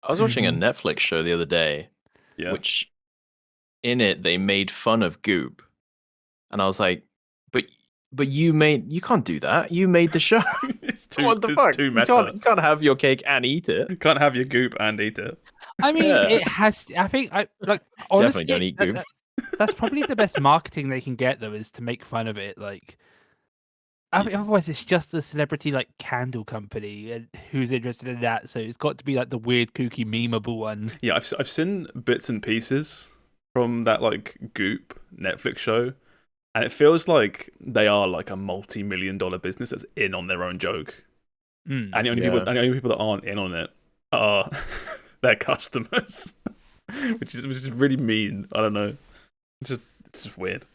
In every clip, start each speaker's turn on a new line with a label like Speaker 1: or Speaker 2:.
Speaker 1: I was watching a Netflix show the other day, which in it they made fun of Goop, and I was like, but you can't do that. You made the show.
Speaker 2: It's too
Speaker 1: What the fuck?
Speaker 2: too meta.
Speaker 1: You can't have your cake and eat it.
Speaker 2: You can't have your Goop and eat it.
Speaker 3: I mean, it has. I think honestly,
Speaker 1: definitely don't eat Goop.
Speaker 3: That's probably the best marketing they can get, though, is to make fun of it. Like, I mean, otherwise, it's just a celebrity like candle company who's interested in that. So it's got to be like the weird, kooky, memeable one.
Speaker 2: Yeah, I've seen bits and pieces from that like Goop Netflix show, and it feels like they are like a multi-million-dollar business that's in on their own joke. And the only people that aren't in on it are their customers, which is really mean. I don't know. It's just weird.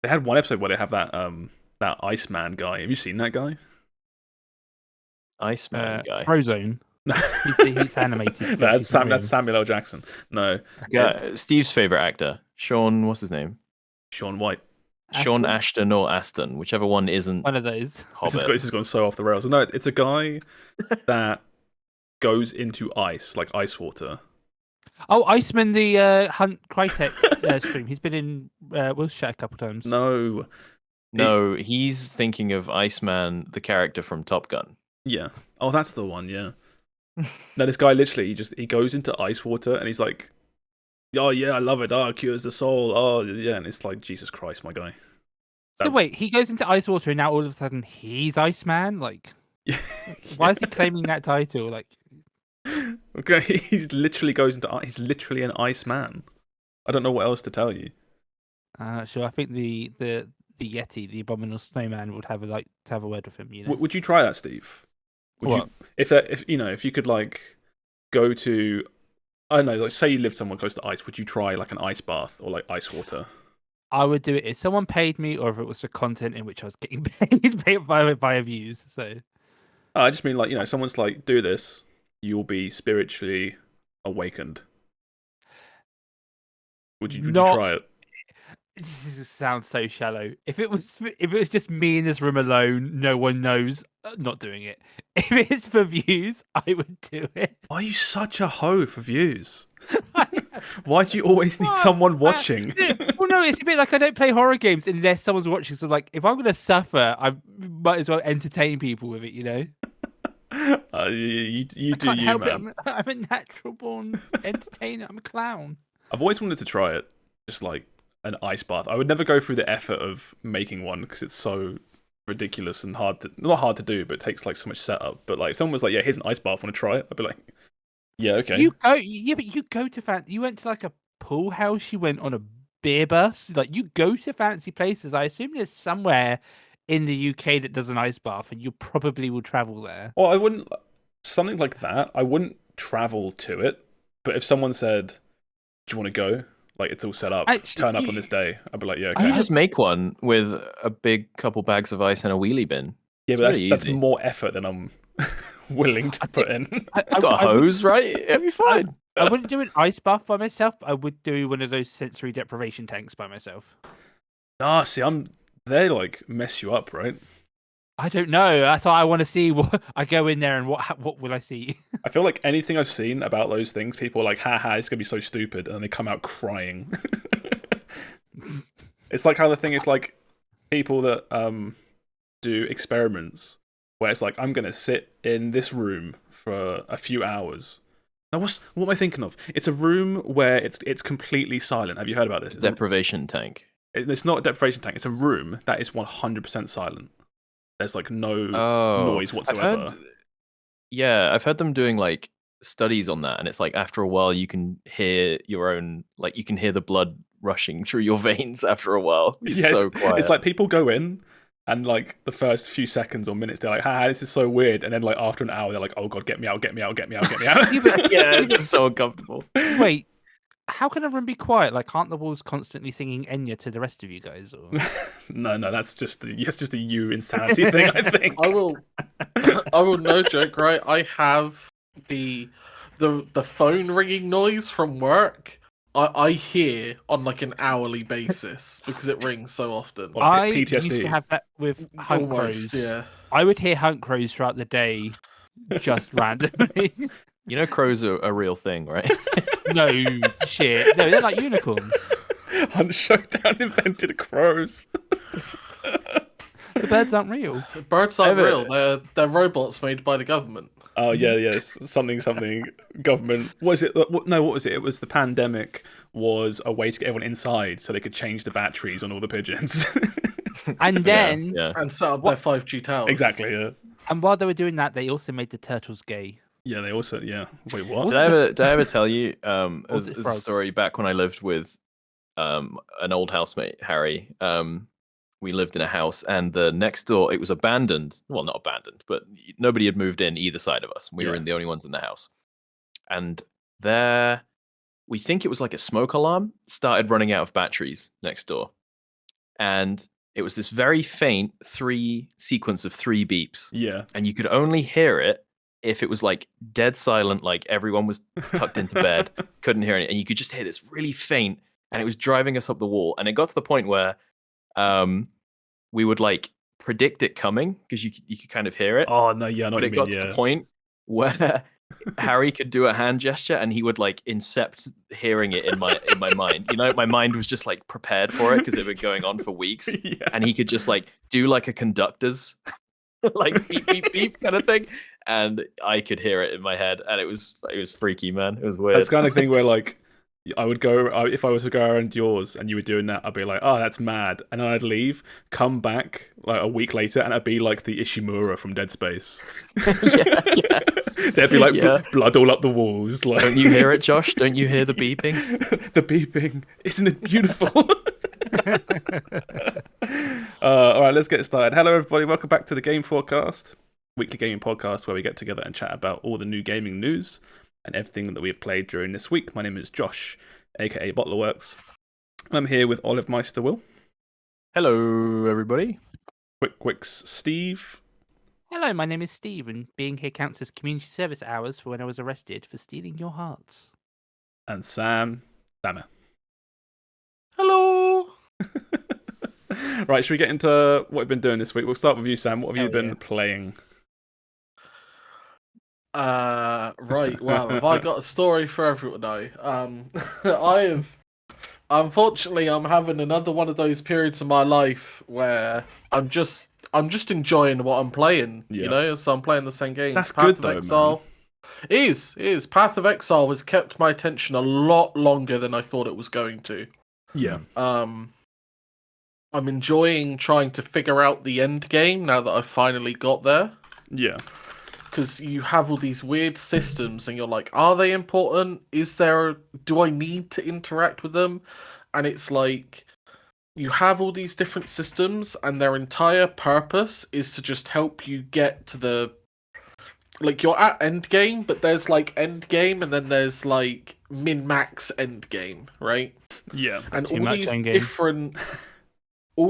Speaker 2: They had one episode where they have that Iceman guy. Have you seen that guy?
Speaker 1: Iceman guy.
Speaker 3: Frozone. he's animated.
Speaker 2: That's Samuel L. Jackson. No.
Speaker 1: Yeah, Steve's favorite actor, Sean. What's his name?
Speaker 2: Sean White.
Speaker 1: Sean Ashton or Aston, whichever one isn't
Speaker 3: one of those.
Speaker 2: This has gone so off the rails. No, it's a guy that goes into ice, like ice water.
Speaker 3: Oh, Iceman, the Quikwix stream. He's been in Will's chat a couple times.
Speaker 1: No, he's thinking of Iceman, the character from Top Gun.
Speaker 2: Yeah. Oh, that's the one. Yeah. No, this guy literally he goes into ice water and he's like, "Oh yeah, I love it. Oh, it cures the soul. Oh yeah," and it's like, Jesus Christ, my guy.
Speaker 3: So wait, he goes into ice water and now all of a sudden he's Iceman? Like, why is he claiming that title? Like,
Speaker 2: okay, he literally goes into. He's literally an Iceman. I don't know what else to tell you.
Speaker 3: Sure. I think the Yeti, the abominable snowman, would have a word with him. You know?
Speaker 2: Would you try that, Steve?
Speaker 3: What?
Speaker 2: If you could like go to, I don't know, like say you lived somewhere close to ice, would you try like an ice bath or like ice water?
Speaker 3: I would do it if someone paid me, or if it was the content in which I was getting paid by views. So,
Speaker 2: I just mean like someone's like, do this, you'll be spiritually awakened. Would you try it?
Speaker 3: This sounds so shallow. If it was just me in this room alone, no one knows. Not doing it. If it's for views, I would do it.
Speaker 2: Why are you such a hoe for views? Why do you always need someone watching?
Speaker 3: Well, no, it's a bit like I don't play horror games unless someone's watching. So, like, if I'm going to suffer, I might as well entertain people with it, you know?
Speaker 2: You do you, man.
Speaker 3: I'm a natural born entertainer. I'm a clown.
Speaker 2: I've always wanted to try it. Just like an ice bath. I would never go through the effort of making one because it's so ridiculous and not hard to do, but it takes like so much setup. But like, if someone was like, "Yeah, here's an ice bath. Want to try it?" I'd be like, "Yeah, okay."
Speaker 3: But you go to you went to like a pool house. You went on a beer bus. Like, you go to fancy places. I assume there's somewhere in the UK that does an ice bath, and you probably will travel there.
Speaker 2: Well, I wouldn't something like that. I wouldn't travel to it. But if someone said, "Do you want to go?" Like, it's all set up. Turn up on this day. I'd be like, yeah, okay.
Speaker 1: You just make one with a big couple bags of ice and a wheelie bin.
Speaker 2: Yeah, but that's more effort than I'm willing to put in.
Speaker 1: I've got a hose, right? It'll be fine.
Speaker 3: I wouldn't do an ice bath by myself. I would do one of those sensory deprivation tanks by myself.
Speaker 2: See, they like mess you up, right?
Speaker 3: I don't know. That's why I want to see what I go in there and what will I see?
Speaker 2: I feel like anything I've seen about those things, people are like, haha, it's gonna be so stupid, and then they come out crying. It's like how the thing is like people that do experiments where it's like, I'm gonna sit in this room for a few hours. Now what am I thinking of? It's a room where it's completely silent. Have you heard about this?
Speaker 1: Deprivation tank.
Speaker 2: It's not a deprivation tank. It's a room that is 100% silent. There's like no noise whatsoever.
Speaker 1: I've heard them doing like studies on that, and it's like after a while you can hear you can hear the blood rushing through your veins after a while. It's so quiet.
Speaker 2: It's like people go in and like the first few seconds or minutes they're like, haha, this is so weird, and then like after an hour they're like, oh god, get me out, get me out, get me out, get me out.
Speaker 1: Yeah, it's so uncomfortable.
Speaker 3: Wait, how can a room be quiet? Like, aren't the walls constantly singing Enya to the rest of you guys? Or...
Speaker 2: no, that's just a you insanity thing, I think.
Speaker 4: I will no joke, right? I have the phone ringing noise from work. I hear on like an hourly basis because it rings so often.
Speaker 3: I
Speaker 2: PTSD.
Speaker 3: used to have that with hunt crows.
Speaker 4: Yeah.
Speaker 3: I would hear hunt crows throughout the day, just randomly.
Speaker 1: You know, crows are a real thing, right?
Speaker 3: No shit. No, they're like unicorns.
Speaker 2: Hunt Showdown invented crows.
Speaker 3: The birds aren't real.
Speaker 4: Birds aren't real. They're robots made by the government.
Speaker 2: Oh yeah. Something government. Was it? No, what was it? It was the pandemic was a way to get everyone inside so they could change the batteries on all the pigeons.
Speaker 3: And then
Speaker 4: and set up their 5G towers.
Speaker 2: Exactly. Yeah.
Speaker 3: And while they were doing that, they also made the turtles gay.
Speaker 2: Yeah, they also. Yeah. Wait, what?
Speaker 1: Did I ever tell you as a story back when I lived with an old housemate, Harry? We lived in a house, and the next door, it was abandoned. Well, not abandoned, but nobody had moved in either side of us. We were the only ones in the house. And there, we think it was like a smoke alarm, started running out of batteries next door. And it was this very faint sequence of 3 beeps.
Speaker 2: Yeah.
Speaker 1: And you could only hear it if it was like dead silent, like everyone was tucked into bed, couldn't hear it. And you could just hear this really faint, and it was driving us up the wall. And it got to the point where we would like predict it coming because you could kind of hear it.
Speaker 2: Oh no, yeah,
Speaker 1: but it got to the point where Harry could do a hand gesture and he would like incept hearing it in my mind. You know, my mind was just like prepared for it because it had been going on for weeks, and he could just like do like a conductor's like beep beep beep kind of thing, and I could hear it in my head, and it was freaky, man. It was weird.
Speaker 2: That's kind of thing where like. I would go, if I was to go around yours and you were doing that, I'd be like, oh, that's mad. And then I'd leave, come back like a week later, and it'd be like the Ishimura from Dead Space.
Speaker 1: yeah.
Speaker 2: There'd be like blood all up the walls. Like...
Speaker 1: Don't you hear it, Josh? Don't you hear the beeping?
Speaker 2: The beeping. Isn't it beautiful? All right, let's get started. Hello, everybody. Welcome back to the Game FourCast, weekly gaming podcast where we get together and chat about all the new gaming news and everything that we have played during this week. My name is Josh, aka BottlerWorks. I'm here with Olive Meister Will.
Speaker 1: Hello, everybody.
Speaker 2: Quikwix Steve.
Speaker 3: Hello, my name is Steve, and being here counts as community service hours for when I was arrested for stealing your hearts.
Speaker 2: And Sammeh.
Speaker 4: Hello.
Speaker 2: Right, should we get into what we've been doing this week? We'll start with you, Sam. What have you been playing?
Speaker 4: Right. Well, have I got a story for everyone now? Unfortunately, I'm having another one of those periods of my life where I'm just enjoying what I'm playing. You know, so I'm playing the same game.
Speaker 2: That's
Speaker 4: Path
Speaker 2: good
Speaker 4: of
Speaker 2: though,
Speaker 4: Exile. Man. It is. Path of Exile has kept my attention a lot longer than I thought it was going to.
Speaker 2: Yeah.
Speaker 4: I'm enjoying trying to figure out the end game now that I've finally got there.
Speaker 2: Yeah.
Speaker 4: Because you have all these weird systems and you're like, are they important? Do I need to interact with them? And it's like, you have all these different systems and their entire purpose is to just help you get to like, you're at end game, but there's like end game and then there's like min-max end game, right?
Speaker 2: Yeah.
Speaker 4: And all these different... you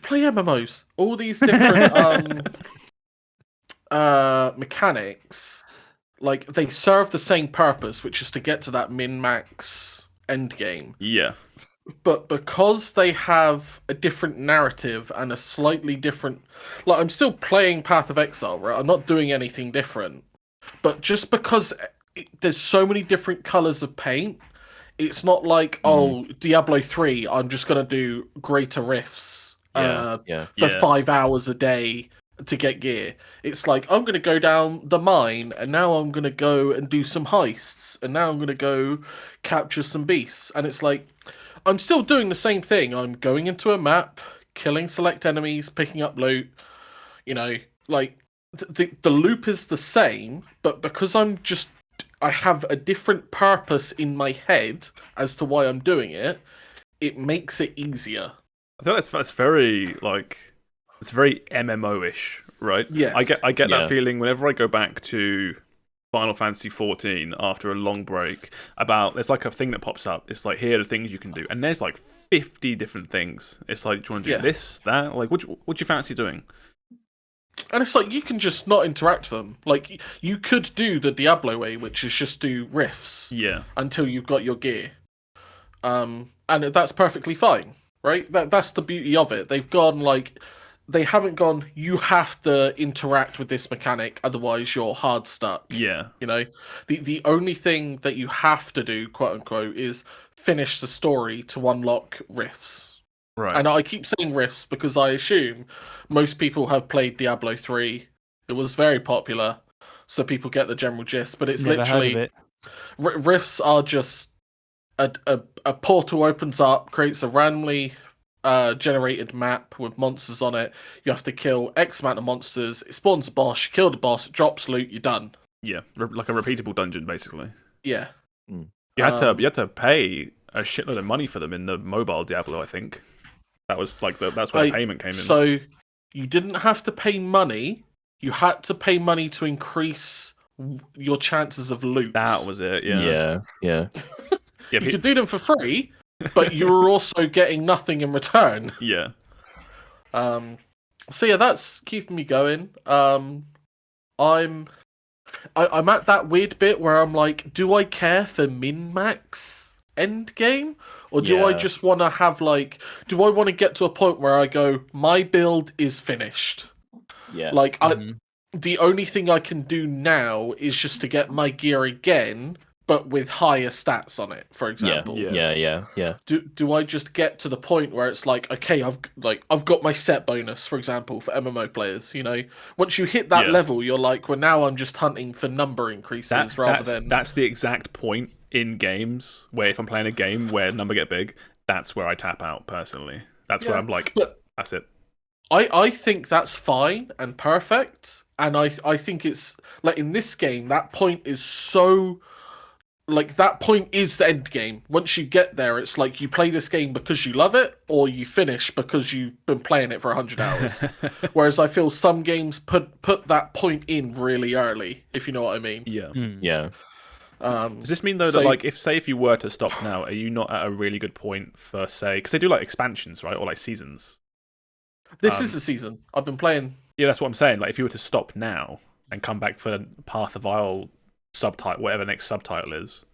Speaker 4: play MMOs. All these different... mechanics, like they serve the same purpose, which is to get to that min-max end game.
Speaker 2: Yeah.
Speaker 4: But because they have a different narrative and a slightly different, like I'm still playing Path of Exile, right? I'm not doing anything different. But just because there's so many different colors of paint, it's not like Diablo 3. I'm just gonna do greater rifts for 5 hours a day to get gear. It's like, I'm going to go down the mine, and now I'm going to go and do some heists, and now I'm going to go capture some beasts. And it's like, I'm still doing the same thing. I'm going into a map, killing select enemies, picking up loot. You know, like, the loop is the same, but because I have a different purpose in my head as to why I'm doing it, it makes it easier.
Speaker 2: I think that's very, like... It's very MMO-ish, right?
Speaker 4: Yes.
Speaker 2: I get that feeling whenever I go back to Final Fantasy 14 after a long break. There's like a thing that pops up. It's like, here are the things you can do, and there's like 50 different things. It's like, do you want to do this, that? Like, what do you fancy doing?
Speaker 4: And it's like, you can just not interact with them. Like, you could do the Diablo way, which is just do riffs.
Speaker 2: Yeah.
Speaker 4: Until you've got your gear. And that's perfectly fine, right? That's the beauty of it. They've gone like, they haven't gone, you have to interact with this mechanic, otherwise you're hard stuck.
Speaker 2: Yeah.
Speaker 4: You know, the only thing that you have to do, quote unquote, is finish the story to unlock rifts.
Speaker 2: Right.
Speaker 4: And I keep saying rifts because I assume most people have played Diablo 3. It was very popular, so people get the general gist. But it's
Speaker 3: Never
Speaker 4: literally
Speaker 3: heard of it.
Speaker 4: rifts are just a portal opens up, creates a randomly generated map with monsters on it. You have to kill X amount of monsters. It spawns a boss. You kill the boss. It drops loot. You're done.
Speaker 2: Yeah, like a repeatable dungeon, basically.
Speaker 4: Yeah.
Speaker 2: You had to pay a shitload of money for them in the mobile Diablo. I think that was like that's where the payment came in.
Speaker 4: So you didn't have to pay money. You had to pay money to increase your chances of loot.
Speaker 2: That was it. Yeah.
Speaker 1: Yeah.
Speaker 4: You could do them for free, but you were also getting nothing in return.
Speaker 2: Yeah.
Speaker 4: So yeah, that's keeping me going. I'm at that weird bit where I'm like, do I care for min-max end game? Or do I just want to have like, do I want to get to a point where I go, my build is finished?
Speaker 1: Yeah.
Speaker 4: Like, the only thing I can do now is just to get my gear again, but with higher stats on it, for example.
Speaker 1: Yeah.
Speaker 4: Do I just get to the point where it's like, okay, I've got my set bonus, for example, for MMO players, you know? Once you hit that level, you're like, well, now I'm just hunting for number increases
Speaker 2: That's the exact point in games where if I'm playing a game where number get big, that's where I tap out, personally. That's where I'm like, that's it.
Speaker 4: I think that's fine and perfect, and I think it's, like, in this game, that point is so... Like, that point is the end game. Once you get there, it's like you play this game because you love it, or you finish because you've been playing it for 100 hours. Whereas I feel some games put that point in really early, if you know what I mean.
Speaker 2: Yeah.
Speaker 1: Yeah.
Speaker 2: Does this mean, though, that, like, if you were to stop now, are you not at a really good point for, say... Because they do, like, expansions, right? Or, like, seasons.
Speaker 4: This is a season. I've been playing...
Speaker 2: Yeah, that's what I'm saying. Like, if you were to stop now and come back for Path of Isle subtitle, whatever the next subtitle is,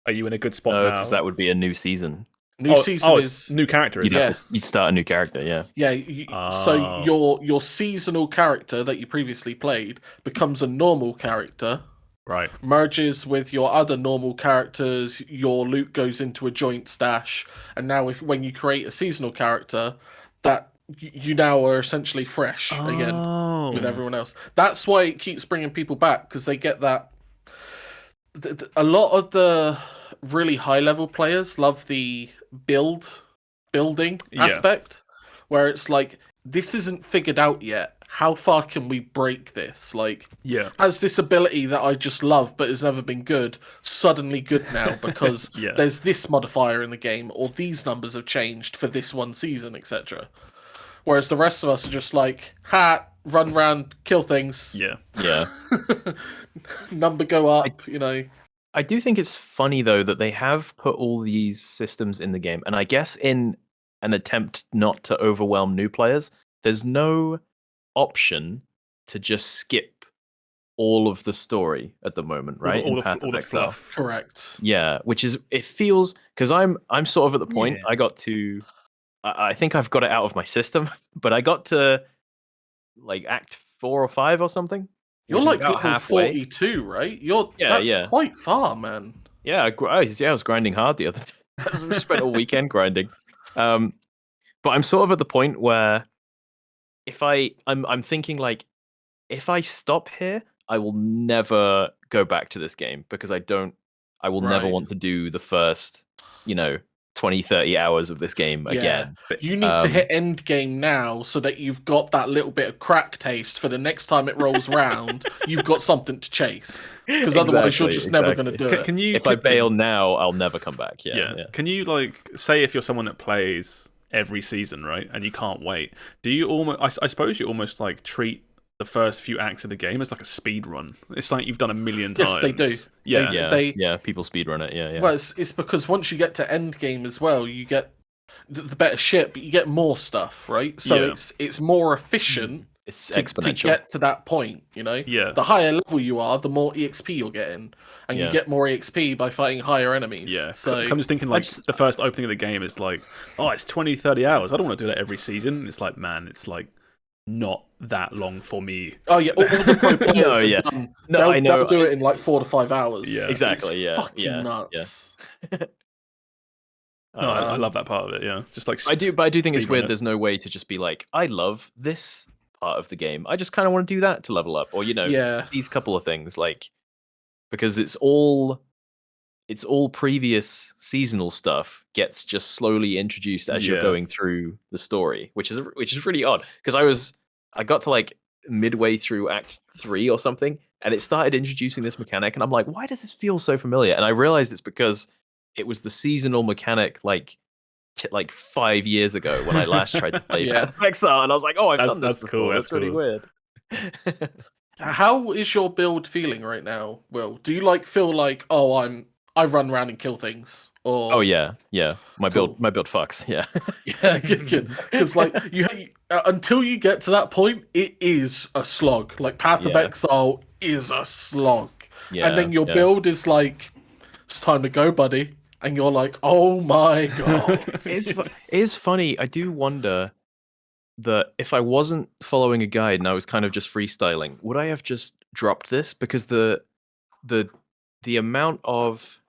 Speaker 2: are you in a good spot now?
Speaker 1: Because that would be a new season.
Speaker 4: New season is
Speaker 2: new character.
Speaker 1: You'd start a new character. Yeah.
Speaker 4: Yeah. So your seasonal character that you previously played becomes a normal character.
Speaker 2: Right.
Speaker 4: Merges with your other normal characters. Your loot goes into a joint stash, and now when you create a seasonal character, that you now are essentially fresh again with everyone else. That's why it keeps bringing people back, because they get that. A lot of the really high level players love the building aspect, where it's like, this isn't figured out yet. How far can we break this? Like, has this ability that I just love but has never been good suddenly good now because there's this modifier in the game, or these numbers have changed for this one season, etc. Whereas the rest of us are just like, run around, kill things.
Speaker 1: Yeah.
Speaker 4: Number go up, you know.
Speaker 1: I do think it's funny, though, that they have put all these systems in the game. And I guess in an attempt not to overwhelm new players, there's no option to just skip all of the story at the moment, right?
Speaker 2: All the stuff.
Speaker 4: Correct.
Speaker 1: Yeah, which is, it feels, because I'm sort of at the point I got to, I think I've got it out of my system, but I got to like Act 4 or 5 or something.
Speaker 4: You're like level 42, right? That's quite far, man.
Speaker 1: Yeah, I was grinding hard the other day. I spent all weekend grinding. But I'm sort of at the point where if I'm thinking, like, if I stop here, I will never go back to this game, because I will never want to do the first, 20, 30 hours of this game again.
Speaker 4: You need to hit end game now so that you've got that little bit of crack taste for the next time it rolls round. You've got something to chase, because otherwise you're just never going to do it.
Speaker 1: If I bail now, I'll never come back. Yeah.
Speaker 2: Can you, like, say if you're someone that plays every season, right, and you can't wait, do you almost? I suppose you almost like treat the first few acts of the game as like a speed run. It's like you've done 1,000,000 times.
Speaker 4: Yes, they do.
Speaker 1: Yeah, people speed run it. Yeah.
Speaker 4: Well, it's because once you get to end game as well, you get the better ship, but you get more stuff, right? So it's more efficient.
Speaker 1: It's exponential
Speaker 4: to get to that point, you know.
Speaker 2: Yeah.
Speaker 4: The higher level you are, the more EXP you're getting, and you get more EXP by fighting higher enemies.
Speaker 2: Yeah.
Speaker 4: So
Speaker 2: I'm just thinking, like, the first opening of the game is like, it's 20, 30 hours. I don't want to do that every season. It's like, man, it's like not that long for me.
Speaker 4: Oh yeah, all the pro players
Speaker 1: yeah.
Speaker 4: are done.
Speaker 1: No, I know.
Speaker 4: They'll do it in like 4 to 5 hours.
Speaker 2: Yeah.
Speaker 1: Exactly.
Speaker 4: It's
Speaker 1: Yeah.
Speaker 4: fucking nuts.
Speaker 2: No, I love that part of it. Yeah, just like
Speaker 1: I do, but I do think it's weird.
Speaker 2: it.
Speaker 1: There's no way to just be like, I love this part of the game. I just kind of want to do that to level up, or these couple of things, like because it's all previous seasonal stuff gets just slowly introduced as you're going through the story, which is really odd. Because I got to like midway through Act 3 or something, and it started introducing this mechanic, and I'm like, why does this feel so familiar? And I realized it's because it was the seasonal mechanic like 5 years ago when I last tried to play Exile, and I was like, oh, I've done this before.
Speaker 2: Cool.
Speaker 1: That's really weird.
Speaker 4: How is your build feeling right now, Will? Do you feel like, oh, I run around and kill things? Or...
Speaker 1: Oh yeah. My build fucks. Yeah.
Speaker 4: Yeah, good. Because you until you get to that point, it is a slog. Like Path of Exile is a slog. Yeah. And then your build is like, it's time to go, buddy. And you're like, oh my god.
Speaker 1: It's funny. I do wonder that if I wasn't following a guide and I was kind of just freestyling, would I have just dropped this? Because the amount of,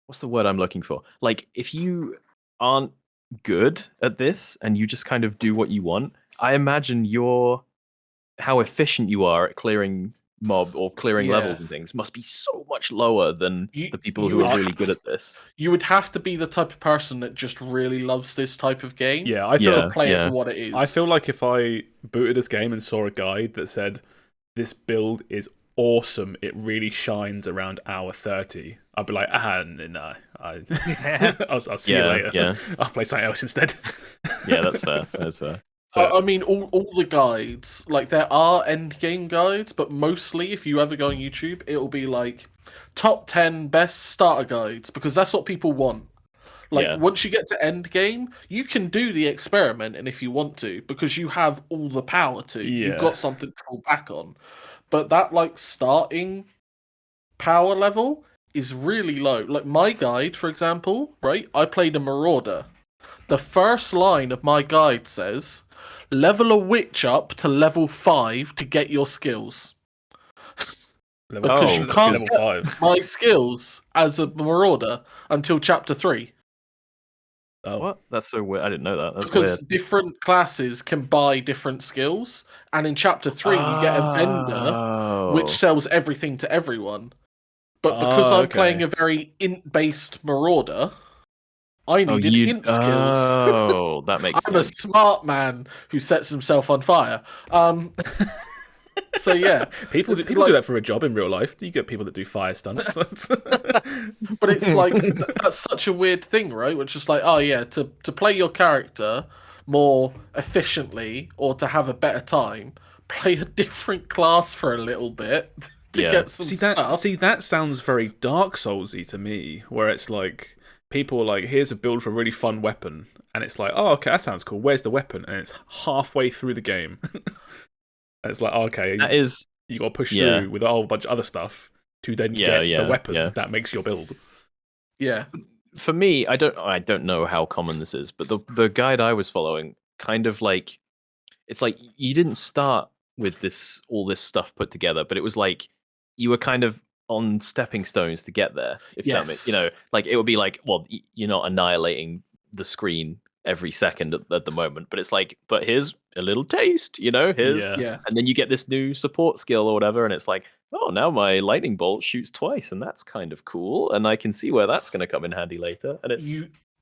Speaker 1: what's the word I'm looking for? Like, if you aren't good at this and you just kind of do what you want, I imagine how efficient you are at clearing mob or clearing levels and things must be so much lower than the people who are really good at this.
Speaker 4: You would have to be the type of person that just really loves this type of game.
Speaker 2: Yeah, I feel
Speaker 4: to play it for what it is.
Speaker 2: I feel like if I booted this game and saw a guide that said this build is awesome, it really shines around hour 30, I'd be like, no, I'll see you later.
Speaker 1: Yeah.
Speaker 2: I'll play something else instead.
Speaker 1: Yeah, that's fair. That's fair.
Speaker 4: I mean, all the guides, like there are end game guides, but mostly if you ever go on YouTube, it'll be like top 10 best starter guides, because that's what people want. Once you get to end game, you can do the experiment, and if you want to, because you have all the power to, you've got something to fall back on. But that starting power level is really low. Like my guide, for example, right? I played a Marauder. The first line of my guide says, level a witch up to level 5 to get your skills. Because you can't get my skills as a Marauder until chapter 3.
Speaker 1: Oh, what? That's so weird. I didn't know that. That's
Speaker 4: because
Speaker 1: weird.
Speaker 4: Different classes can buy different skills, and in chapter 3 you get a vendor which sells everything to everyone. But because I'm playing a very int-based Marauder, I needed int skills.
Speaker 1: Oh, that makes sense.
Speaker 4: I'm a smart man who sets himself on fire. So yeah,
Speaker 2: people do that for a job in real life. You get people that do fire stunts.
Speaker 4: But it's like that's such a weird thing, right? Which is like, to play your character more efficiently or to have a better time, play a different class for a little bit to get some stuff.
Speaker 2: That sounds very Dark Soulsy to me, where it's like people are like, here's a build for a really fun weapon, and it's like, oh, okay, that sounds cool. Where's the weapon? And it's halfway through the game. And it's like, okay, you got to push through with a whole bunch of other stuff to then get the weapon that makes your build.
Speaker 4: Yeah.
Speaker 1: For me, I don't know how common this is, but the guide I was following kind of like, it's like you didn't start with all this stuff put together, but it was like you were kind of on stepping stones to get there. If that makes, like it would be like, well, you're not annihilating the screen every second at the moment, but it's like, but here's a little taste, here's and then you get this new support skill or whatever, and it's like, oh, now my lightning bolt shoots twice, and that's kind of cool, and I can see where that's going to come in handy later. And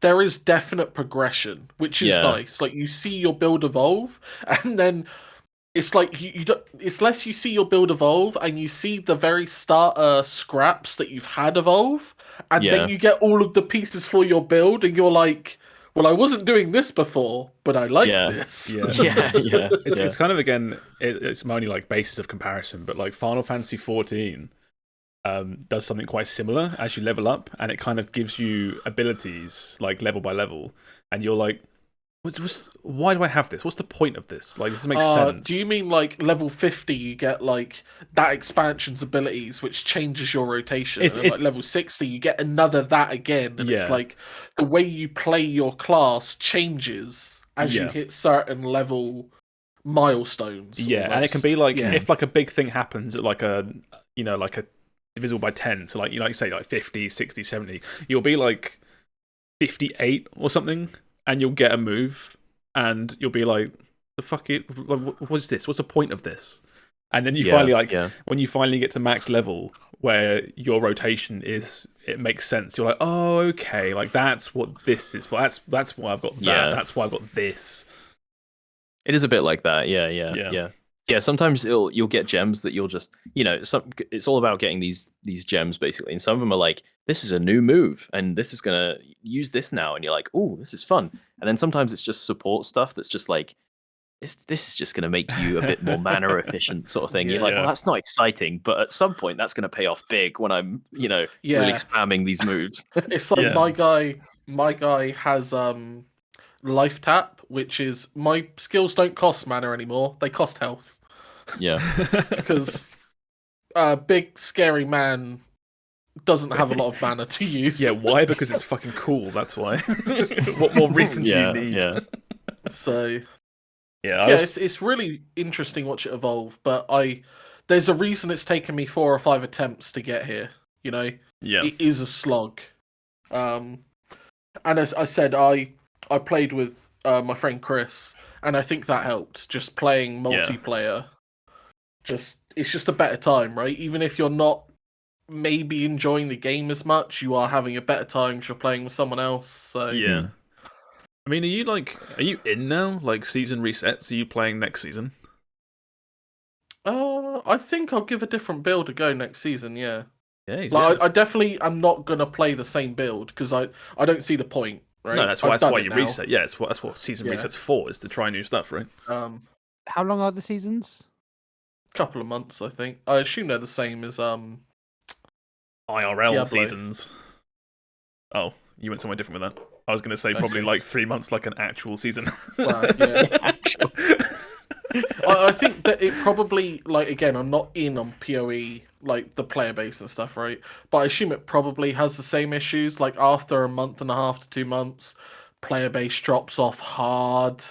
Speaker 4: there is definite progression, which is nice. Like you see your build evolve, and then it's like you don't, it's less you see your build evolve and you see the very starter scraps that you've had evolve, and then you get all of the pieces for your build, and you're like, well, I wasn't doing this before, but I like this.
Speaker 2: It's kind of, again, it's my only like basis of comparison, but like Final Fantasy 14 does something quite similar as you level up, and it kind of gives you abilities like level by level, and you're like, why do I have this? What's the point of this? Like, this makes sense.
Speaker 4: Do you mean like level 50 you get like that expansion's abilities which changes your rotation, and like level 60 you get another that again, and it's like the way you play your class changes as you hit certain level milestones.
Speaker 2: Yeah,
Speaker 4: almost.
Speaker 2: and it can be like
Speaker 4: yeah.
Speaker 2: if like a big thing happens at like a like a divisible by 10, so like you say like 50, 60, 70, you'll be like 58 or something, and you'll get a move, and you'll be like, the fuck it, what's this? What's the point of this? And then you finally when you finally get to max level where your rotation it makes sense. You're like, oh, okay, like that's what this is for. That's why I've got that.
Speaker 1: Yeah.
Speaker 2: That's why I've got this.
Speaker 1: It is a bit like that. Yeah. Sometimes you'll get gems that you'll just, it's all about getting these gems basically, and some of them are like, this is a new move, and this is gonna use this now, and you're like, oh, this is fun. And then sometimes it's just support stuff that's just like, this is just going to make you a bit more mana efficient, sort of thing. You're like, well, that's not exciting, but at some point that's going to pay off big when I'm, really spamming these moves.
Speaker 4: It's like my guy has life tap, which is my skills don't cost mana anymore; they cost health.
Speaker 1: Yeah,
Speaker 4: because big scary man doesn't have a lot of mana to use.
Speaker 2: Yeah, why? Because it's fucking cool. That's why. What more reason do you need?
Speaker 4: Yeah. So. It's really interesting watch it evolve, but there's a reason it's taken me 4 or 5 attempts to get here. It is a slog. And as I said, I played with my friend Chris, and I think that helped. Just playing multiplayer, it's just a better time, right? Even if you're not maybe enjoying the game as much, you are having a better time because you're playing with someone else. So
Speaker 2: yeah. I mean, are you in now? Like season resets? Are you playing next season?
Speaker 4: I think I'll give a different build a go next season. Yeah.
Speaker 2: Yeah.
Speaker 4: I definitely am not gonna play the same build because I don't see the point. Right?
Speaker 2: No, that's why you reset. Yeah, that's what season resets for, is to try new stuff, right?
Speaker 3: How long are the seasons?
Speaker 4: Couple of months, I think. I assume they're the same as
Speaker 2: IRL
Speaker 4: Diablo.
Speaker 2: seasons. Oh, you went somewhere different with that. I was going to say probably like 3 months, like an actual season.
Speaker 4: Well, yeah. I think that it probably, like, again, I'm not in on PoE, like the player base and stuff, right? But I assume it probably has the same issues. Like after a month and a half to 2 months, player base drops off hard,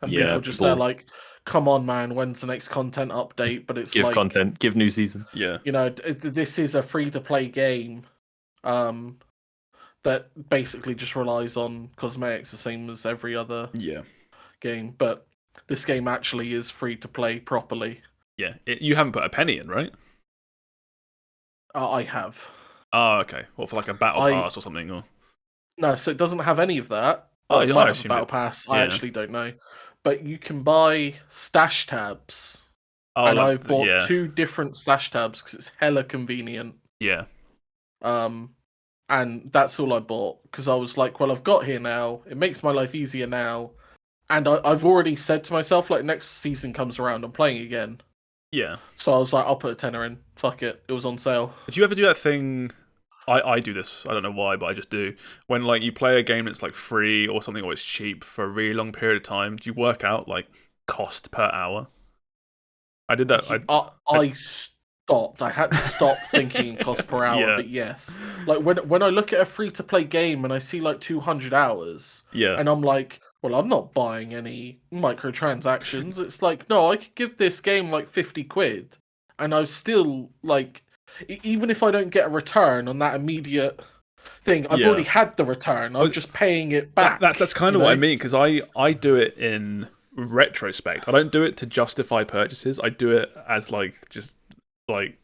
Speaker 4: and people just they're like, "Come on, man, when's the next content update?" But it's
Speaker 1: give content, give new season.
Speaker 2: Yeah,
Speaker 4: this is a free to play game. That basically just relies on cosmetics, the same as every other game. But this game actually is free to play properly.
Speaker 2: Yeah, you haven't put a penny in, right?
Speaker 4: I have.
Speaker 2: Oh, okay. What, for like a battle pass or something? Or
Speaker 4: no, so it doesn't have any of that.
Speaker 2: Oh,
Speaker 4: you might have a battle pass. I actually don't know, but you can buy stash tabs. Oh, and I've bought 2 different stash tabs because it's hella convenient.
Speaker 2: Yeah.
Speaker 4: And that's all I bought because I was like, well, I've got here now. It makes my life easier now. And I've already said to myself, like, next season comes around, I'm playing again.
Speaker 2: Yeah.
Speaker 4: So I was like, I'll put a tenner in. Fuck it. It was on sale.
Speaker 2: Did you ever do that thing? I do this. I don't know why, but I just do. When like you play a game that's like free or something, or it's cheap for a really long period of time, do you work out like cost per hour? I did that.
Speaker 4: I stopped. I had to stop thinking cost per hour. But yes, like when I look at a free to play game and I see like 200 hours, and I'm like, well, I'm not buying any microtransactions. It's like, no, I could give this game like 50 quid, and I've still like, even if I don't get a return on that immediate thing, I've already had the return. I'm just paying it back.
Speaker 2: That's kind of what I mean, because I do it in retrospect. I don't do it to justify purchases. I do it as like just like,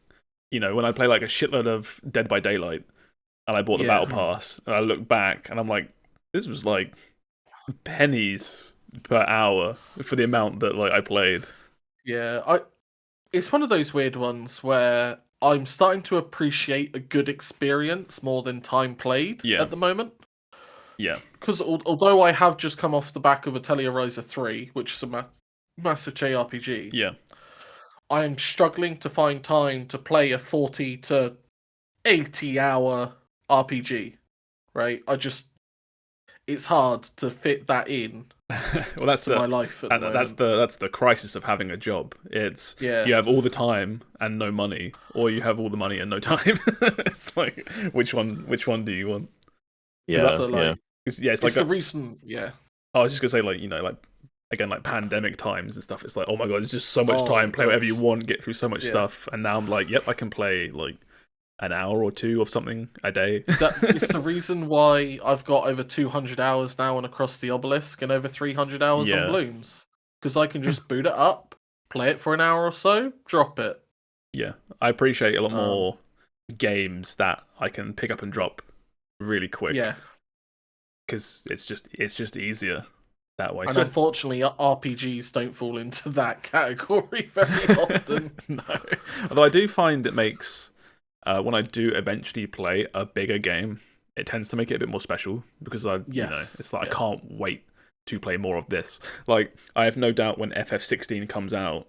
Speaker 2: when I play like a shitload of Dead by Daylight and I bought the battle pass and I look back and I'm like, this was like pennies per hour for the amount that like I played.
Speaker 4: Yeah, it's one of those weird ones where I'm starting to appreciate a good experience more than time played at the moment.
Speaker 2: Yeah.
Speaker 4: Because although I have just come off the back of Atelier Ryza 3, which is a massive JRPG, I am struggling to find time to play a 40 to 80 hour RPG, right? It's hard to fit that in.
Speaker 2: Well, that's
Speaker 4: my life.
Speaker 2: That's the crisis of having a job. It's you have all the time and no money, or you have all the money and no time. It's like which one do you want?
Speaker 1: Yeah,
Speaker 2: it's like
Speaker 4: the reason. Yeah,
Speaker 2: I was just gonna say like again, like pandemic times and stuff. It's like, oh my god, there's just so much time. Play whatever you want, get through so much stuff. And now I'm like, yep, I can play like an hour or two of something a day.
Speaker 4: It's the reason why I've got over 200 hours now on Across the Obelisk and over 300 hours on Bloons. Because I can just boot it up, play it for an hour or so, drop it.
Speaker 2: Yeah, I appreciate a lot more games that I can pick up and drop really quick.
Speaker 4: Yeah.
Speaker 2: Because it's just easier that way.
Speaker 4: And
Speaker 2: so,
Speaker 4: unfortunately, RPGs don't fall into that category very often.
Speaker 2: No. Although I do find it makes... when I do eventually play a bigger game, it tends to make it a bit more special because it's like I can't wait to play more of this. Like I have no doubt when FF16 comes out,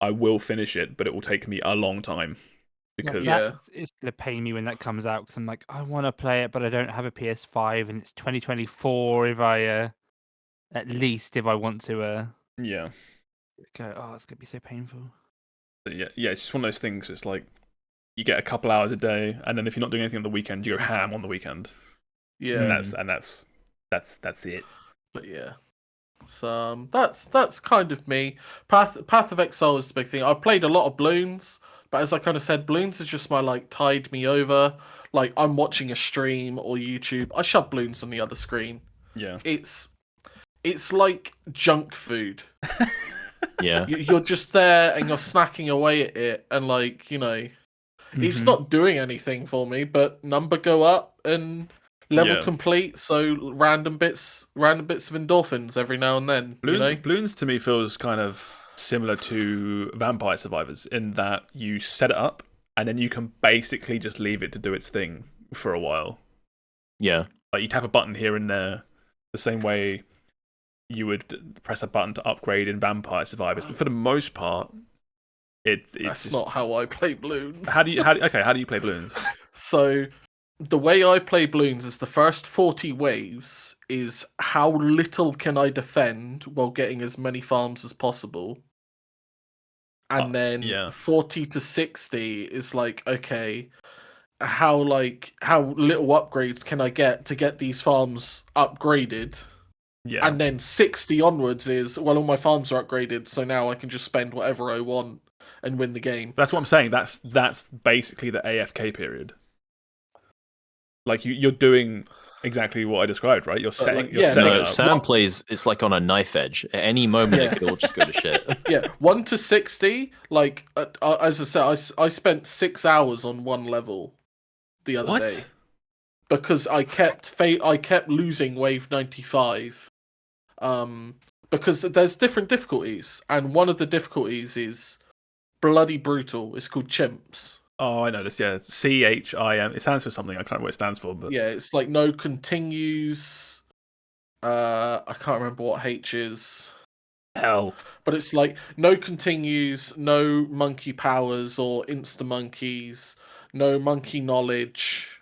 Speaker 2: I will finish it, but it will take me a long time because
Speaker 3: it's gonna pain me when that comes out because I'm like I want to play it, but I don't have a PS5 and it's 2024. If I at least if I want to go, it's gonna be so painful.
Speaker 2: But it's just one of those things. It's like. You get a couple hours a day, and then if you're not doing anything on the weekend, you go ham on the weekend.
Speaker 4: Yeah,
Speaker 2: and that's it.
Speaker 4: But yeah, so that's kind of me. Path of Exile is the big thing. I've played a lot of Bloons, but as I kind of said, Bloons is just my like tide me over. Like I'm watching a stream or YouTube, I shove Bloons on the other screen.
Speaker 2: Yeah,
Speaker 4: it's like junk food.
Speaker 1: Yeah,
Speaker 4: you're just there and you're snacking away at it, and like it's not doing anything for me, but number go up and level complete. So random bits of endorphins every now and then.
Speaker 2: Bloons to me feels kind of similar to Vampire Survivors in that you set it up and then you can basically just leave it to do its thing for a while.
Speaker 1: Yeah, like
Speaker 2: you tap a button here and there, the same way you would press a button to upgrade in Vampire Survivors. But for the most part. That's
Speaker 4: just not how I play Bloons.
Speaker 2: How do you play Bloons?
Speaker 4: So the way I play Bloons is the first 40 waves is how little can I defend while getting as many farms as possible. And then 40 to 60 is like, okay, how little upgrades can I get to get these farms upgraded?
Speaker 2: Yeah.
Speaker 4: And then 60 onwards is, well, all my farms are upgraded, so now I can just spend whatever I want and win the game.
Speaker 2: That's what I'm saying. That's basically the AFK period. Like you're doing exactly what I described, right? You're setting. Up.
Speaker 1: Sam plays. It's like on a knife edge. At any moment, it could all just go to shit.
Speaker 4: Yeah, 1 to 60. Like as I said, I spent 6 hours on one level the other day because I kept losing wave 95. Because there's different difficulties, and one of the difficulties is bloody brutal. It's called chimps.
Speaker 2: Oh, I know this. Yeah, it's CHIM. It stands for something. I can't remember what it stands for, but
Speaker 4: yeah, it's like no continues. I can't remember what H is.
Speaker 2: Hell,
Speaker 4: but it's like no continues, no monkey powers or insta monkeys, no monkey knowledge.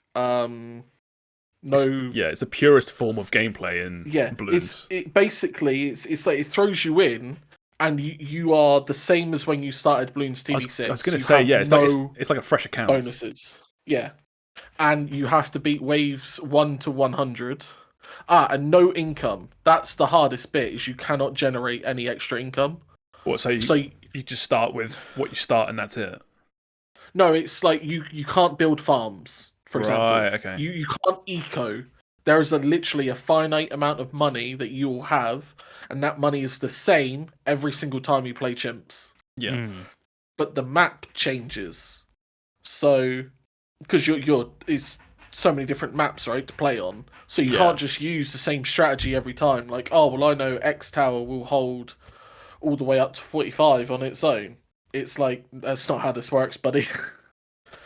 Speaker 2: It's the purest form of gameplay in Bloons.
Speaker 4: It's like it throws you in, and you are the same as when you started Bloons TD6.
Speaker 2: I was going to say, it's like a fresh account.
Speaker 4: Bonuses, and you have to beat waves 1 to 100. And no income. That's the hardest bit. Is you cannot generate any extra income.
Speaker 2: What? So you just start with what you start, and that's it.
Speaker 4: No, it's like you can't build farms. For example,
Speaker 2: okay.
Speaker 4: You can't eco. There is literally a finite amount of money that you will have, and that money is the same every single time you play chimps.
Speaker 2: Yeah.
Speaker 4: But the map changes. So, because is so many different maps, right, to play on. So you can't just use the same strategy every time. Like, oh, well, I know X Tower will hold all the way up to 45 on its own. It's like, that's not how this works, buddy.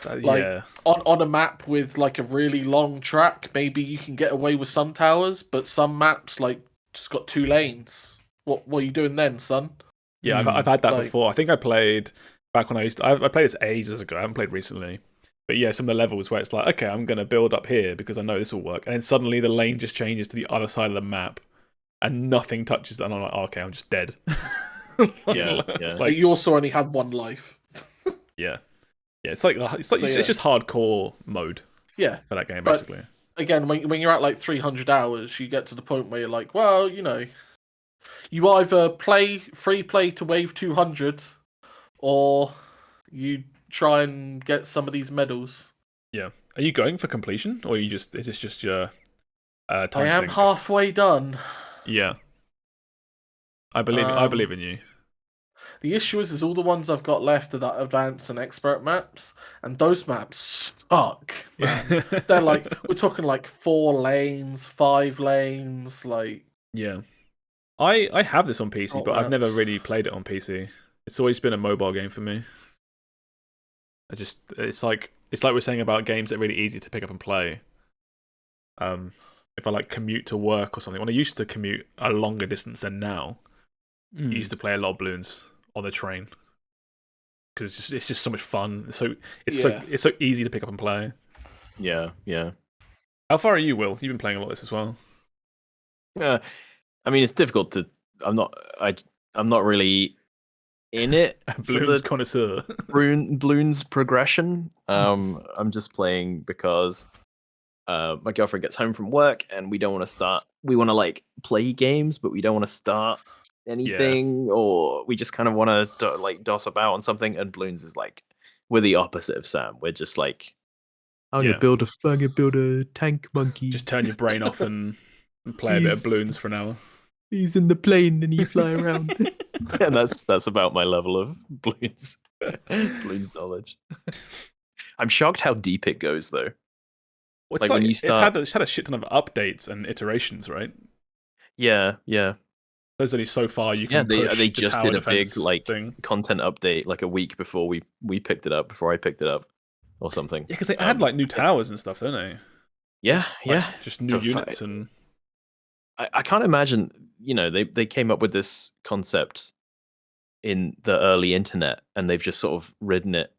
Speaker 4: On a map with like a really long track, maybe you can get away with some towers, but some maps like just got 2 lanes. What are you doing then, son?
Speaker 2: Yeah, I've had that before. I think I played back when I played this ages ago. I haven't played recently. But yeah, some of the levels where it's like, okay, I'm going to build up here because I know this will work. And then suddenly the lane just changes to the other side of the map and nothing touches it. And I'm like, okay, I'm just dead.
Speaker 1: Yeah.
Speaker 4: Like, you also only had 1 life.
Speaker 2: Yeah. Yeah, it's just hardcore mode.
Speaker 4: Yeah.
Speaker 2: For that game, basically.
Speaker 4: Again, when you're at like 300 hours, you get to the point where you're like, well, You either play free play to wave 200, or you try and get some of these medals.
Speaker 2: Yeah. Are you going for completion, or is this just your time
Speaker 4: I am
Speaker 2: sync?
Speaker 4: halfway done.
Speaker 2: Yeah. I believe in you.
Speaker 4: The issue is all the ones I've got left are that advanced and expert maps, and those maps suck, man. They're like, we're talking like 4 lanes, 5 lanes, like.
Speaker 2: Yeah. I have this on PC, but I've never
Speaker 4: maps.
Speaker 2: really played it on PC. It's always been a mobile game for me. It's like we're saying about games that are really easy to pick up and play. If I like commute to work or something, when I used to commute a longer distance than now, I used to play a lot of Bloons on the train because it's just so much fun. It's so easy to pick up and play.
Speaker 1: Yeah.
Speaker 2: How far are you, Will? You've been playing a lot of this as well.
Speaker 1: Yeah, I mean it's difficult to. I'm not really in it.
Speaker 2: Bloons connoisseur.
Speaker 1: Bloons progression. I'm just playing because my girlfriend gets home from work and we don't want to start. We want to like play games, but we don't want to start anything, or we just kind of want to like doss about on something. And Bloons is like, we're the opposite of Sam. We're just like, I'm gonna build a tank monkey.
Speaker 2: Just turn your brain off and play a bit of Bloons for an hour.
Speaker 1: He's in the plane and you fly around. And that's about my level of Bloons knowledge. I'm shocked how deep it goes though.
Speaker 2: Well, like when you start, it's had a shit ton of updates and iterations, right?
Speaker 1: Yeah.
Speaker 2: There's only so far you can.
Speaker 1: Yeah,
Speaker 2: push
Speaker 1: they just did a big like
Speaker 2: thing.
Speaker 1: Content update like a week before we picked it up. Before I picked it up, or something.
Speaker 2: Yeah, because they add like new towers and stuff, don't they?
Speaker 1: Yeah,
Speaker 2: just new units and.
Speaker 1: I can't imagine. They came up with this concept in the early internet, and they've just sort of ridden it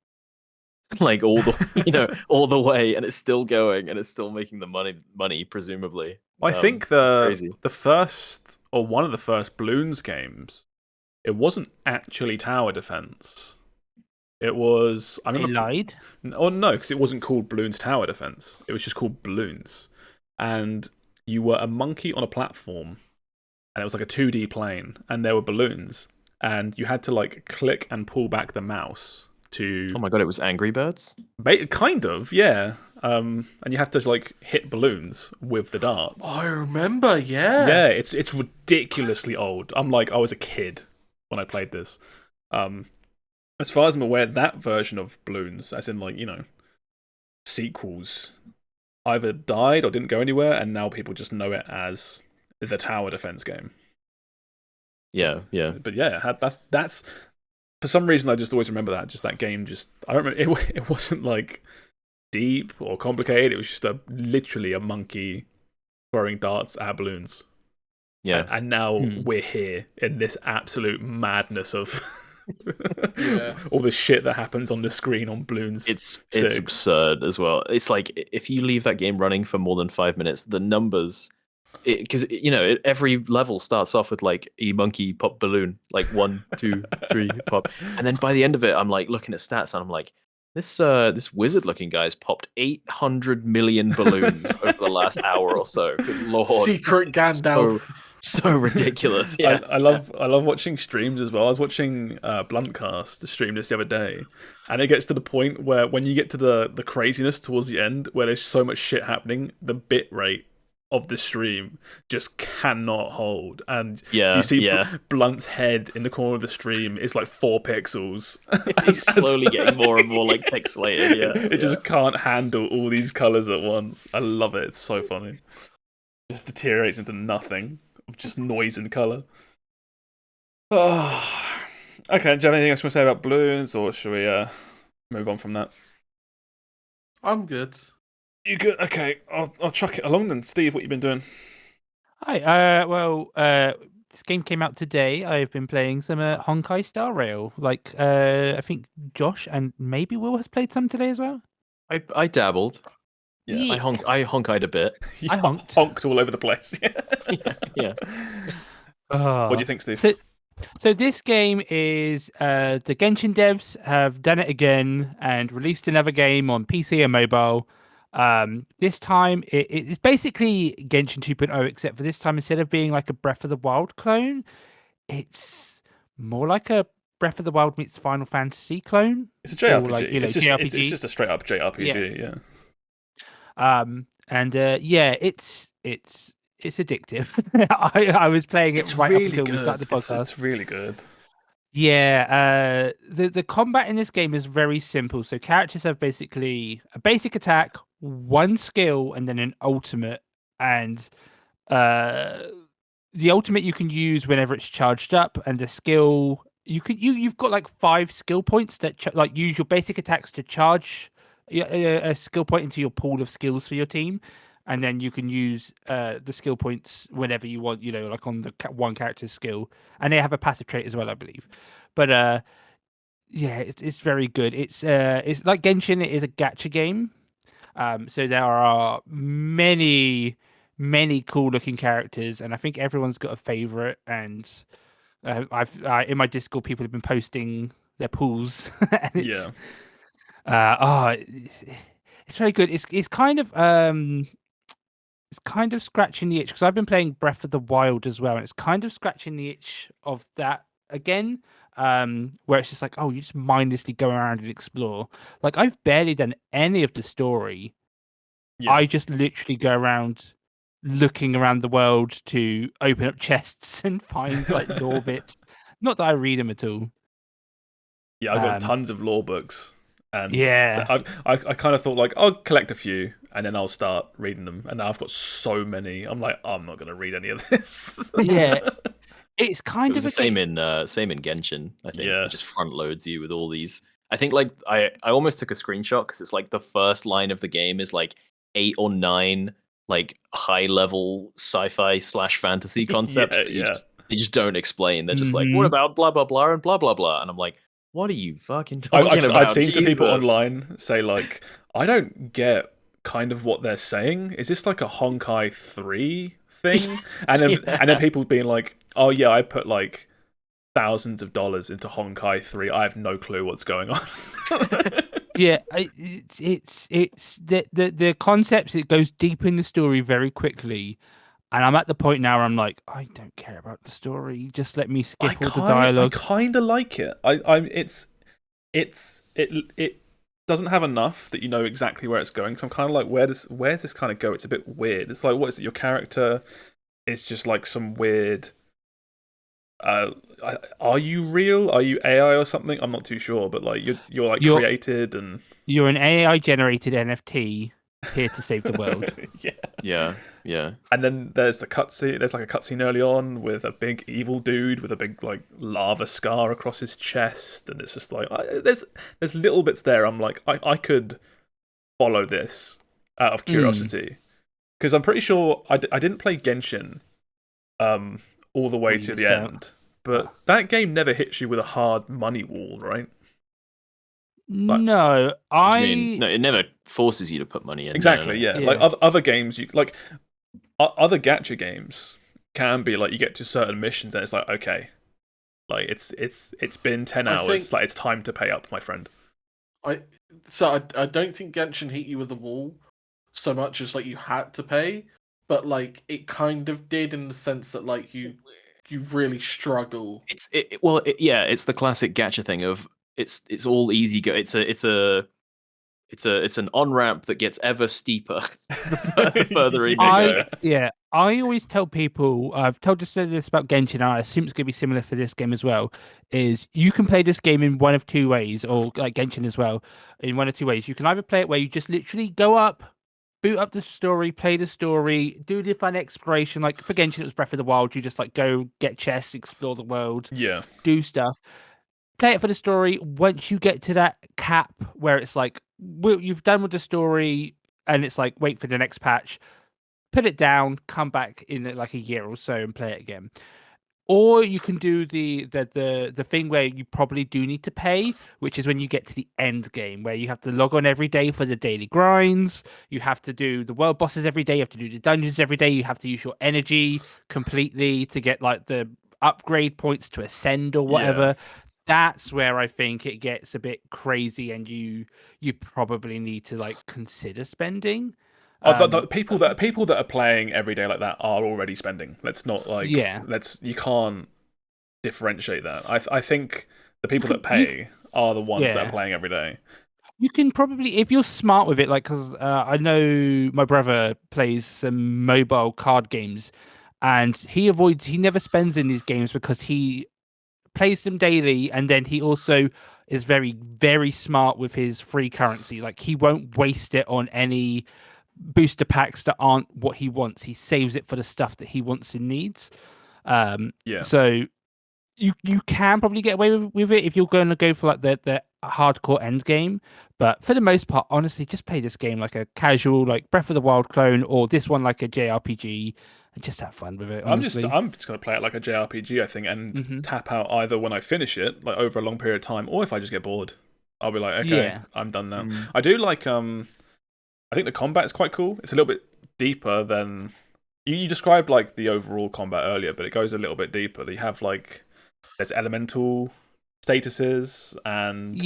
Speaker 1: like all the all the way, and it's still going, and it's still making the money presumably.
Speaker 2: I think the first or one of the first Bloons games, it wasn't actually tower defense. It was.
Speaker 3: They lied.
Speaker 2: Oh no, because it wasn't called Bloons Tower Defense. It was just called Bloons, and you were a monkey on a platform, and it was like a 2D plane, and there were balloons, and you had to like click and pull back the mouse to.
Speaker 1: Oh my god! It was Angry Birds.
Speaker 2: Kind of, yeah. And you have to like hit balloons with the darts.
Speaker 4: I remember, yeah.
Speaker 2: Yeah, it's ridiculously old. I was a kid when I played this. As far as I'm aware, that version of Bloons, as in like sequels, either died or didn't go anywhere, and now people just know it as the tower defense game.
Speaker 1: Yeah.
Speaker 2: But yeah, that's for some reason I just always remember that. Just that game. I don't remember. It wasn't like deep or complicated. It was just literally a monkey throwing darts at balloons.
Speaker 1: Yeah.
Speaker 2: And now we're here in this absolute madness of all the shit that happens on the screen on Bloons.
Speaker 1: It's absurd as well. It's like if you leave that game running for more than 5 minutes, the numbers, because every level starts off with like a monkey pop balloon, like 1, 2, 3 pop, and then by the end of it, I'm like looking at stats and I'm like, this wizard-looking guy's popped 800 million balloons over the last hour or so. Good lord,
Speaker 4: Secret Gandalf.
Speaker 1: So ridiculous. Yeah,
Speaker 2: I love watching streams as well. I was watching Bluntcast stream this the other day, and it gets to the point where when you get to the craziness towards the end, where there's so much shit happening, the bit rate of the stream just cannot hold, and you see Blunt's head in the corner of the stream is like 4 pixels.
Speaker 1: He's slowly getting more and more like pixelated. Yeah,
Speaker 2: it just can't handle all these colors at once. I love it. It's so funny. It just deteriorates into nothing of just noise and color. Oh. Okay, do you have anything else you want to say about Bloons, or should we move on from that?
Speaker 4: I'm good.
Speaker 2: You good? Okay, I'll chuck it along then. Steve, what you been doing?
Speaker 3: Hi. This game came out today. I've been playing some Honkai Star Rail. Like, I think Josh and maybe Will has played some today as well.
Speaker 1: I dabbled.
Speaker 3: Yeah.
Speaker 1: I honked a bit.
Speaker 3: I
Speaker 2: honked all over the place.
Speaker 1: Yeah.
Speaker 2: What do you think, Steve?
Speaker 3: So this game is the Genshin devs have done it again and released another game on PC and mobile. This time it's basically Genshin 2.0, except for this time instead of being like a Breath of the Wild clone, it's more like a Breath of the Wild meets Final Fantasy clone.
Speaker 2: It's a JRPG.
Speaker 3: Or like,
Speaker 2: it's
Speaker 3: JRPG.
Speaker 2: just a straight up JRPG. Yeah.
Speaker 3: It's addictive. I was playing it up until we started the podcast.
Speaker 2: It's really good.
Speaker 3: Yeah, the combat in this game is very simple. So characters have basically a basic attack, one skill, and then an ultimate. And the ultimate you can use whenever it's charged up, and the skill you've got like 5 skill points that like use your basic attacks to charge a skill point into your pool of skills for your team. And then you can use the skill points whenever you want, like on the one character's skill. And they have a passive trait as well, I believe. But yeah, it's very good. It's like Genshin. It is a gacha game. So there are many cool looking characters, and I think everyone's got a favorite. And I've in my Discord, people have been posting their pools. And it's very good. It's kind of it's kind of scratching the itch because I've been playing Breath of the Wild as well, and it's kind of scratching the itch of that again, where it's just like, oh, you just mindlessly go around and explore. Like, I've barely done any of the story. I just literally go around looking around the world to open up chests and find like lore bits. Not that I read them at all.
Speaker 2: Yeah, I've got tons of lore books. And
Speaker 3: yeah,
Speaker 2: I kind of thought like I'll collect a few and then I'll start reading them. And now I've got so many. I'm like, I'm not going to read any of this.
Speaker 3: Yeah, it's kind of
Speaker 1: the same in Genshin. I think it just front loads you with all these. I think like I almost took a screenshot because it's like the first line of the game is like 8 or 9 like high level sci-fi / fantasy concepts that they just don't explain. They're just like, what about blah blah blah and blah blah blah, and I'm like, what are you fucking talking about?
Speaker 2: I've seen some people online say like, I don't get kind of what they're saying. Is this like a Honkai 3 thing? And then people being like, oh yeah, I put like thousands of dollars into Honkai 3. I have no clue what's going on.
Speaker 3: Yeah, it's the concepts. It goes deep in the story very quickly. And I'm at the point now where I'm like, I don't care about the story. Just let me skip all the dialogue.
Speaker 2: I kind of like it. It doesn't have enough that you know exactly where it's going. So I'm kind of like, where's this kind of go? It's a bit weird. It's like, what is it? Your character is just like some weird. Are you real? Are you AI or something? I'm not too sure. But like, you're like created and
Speaker 3: you're an AI generated NFT here to save the world.
Speaker 1: Yeah.
Speaker 2: And then there's the cutscene. There's like a cutscene early on with a big evil dude with a big like lava scar across his chest, and it's just like there's little bits there. I'm like, I could follow this out of curiosity because I'm pretty sure I didn't play Genshin all the way to the end, but that game never hits you with a hard money wall, right?
Speaker 3: No,
Speaker 1: it never forces you to put money in.
Speaker 2: Exactly, yeah. Like other games, you like other gacha games can be like you get to certain missions and it's like, okay, like it's been 10 hours, like it's time to pay up, my friend.
Speaker 4: I don't think Genshin hit you with the wall so much as like you had to pay, but like it kind of did in the sense that like you really struggle.
Speaker 1: It's the classic gacha thing of it's all easy go. It's an on ramp that gets ever steeper the further you go.
Speaker 3: I always tell people, I've told this about Genshin, and I assume it's going to be similar for this game as well, is you can play this game in one of 2 ways, or like Genshin as well, in one of 2 ways. You can either play it where you just literally go up, boot up the story, play the story, do the fun exploration. Like for Genshin, it was Breath of the Wild. You just like go get chests, explore the world, do stuff. Play it for the story. Once you get to that cap where it's like, you've done with the story and it's like, wait for the next patch, put it down, come back in like a year or so and play it again. Or you can do the thing where you probably do need to pay, which is when you get to the end game, where you have to log on every day for the daily grinds. You have to do the world bosses every day. You have to do the dungeons every day. You have to use your energy completely to get like the upgrade points to ascend or whatever. that's where I think it gets a bit crazy, and you probably need to like consider spending.
Speaker 2: The people that are playing every day like that are already spending. Let's not like you can't differentiate that. I think the people that pay are the ones that are playing every day.
Speaker 3: You can probably, if you're smart with it, like, because I know my brother plays some mobile card games, and he never spends in these games because he plays them daily, and then he also is very, very smart with his free currency. Like, he won't waste it on any booster packs that aren't what he wants. He saves it for the stuff that he wants and needs. So you can probably get away with it if you're going to go for like the hardcore end game, but for the most part, honestly, just play this game like a casual, like Breath of the Wild clone, or this one like a JRPG, and just have fun with it. Honestly.
Speaker 2: I'm just gonna play it like a JRPG, I think, and tap out either when I finish it, like over a long period of time, or if I just get bored, I'll be like, okay, I'm done now. I do like I think the combat is quite cool. It's a little bit deeper than you described like the overall combat earlier, but it goes a little bit deeper. You have like there's elemental statuses and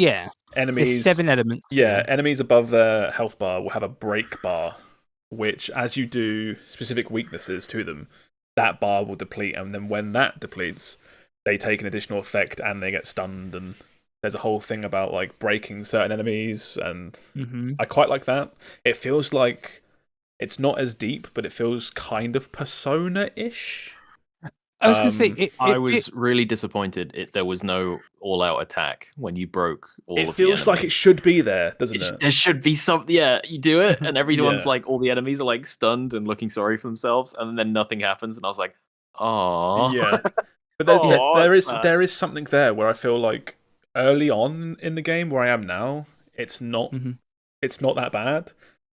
Speaker 2: enemies.
Speaker 3: There's 7 elements.
Speaker 2: Yeah, enemies above their health bar will have a break bar, which as you do specific weaknesses to them, that bar will deplete, and then when that depletes, they take an additional effect and they get stunned, and there's a whole thing about like breaking certain enemies, and I quite like that. It feels like it's not as deep, but it feels kind of Persona-ish.
Speaker 3: I was going to say,
Speaker 1: I was really disappointed there was no all-out attack when you broke all of the enemies.
Speaker 2: It feels like it should be there, doesn't it?
Speaker 1: There should be something. Yeah, you do it, and everyone's like, all the enemies are like stunned and looking sorry for themselves, and then nothing happens, and I was like, oh.
Speaker 2: Yeah. But there is something there where I feel like early on in the game where I am now, it's not that bad.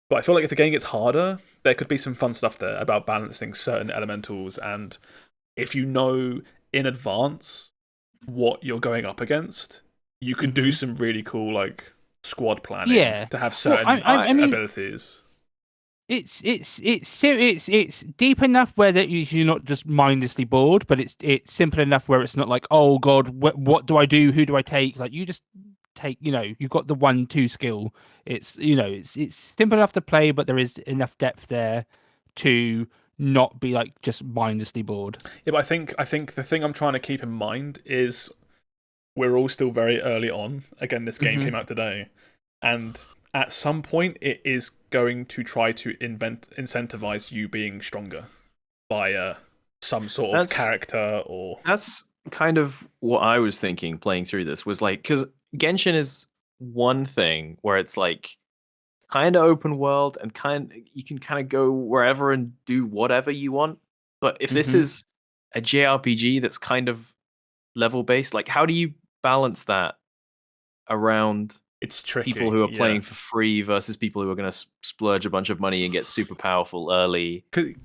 Speaker 2: But I feel like if the game gets harder, there could be some fun stuff there about balancing certain elementals, and if you know in advance what you're going up against, you can do some really cool like squad planning to have certain abilities.
Speaker 3: It's deep enough where that you're not just mindlessly bored, but it's simple enough where it's not like, oh god, what do I do? Who do I take? Like, you just take, you've got the 1-2 skill. It's it's simple enough to play, but there is enough depth there to not be like just mindlessly bored.
Speaker 2: Yeah, but I think the thing I'm trying to keep in mind is we're all still very early on. Again, this game came out today, and at some point it is going to try to incentivize you being stronger by some sort of character or.
Speaker 1: That's kind of what I was thinking playing through this, was like, because Genshin is one thing where it's like kind of open world and you can kind of go wherever and do whatever you want. But if this is a JRPG that's kind of level based, like how do you balance that around
Speaker 2: it's tricky,
Speaker 1: people who are playing for free versus people who are going to splurge a bunch of money and get super powerful early? Is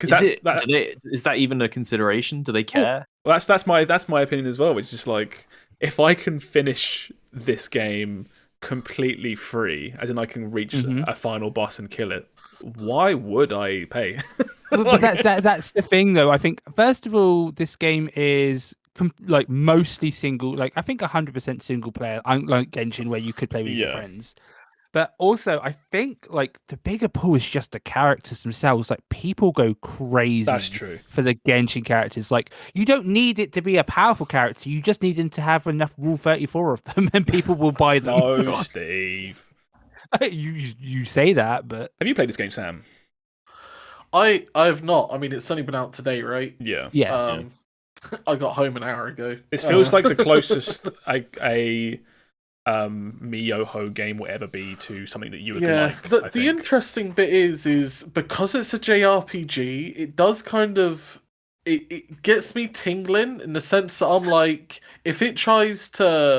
Speaker 1: that even a consideration? Do they care?
Speaker 2: Well, that's my opinion as well. It's just like, if I can finish this game completely free, as in I can reach a final boss and kill it, why would I pay?
Speaker 3: But that's the thing, though. I think first of all, this game is like mostly single. Like, I think 100% single player, unlike Genshin, where you could play with your friends. But also, I think like the bigger pull is just the characters themselves. Like, people go crazy.
Speaker 2: That's true.
Speaker 3: For the Genshin characters. Like, you don't need it to be a powerful character. You just need them to have enough Rule 34 of them, and people will buy them.
Speaker 2: No, Steve.
Speaker 3: You say that, but
Speaker 2: have you played this game, Sam?
Speaker 4: I've not. I mean, it's only been out today, right?
Speaker 2: Yeah.
Speaker 3: Yes.
Speaker 4: I got home an hour ago.
Speaker 2: It feels like the closest a Miyoho game will ever be to something that you would like.
Speaker 4: The interesting bit is because it's a JRPG, it does kind of it gets me tingling in the sense that I'm like, if it tries to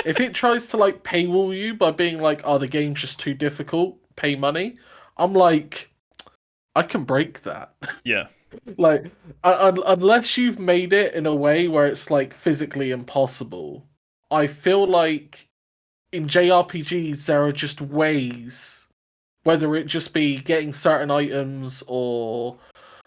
Speaker 4: if it tries to like paywall you by being like, oh, the game's just too difficult, pay money, I'm like, I can break that.
Speaker 2: Yeah.
Speaker 4: Like, unless you've made it in a way where it's like physically impossible, I feel like in JRPGs there are just ways, whether it just be getting certain items or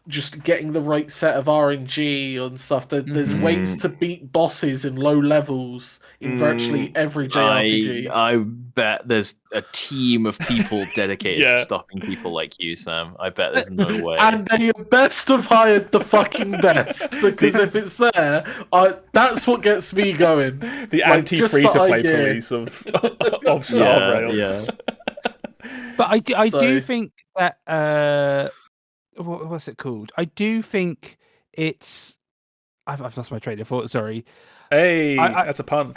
Speaker 4: just getting the right set of RNG and stuff. There's ways to beat bosses in low levels in virtually every JRPG.
Speaker 1: I bet there's a team of people dedicated to stopping people like you, Sam. I bet there's no way.
Speaker 4: And they best have hired the fucking best, because if it's there, that's what gets me going.
Speaker 2: The anti-free-to-play police of Star Rail.
Speaker 1: Yeah.
Speaker 3: But I do think that what's it called? I do think it's. I've lost my train of thought. Sorry.
Speaker 2: Hey, that's a pun.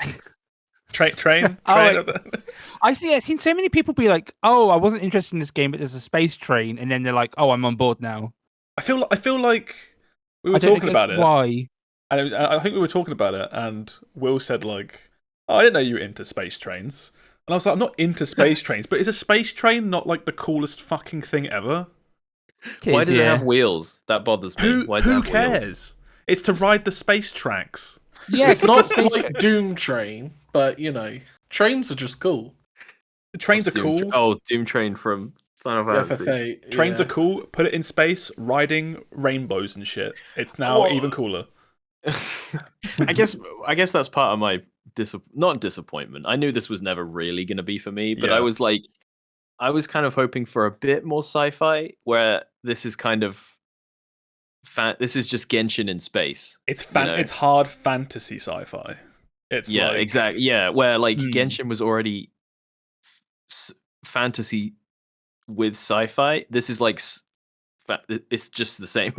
Speaker 2: Train.
Speaker 3: I've seen so many people be like, "Oh, I wasn't interested in this game, but there's a space train," and then they're like, "Oh, I'm on board now."
Speaker 2: I feel like we were talking about it.
Speaker 3: Why?
Speaker 2: And I think we were talking about it, and Will said like, "Oh, I didn't know you were into space trains." And I was like, "I'm not into space trains, but is a space train not like the coolest fucking thing ever?"
Speaker 1: Why does it have wheels? That bothers me.
Speaker 2: Who cares? It's to ride the space tracks.
Speaker 3: Yeah,
Speaker 4: it's not like Doom Train, but trains are just cool.
Speaker 2: The trains are cool.
Speaker 1: Doom Train from Final Fantasy.
Speaker 2: Trains are cool. Put it in space, riding rainbows and shit. It's now even cooler.
Speaker 1: I guess that's part of my not disappointment. I knew this was never really going to be for me, but I was kind of hoping for a bit more sci-fi, where this is kind of this is just Genshin in space.
Speaker 2: It's it's hard fantasy sci-fi. It's
Speaker 1: exactly. Yeah, where Genshin was already fantasy with sci-fi. This is it's just the same.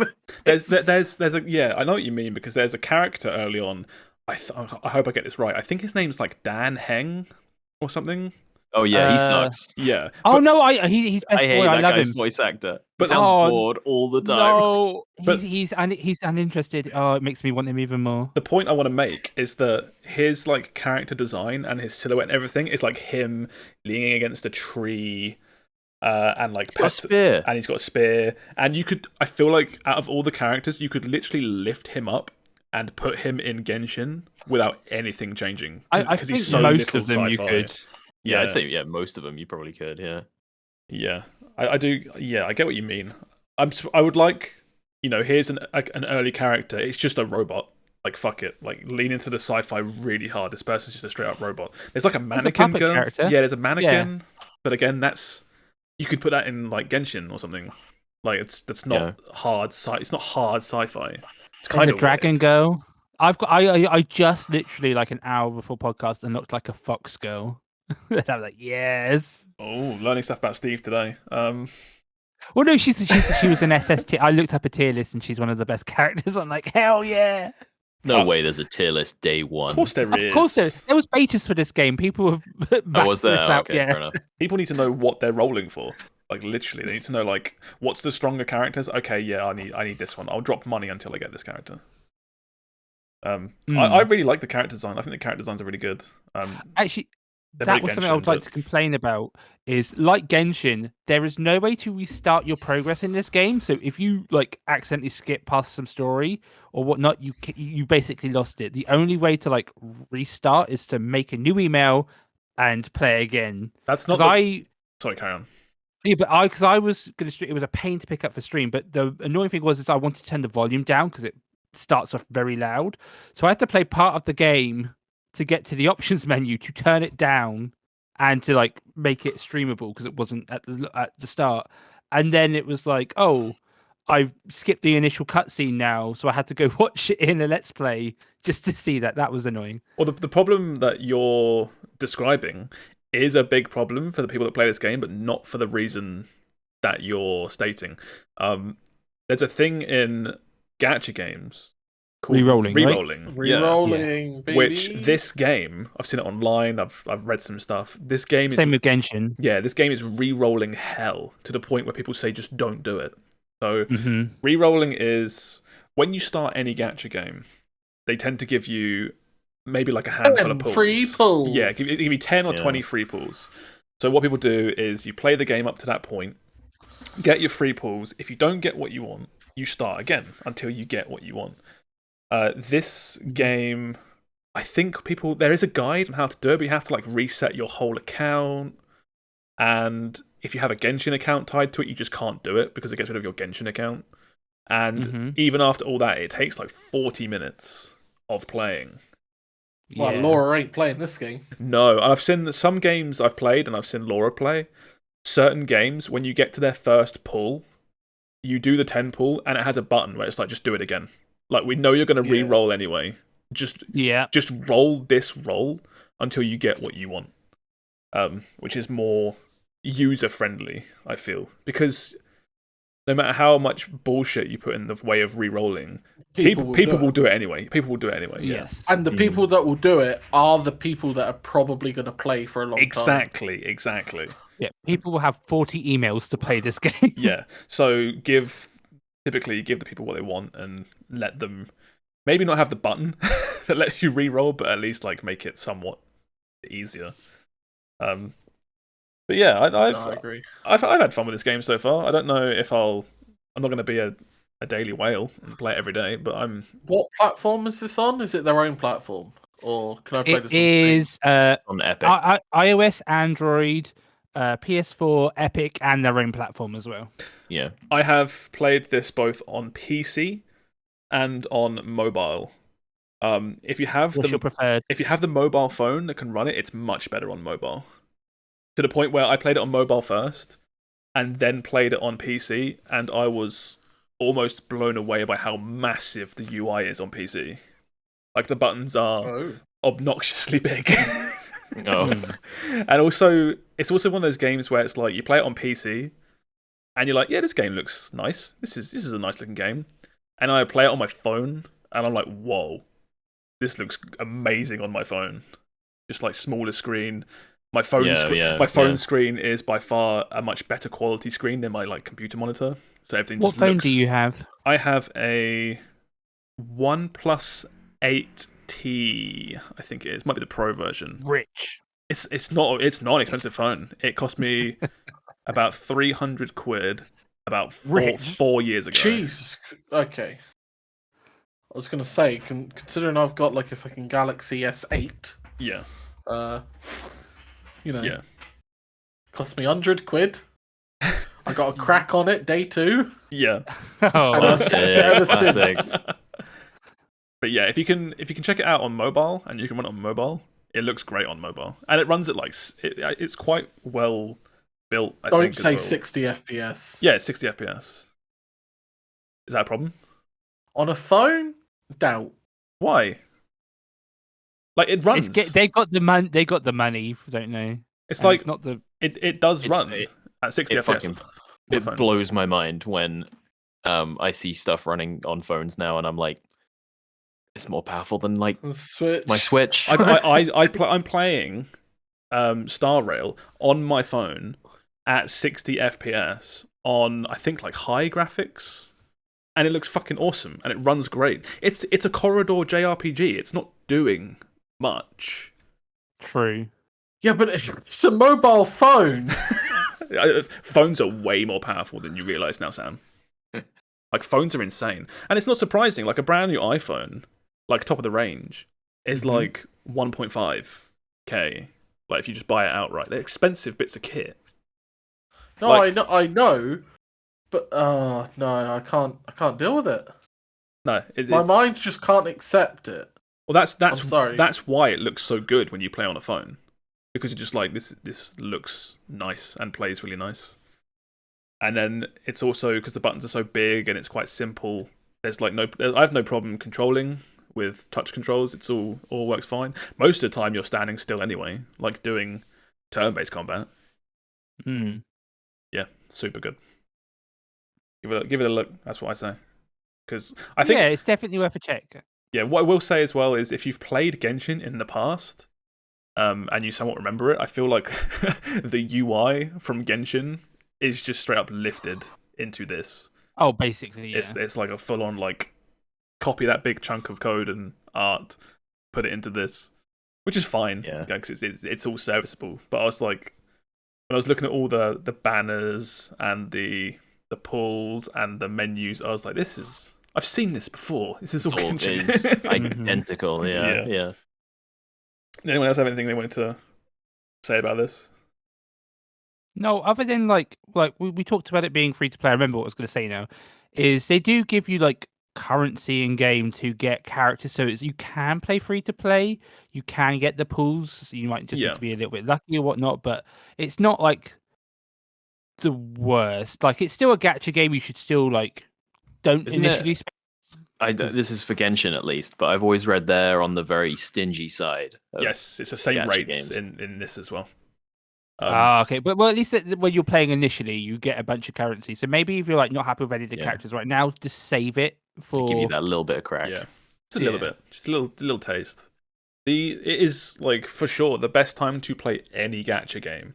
Speaker 2: There's I know what you mean, because there's a character early on. I hope I get this right. I think his name's like Dan Heng or something.
Speaker 1: Oh yeah, he sucks.
Speaker 2: Yeah.
Speaker 3: He's best boy.
Speaker 1: I love
Speaker 3: his
Speaker 1: voice actor. But sounds bored all the time.
Speaker 3: No, he's uninterested. Oh, it makes me want him even more.
Speaker 2: The point I want to make is that his character design and his silhouette and everything is like him leaning against a tree, and
Speaker 1: he's got a spear.
Speaker 2: And he's got a spear. And I feel like out of all the characters, you could literally lift him up and put him in Genshin without anything changing.
Speaker 3: I think he's so most of them
Speaker 2: sci-fi.
Speaker 3: You could.
Speaker 1: Yeah, I'd say most of them you probably could.
Speaker 2: Yeah, I do. Yeah, I get what you mean. I would like, here's an early character. It's just a robot. Fuck it. Lean into the sci-fi really hard. This person's just a straight up robot. There's a mannequin girl.
Speaker 3: Character.
Speaker 2: Yeah, there's a mannequin. Yeah. But again, you could put that in Genshin or something. That's not hard. It's not hard sci-fi. It's kind of
Speaker 3: a dragon girl. I just literally an hour before podcast unlocked a fox girl. And I'm like, yes.
Speaker 2: Oh, learning stuff about Steve today.
Speaker 3: Well, no, she was an SST. I looked up a tier list, and she's one of the best characters. I'm like, hell yeah.
Speaker 1: No way, there's a tier list day one.
Speaker 2: Of course there is.
Speaker 3: Of course there was betas for this game. People have.
Speaker 1: Was there? Okay, fair enough.
Speaker 2: People need to know what they're rolling for. Literally, they need to know what's the stronger characters. Okay, yeah, I need this one. I'll drop money until I get this character. I really like the character design. I think the character designs are really good.
Speaker 3: Actually. That was something I would like to complain about. Is like Genshin, there is no way to restart your progress in this game. So if you accidentally skip past some story or whatnot, you basically lost it. The only way to restart is to make a new email and play again.
Speaker 2: That's not. Sorry, carry on.
Speaker 3: Yeah, but because I was gonna stream, it was a pain to pick up for stream. But the annoying thing was I wanted to turn the volume down because it starts off very loud. So I had to play part of the game to get to the options menu to turn it down and to make it streamable because it wasn't at the start. And then it was I've skipped the initial cutscene now, so I had to go watch it in a Let's Play just to see that. That was annoying.
Speaker 2: Well, the problem that you're describing is a big problem for the people that play this game, but not for the reason that you're stating. There's a thing in gacha games
Speaker 3: Rerolling,
Speaker 4: baby.
Speaker 2: Which this game, I've seen it online. I've read some stuff. This game,
Speaker 3: same with Genshin.
Speaker 2: Yeah, this game is rerolling hell to the point where people say just don't do it. So rerolling is when you start any gacha game, they tend to give you maybe a handful of pulls.
Speaker 4: Free pulls.
Speaker 2: Yeah, give you 10 or 20 free pulls. So what people do is you play the game up to that point, get your free pulls. If you don't get what you want, you start again until you get what you want. This game, I think there is a guide on how to do it, but you have to reset your whole account. And if you have a Genshin account tied to it, you just can't do it because it gets rid of your Genshin account. And even after all that, it takes like 40 minutes of playing.
Speaker 4: Well, Laura ain't playing this game.
Speaker 2: No, I've seen some games I've played, and I've seen Laura play. Certain games, when you get to their first pull, you do the 10 pull, and it has a button where it's like, just do it again. Like, we know you're going to re-roll anyway. Just roll this roll until you get what you want. Which is more user-friendly, I feel. Because no matter how much bullshit you put in the way of re-rolling, people will do it anyway. People will do it anyway.
Speaker 3: Yes.
Speaker 2: Yeah.
Speaker 4: And the people that will do it are the people that are probably going to play for a long time.
Speaker 2: Exactly.
Speaker 3: Yeah, people will have 40 emails to play this game.
Speaker 2: Yeah. So typically give the people what they want and let them maybe not have the button that lets you re-roll, but at least like make it somewhat easier. But yeah, I
Speaker 4: agree.
Speaker 2: I've had fun with this game so far. I don't know if I'm not going to be a daily whale and play it every day, but I'm.
Speaker 4: What platform is this on? Is it their own platform, or can I play this?
Speaker 3: It is
Speaker 1: on Epic,
Speaker 3: iOS, Android, PS4, Epic, and their own platform as well.
Speaker 1: Yeah,
Speaker 2: I have played this both on PC and on mobile. If you have the mobile phone that can run it, it's much better on mobile. To the point where I played it on mobile first, and then played it on PC, and I was almost blown away by how massive the UI is on PC. Like, the buttons are obnoxiously big. And also, it's also one of those games where it's like, you play it on PC, and you're like, yeah, this game looks nice. This is a nice looking game. And I play it on my phone, and I'm like, whoa, this looks amazing on my phone. Just like smaller screen. My phone screen is by far a much better quality screen than my like computer monitor. So everything.
Speaker 3: What phone do you have?
Speaker 2: I have a OnePlus 8T. I think it is. Might be the Pro version.
Speaker 3: Rich.
Speaker 2: It's not an expensive phone. It cost me about £300 about 4 years ago.
Speaker 4: Jeez. Okay. I was gonna say, considering I've got like a fucking Galaxy S8.
Speaker 2: Yeah.
Speaker 4: Cost me £100. I got a crack on it day 2.
Speaker 2: Yeah.
Speaker 4: And I've kept it ever since.
Speaker 2: But yeah, if you can check it out on mobile and you can run it on mobile, it looks great on mobile, and it runs at like it's quite well built. I think
Speaker 4: say 60 FPS.
Speaker 2: Yeah, 60 FPS. Is that a problem?
Speaker 4: On a phone? Doubt.
Speaker 2: Why? Like, it runs.
Speaker 3: They got the money. They got the money. Don't know.
Speaker 2: It's like
Speaker 3: it's not the.
Speaker 2: It does run at 60 FPS.
Speaker 1: It blows my mind when I see stuff running on phones now, and I'm like, it's more powerful than like my Switch.
Speaker 2: I'm playing Star Rail on my phone at 60 FPS on, I think, like high graphics, and it looks fucking awesome, and it runs great. It's a corridor JRPG. It's not doing much.
Speaker 3: True.
Speaker 4: Yeah, but it's a mobile phone.
Speaker 2: Phones are way more powerful than you realise now, Sam. Like, phones are insane. And it's not surprising. Like, a brand new iPhone, like top of the range, is like 1.5K. Like, if you just buy it outright. They're expensive bits of kit.
Speaker 4: No, like, I know. But no, I can't deal with it.
Speaker 2: No,
Speaker 4: my mind just can't accept it.
Speaker 2: Well, that's why it looks so good when you play on a phone, because you're just like, this looks nice and plays really nice. And then it's also because the buttons are so big and it's quite simple. There's like I have no problem controlling with touch controls. It's all works fine. Most of the time you're standing still anyway, like doing turn-based combat. Yeah, super good. Give it a look. That's what I say. Because I think
Speaker 3: it's definitely worth a check.
Speaker 2: Yeah, what I will say as well is if you've played Genshin in the past, and you somewhat remember it, I feel like the UI from Genshin is just straight up lifted into this.
Speaker 3: Oh, basically, yeah.
Speaker 2: It's like a full-on like copy that big chunk of code and art, put it into this, which is fine. Yeah, because it's all serviceable. But I was like, when I was looking at all the banners and the pulls and the menus, I was like, I've seen this before. This is all Genshin.
Speaker 1: It's identical. Yeah.
Speaker 2: Anyone else have anything they wanted to say about this?
Speaker 3: No, other than like we talked about it being free to play. I remember what I was going to say now. is they do give you like currency in game to get characters, so you can play free to play, you can get the pools, so you might just need to be a little bit lucky or whatnot, but it's not like the worst. Like, it's still a gacha game. You should still like don't initially
Speaker 1: this is for Genshin at least, but I've always read they're on the very stingy side.
Speaker 2: Yes, it's the same rates in this as well.
Speaker 3: Okay, but at least when you're playing initially, you get a bunch of currency. So maybe if you're like not happy with any of the characters right now, just save it for
Speaker 1: give you that little bit of crack.
Speaker 2: Yeah, just a little bit, just a little taste. It is like for sure the best time to play any gacha game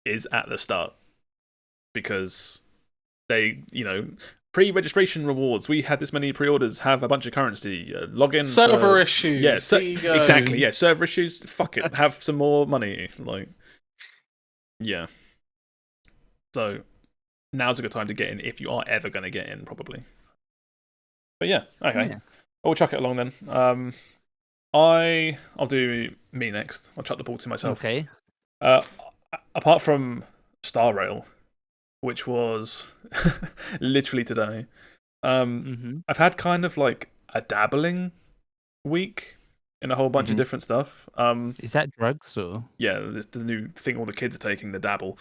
Speaker 2: is at the start, because they, pre-registration rewards. We had this many pre-orders. Have a bunch of currency. Login
Speaker 4: server issues.
Speaker 2: Yeah, exactly. Yeah, server issues. Fuck it. Have some more money. Yeah. So now's a good time to get in if you are ever going to get in, probably. But yeah, okay. Yeah. We'll chuck it along then. I'll do me next. I'll chuck the ball to myself.
Speaker 3: Okay.
Speaker 2: Apart from Star Rail, which was literally today, I've had kind of like a dabbling week in a whole bunch of different stuff.
Speaker 3: Is that drugs or?
Speaker 2: Yeah, it's the new thing all the kids are taking, the dabble.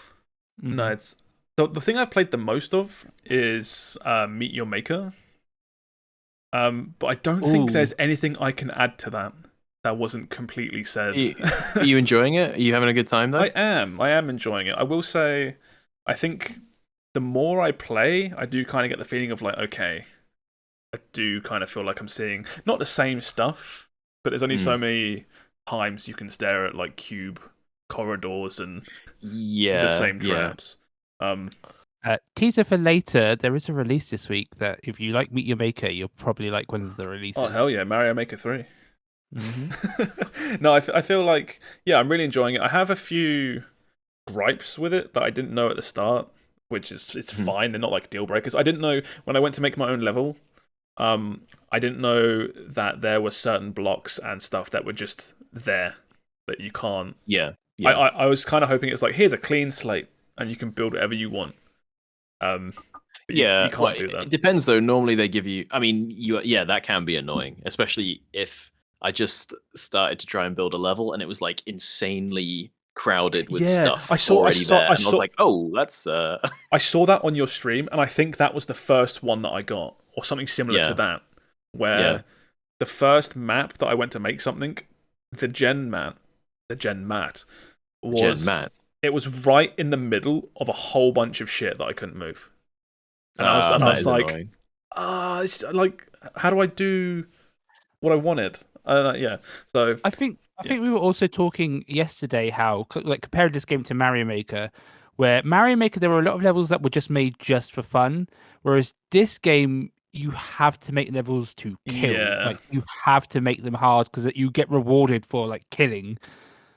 Speaker 2: No, it's the thing I've played the most of is Meet Your Maker. But I don't think there's anything I can add to that wasn't completely said.
Speaker 1: Are you enjoying it? Are you having a good time though?
Speaker 2: I am enjoying it. I will say, I think the more I play, I do kind of get the feeling of like, okay, I do kind of feel like I'm seeing not the same stuff, but there's only so many times you can stare at like cube corridors and the same traps.
Speaker 3: Teaser for later, there is a release this week that if you like Meet Your Maker, you'll probably like one of the releases.
Speaker 2: Oh hell yeah, Mario Maker 3. No, I feel like, I'm really enjoying it. I have a few gripes with it that I didn't know at the start, which is it's fine. They're not like deal breakers. I didn't know when I went to make my own level. I didn't know that there were certain blocks and stuff that were just there that you can't.
Speaker 1: Yeah.
Speaker 2: I was kind of hoping it's like, here's a clean slate and you can build whatever you want. But you can't do that.
Speaker 1: It depends though. Normally they give you. I mean, that can be annoying, especially if I just started to try and build a level and it was like insanely crowded with stuff already there. And I was like, oh, that's.
Speaker 2: I saw that on your stream, and I think that was the first one that I got, or something similar to that, where the first map that I went to make something, the gen mat was it was right in the middle of a whole bunch of shit that I couldn't move, and I was like, it's like, how do I do what I wanted? So
Speaker 3: I think we were also talking yesterday how, like, compared this game to Mario Maker, where Mario Maker there were a lot of levels that were just made just for fun, whereas this game you have to make levels to kill. Like, you have to make them hard because you get rewarded for like killing.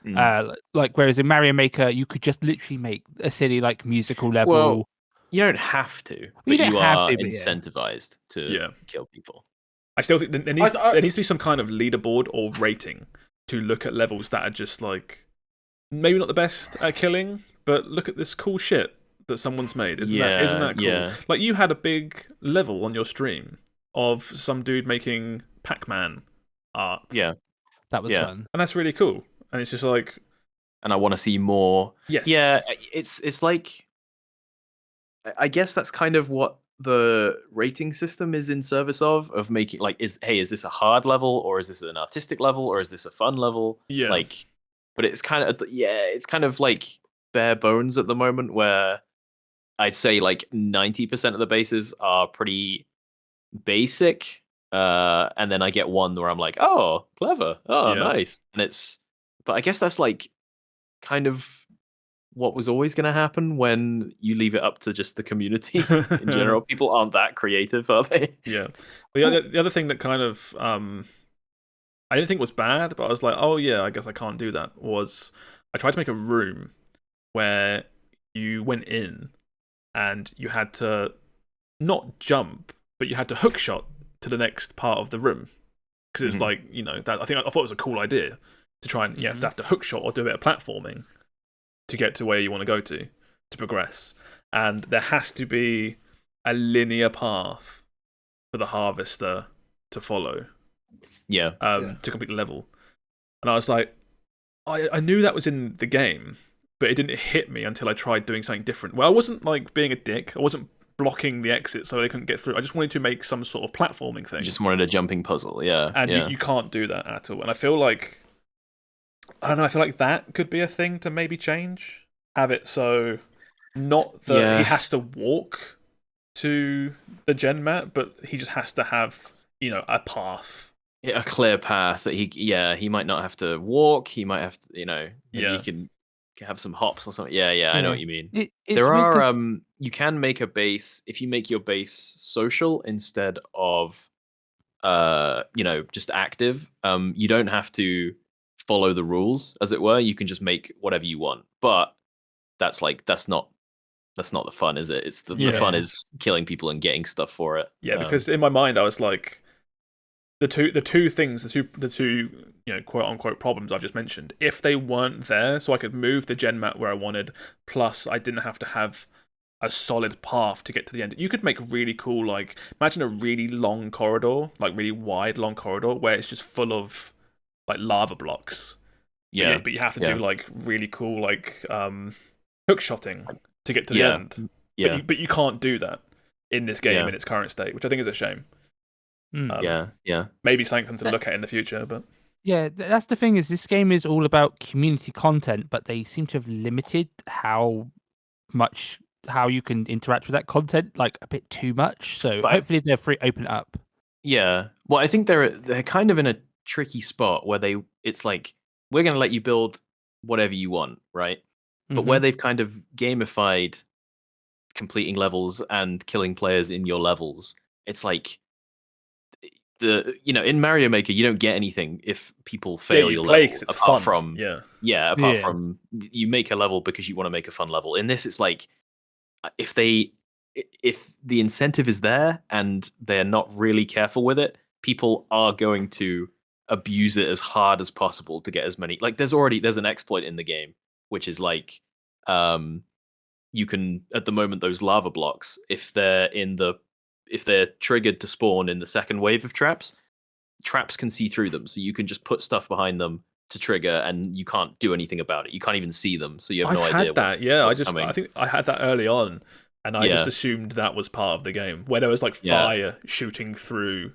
Speaker 3: Like, whereas in Mario Maker you could just literally make a silly like musical level.
Speaker 1: Well, you don't have to, but you are incentivized to kill people.
Speaker 2: I still think there needs to be some kind of leaderboard or rating to look at levels that are just like, maybe not the best at killing, but look at this cool shit that someone's made. Isn't that cool? Yeah. Like, you had a big level on your stream of some dude making Pac-Man art.
Speaker 3: Yeah, that was fun,
Speaker 2: and that's really cool. And it's just like,
Speaker 1: and I want to see more.
Speaker 2: Yes.
Speaker 1: Yeah, it's like, I guess that's kind of what the rating system is in service of making, like, is this a hard level, or is this an artistic level, or is this a fun level?
Speaker 2: Yeah.
Speaker 1: Like, but it's kind of like bare bones at the moment, where I'd say like 90% of the bases are pretty basic, and then I get one where I'm like, oh, clever, oh, nice, but I guess that's like kind of what was always going to happen when you leave it up to just the community in general. People aren't that creative, are they?
Speaker 2: Yeah. The other thing that kind of I didn't think was bad, but I was like, oh yeah, I guess I can't do that, was I tried to make a room where you went in and you had to not jump, but you had to hookshot to the next part of the room, because it's like, that I thought it was a cool idea to try and have to hookshot or do a bit of platforming to get to where you want to go to progress. And there has to be a linear path for the harvester to follow.
Speaker 1: Yeah.
Speaker 2: To complete the level. And I was like, I knew that was in the game, but it didn't hit me until I tried doing something different. Well, I wasn't like being a dick. I wasn't blocking the exit so they couldn't get through. I just wanted to make some sort of platforming thing.
Speaker 1: You just wanted a jumping puzzle, yeah.
Speaker 2: And you can't do that at all. And I feel like, I don't know, I feel like that could be a thing to maybe change. Have it so not that he has to walk to the gen mat, but he just has to have, a path.
Speaker 1: Yeah, a clear path that he might not have to walk. He might have to, he can have some hops or something. Yeah, I know what you mean. There are you can make a base if you make your base social instead of just active. You don't have to follow the rules, as it were. You can just make whatever you want. But that's not the fun, is it? It's the fun is killing people and getting stuff for it.
Speaker 2: Yeah, because in my mind I was like, the two quote unquote problems I've just mentioned, if they weren't there, so I could move the gen mat where I wanted, plus I didn't have to have a solid path to get to the end. You could make really cool, like, imagine a really long corridor, like really wide long corridor where it's just full of like lava blocks.
Speaker 1: Yeah,
Speaker 2: but you have to do like really cool like hook shotting to get to the end. Yeah, but you can't do that in this game in its current state, which I think is a shame. Maybe something to look at in the future, but
Speaker 3: that's the thing, is this game is all about community content, but they seem to have limited how you can interact with that content, like a bit too much. So hopefully they're free open it up.
Speaker 1: Yeah, well, I think they're kind of in a tricky spot where it's like, we're going to let you build whatever you want, right? But where they've kind of gamified completing levels and killing players in your levels, it's like, in Mario Maker you don't get anything if people fail your level, apart from you make a level because you want to make a fun level. In this, it's like, if the incentive is there and they're not really careful with it, people are going to abuse it as hard as possible to get as many. Like, there's an exploit in the game which is like, you can, at the moment, those lava blocks, if they're triggered to spawn in the second wave of traps can see through them. So you can just put stuff behind them to trigger, and you can't do anything about it. You can't even see them, so you have no idea.
Speaker 2: I think I had that early on, and I just assumed that was part of the game, where there was like fire shooting through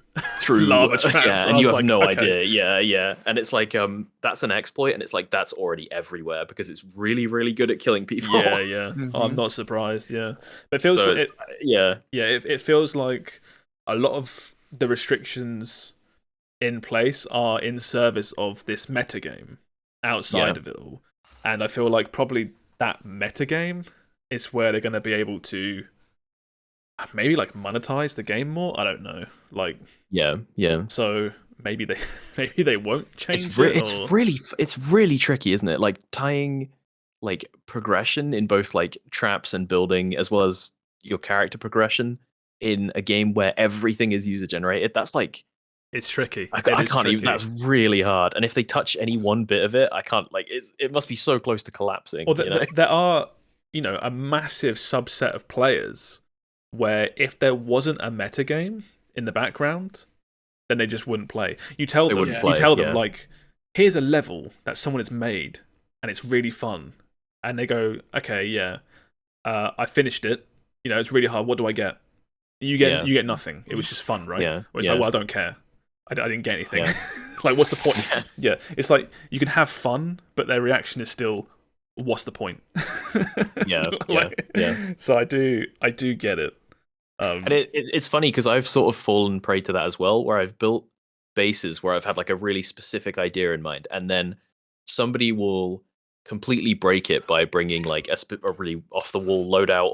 Speaker 2: lava traps,
Speaker 1: and you have no idea. Yeah, and it's like that's an exploit, and it's like that's already everywhere because it's really, really good at killing people.
Speaker 2: Yeah. I'm not surprised. Yeah, but it feels it feels like a lot of the restrictions in place are in service of this metagame outside of it all, and I feel like probably that metagame is where they're going to be able to maybe like monetize the game more. I don't know. Like, yeah. So maybe they won't change
Speaker 1: It's really tricky, isn't it? Like, tying like progression in both like traps and building, as well as your character progression in a game where everything is user generated. That's like,
Speaker 2: it's tricky.
Speaker 1: I can't even. That's really hard. And if they touch any one bit of it, I can't. Like, it must be so close to collapsing.
Speaker 2: Well, there are, a massive subset of players where if there wasn't a metagame in the background, then they just wouldn't play. You tell them, like, here's a level that someone has made and it's really fun, and they go, okay, I finished it. It's really hard. What do I get? You get nothing. It was just fun, right?
Speaker 1: Yeah.
Speaker 2: It's like, well, I don't care. I didn't get anything. Like, what's the point? Yeah, it's like you can have fun, but their reaction is still, what's the point?
Speaker 1: Yeah.
Speaker 2: So I do get it.
Speaker 1: And it's funny because I've sort of fallen prey to that as well, where I've built bases where I've had like a really specific idea in mind, and then somebody will completely break it by bringing like a really off the wall loadout,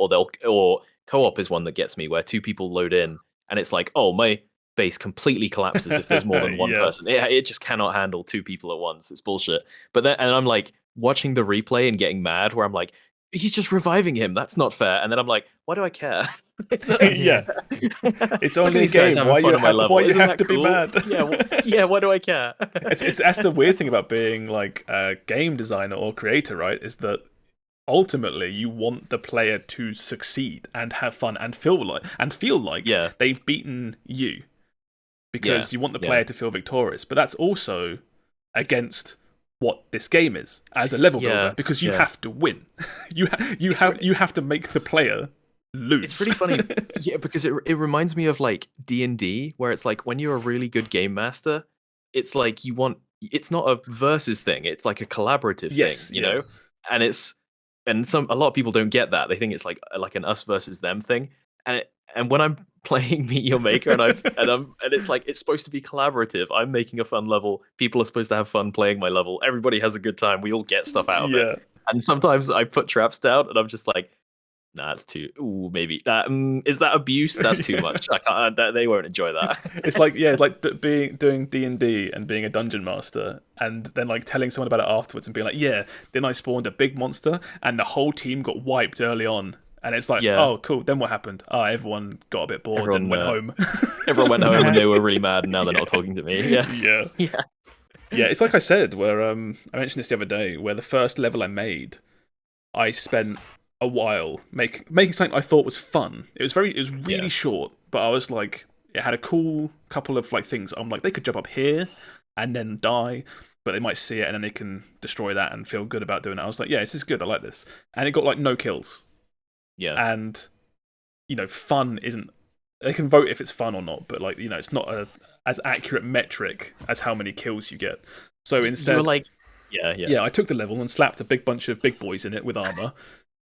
Speaker 1: or co-op is one that gets me, where two people load in, and it's like, oh, my base completely collapses if there's more than one person. It just cannot handle two people at once. It's bullshit. But then, and I'm like watching the replay and getting mad, where I'm like, he's just reviving him. That's not fair. And then I'm like, why do I care?
Speaker 2: It's only a game. Why you have to be mad?
Speaker 1: Why do I care?
Speaker 2: That's the weird thing about being like a game designer or creator, right? Is that ultimately you want the player to succeed and have fun and feel like they've beaten you, because you want the player to feel victorious. But that's also against what this game is as a level builder, because you have to win. you have to make the player lose.
Speaker 1: It's really funny, because it reminds me of like D&D, where it's like when you're a really good game master, it's like it's not a versus thing, it's like a collaborative thing, you know? And a lot of people don't get that. They think it's like an us versus them thing. And when I'm playing Meet Your Maker and it's like it's supposed to be collaborative. I'm making a fun level. People are supposed to have fun playing my level. Everybody has a good time. We all get stuff out of it. And sometimes I put traps down and I'm just like, nah, it's too. Ooh, maybe that is that abuse. That's too much. I can't. They won't enjoy that.
Speaker 2: It's like doing D&D and being a dungeon master, and then like telling someone about it afterwards and being like, then I spawned a big monster and the whole team got wiped early on. And it's like, oh, cool. Then what happened? Oh, everyone got a bit bored and went home.
Speaker 1: Everyone went home and they were really mad, and now they're not talking to me.
Speaker 2: Yeah. It's like I said, where I mentioned this the other day, where the first level I made, I spent a while making something I thought was fun. It was really short, but I was like, it had a cool couple of like things. I'm like, they could jump up here and then die, but they might see it and then they can destroy that and feel good about doing it. I was like, this is good. I like this, and it got like no kills.
Speaker 1: Yeah,
Speaker 2: and fun isn't. They can vote if it's fun or not, but like it's not as accurate metric as how many kills you get. So instead,
Speaker 1: you were like,
Speaker 2: I took the level and slapped a big bunch of big boys in it with armor,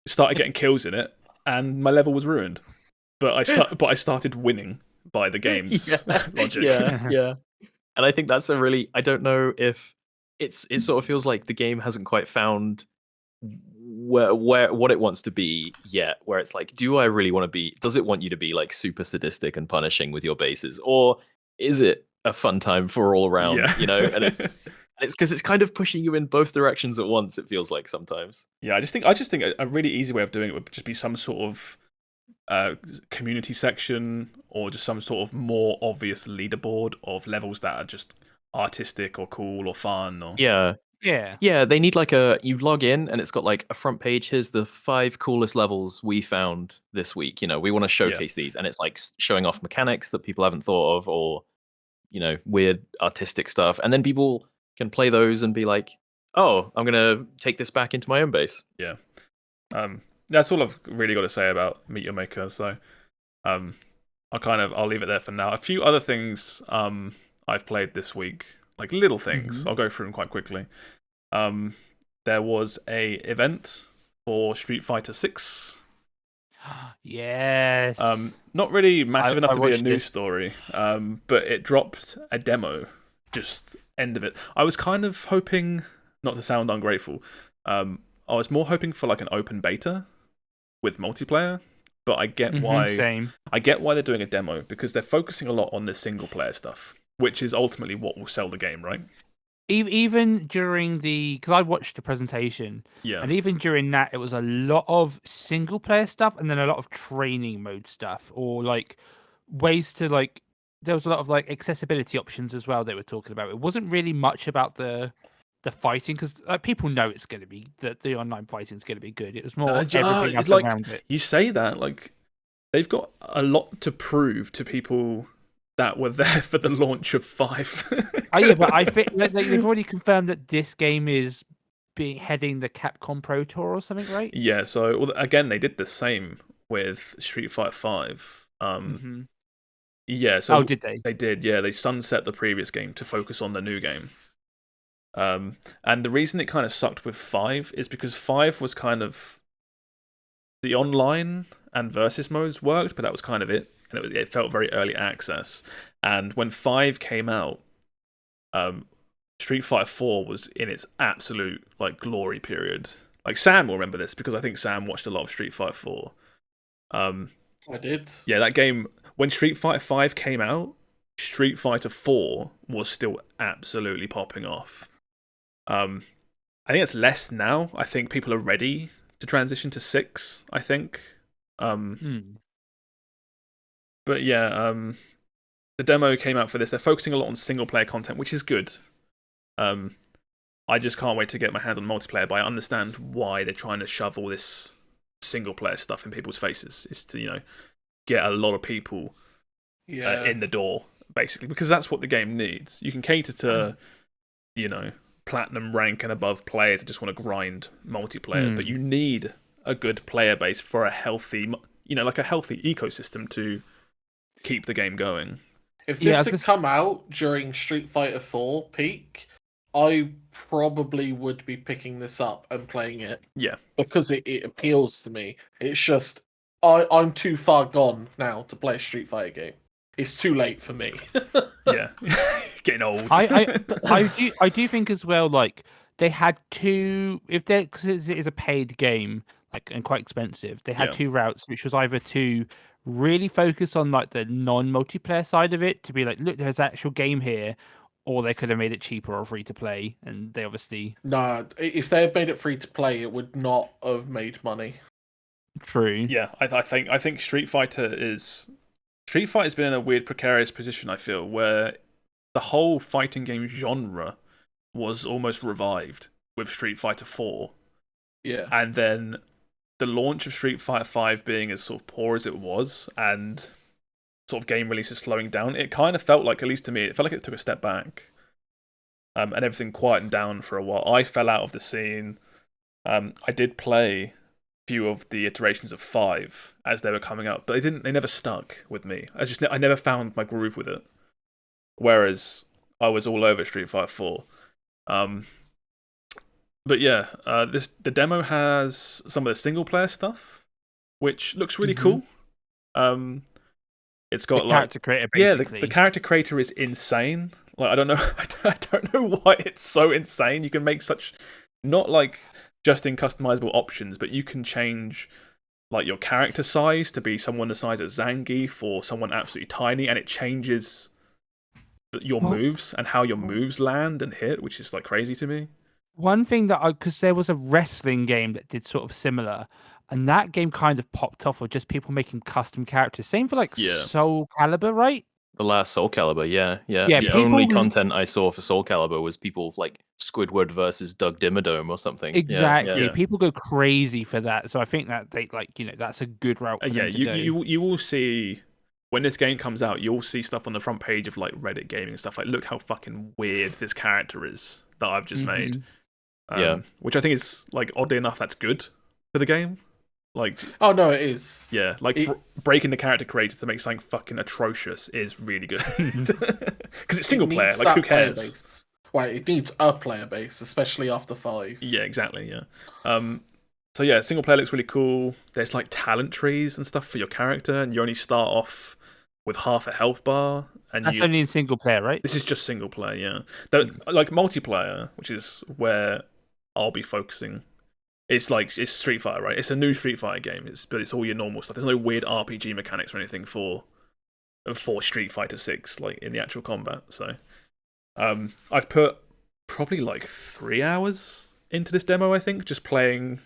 Speaker 2: started getting kills in it, and my level was ruined. But I started winning by the game's logic.
Speaker 1: Yeah. And I think that's I don't know if it sort of feels like the game hasn't quite found where what it wants to be yet, where it's like, do I really want to be, does it want you to be like super sadistic and punishing with your bases, or is it a fun time for all around, and it's because it's kind of pushing you in both directions at once, it feels like sometimes.
Speaker 2: I just think a really easy way of doing it would just be some sort of community section, or just some sort of more obvious leaderboard of levels that are just artistic or cool or fun, or
Speaker 1: they need like you log in and it's got like a front page, here's the 5 coolest levels we found this week, we want to showcase these, and it's like showing off mechanics that people haven't thought of, or weird artistic stuff, and then people can play those and be like, oh, I'm gonna take this back into my own base.
Speaker 2: That's all I've really got to say about Meet Your Maker, so I'll leave it there for now. A few other things I've played this week, like little things. I'll go through them quite quickly. There was a event for Street Fighter 6.
Speaker 3: Yes.
Speaker 2: Not really massive enough to be a news story, but it dropped a demo, just end of it. I was kind of hoping, not to sound ungrateful, I was more hoping for like an open beta with multiplayer, but I get why.
Speaker 3: Same.
Speaker 2: I get why they're doing a demo, because they're focusing a lot on the single player stuff, which is ultimately what will sell the game, right?
Speaker 3: Even during because I watched the presentation, and even during that, it was a lot of single player stuff, and then a lot of training mode stuff, or like ways to like. There was a lot of like accessibility options as well they were talking about. It wasn't really much about the fighting, because people know it's going to be the online fighting is going to be good. It was more everything else around it.
Speaker 2: You say that like they've got a lot to prove to people that were there for the launch of 5.
Speaker 3: But I think they've already confirmed that this game is heading the Capcom Pro Tour or something, right?
Speaker 2: Yeah. So again, they did the same with Street Fighter 5. Yeah. So
Speaker 3: did they?
Speaker 2: They did. Yeah. They sunset the previous game to focus on the new game. And the reason it kind of sucked with 5 is because 5 was kind of the online and versus modes worked, but that was kind of it. And it felt very early access. And when 5 came out, Street Fighter 4 was in its absolute like glory period. Like Sam will remember this, because I think Sam watched a lot of Street Fighter 4. I
Speaker 4: did.
Speaker 2: Yeah, that game, when Street Fighter 5 came out, Street Fighter 4 was still absolutely popping off. I think it's less now. I think people are ready to transition to 6, I think. But yeah, the demo came out for this. They're focusing a lot on single player content, which is good. I just can't wait to get my hands on multiplayer. But I understand why they're trying to shove all this single player stuff in people's faces. Is to get a lot of people in the door, basically, because that's what the game needs. You can cater to platinum rank and above players that just want to grind multiplayer, but you need a good player base for a healthy, like a healthy ecosystem to keep the game going.
Speaker 4: If this had come out during Street Fighter 4 peak, I probably would be picking this up and playing it.
Speaker 2: Yeah.
Speaker 4: Because it appeals to me. It's just, I'm too far gone now to play a Street Fighter game. It's too late for me.
Speaker 2: Yeah. Getting old.
Speaker 3: I do think as well, like, they had two, because it is a paid game, like, and quite expensive, they had two routes, which was either to really focus on, like, the non-multiplayer side of it, to be like, look, there's an actual game here, or they could have made it cheaper or free to play, and they obviously...
Speaker 4: No, if they had made it free to play, it would not have made money.
Speaker 3: True.
Speaker 2: Yeah, I think Street Fighter's been in a weird precarious position, I feel, where the whole fighting game genre was almost revived with Street Fighter 4.
Speaker 4: Yeah.
Speaker 2: And then the launch of Street Fighter 5 being as sort of poor as it was, and sort of game releases slowing down, it kind of felt like, at least to me, it felt like it took a step back. And everything quietened down for a while. I fell out of the scene. I did play a few of the iterations of 5 as they were coming up, but they never stuck with me. I never found my groove with it. Whereas I was all over Street Fighter 4. But yeah, the demo has some of the single player stuff, which looks really cool. It's got
Speaker 3: the character creator, basically.
Speaker 2: Yeah, the character creator is insane. Like, I don't know why it's so insane. You can make such, not like just in customizable options, but you can change like your character size to be someone the size of Zangief or someone absolutely tiny, and it changes your moves and how your moves land and hit, which is like crazy to me.
Speaker 3: One thing because there was a wrestling game that did sort of similar, and that game kind of popped off of just people making custom characters. Same for like Soul Calibur, right?
Speaker 1: The last Soul Calibur, yeah. The only content I saw for Soul Calibur was people like Squidward versus Doug Dimmadome or something.
Speaker 3: Exactly.
Speaker 1: Yeah.
Speaker 3: People go crazy for that. So I think that they that's a good route for them to go.
Speaker 2: You will see when this game comes out, you'll see stuff on the front page of like Reddit gaming and stuff like, look how fucking weird this character is that I've just made. Which I think is like, oddly enough, that's good for the game. Like,
Speaker 4: oh no, it is.
Speaker 2: Yeah, like breaking the character creator to make something fucking atrocious is really good because it's single player. Like, who cares?
Speaker 4: Well, it needs a player base, especially after 5.
Speaker 2: Yeah, exactly. Yeah. So yeah, single player looks really cool. There's like talent trees and stuff for your character, and you only start off with half a health bar. And
Speaker 3: that's only in single player, right?
Speaker 2: This is just single player. Yeah. Like multiplayer, which is where I'll be focusing. It's Street Fighter, right? It's a new Street Fighter game, but it's all your normal stuff. There's no weird RPG mechanics or anything for Street Fighter 6, like in the actual combat. So, I've put probably like 3 hours into this demo, I think, just playing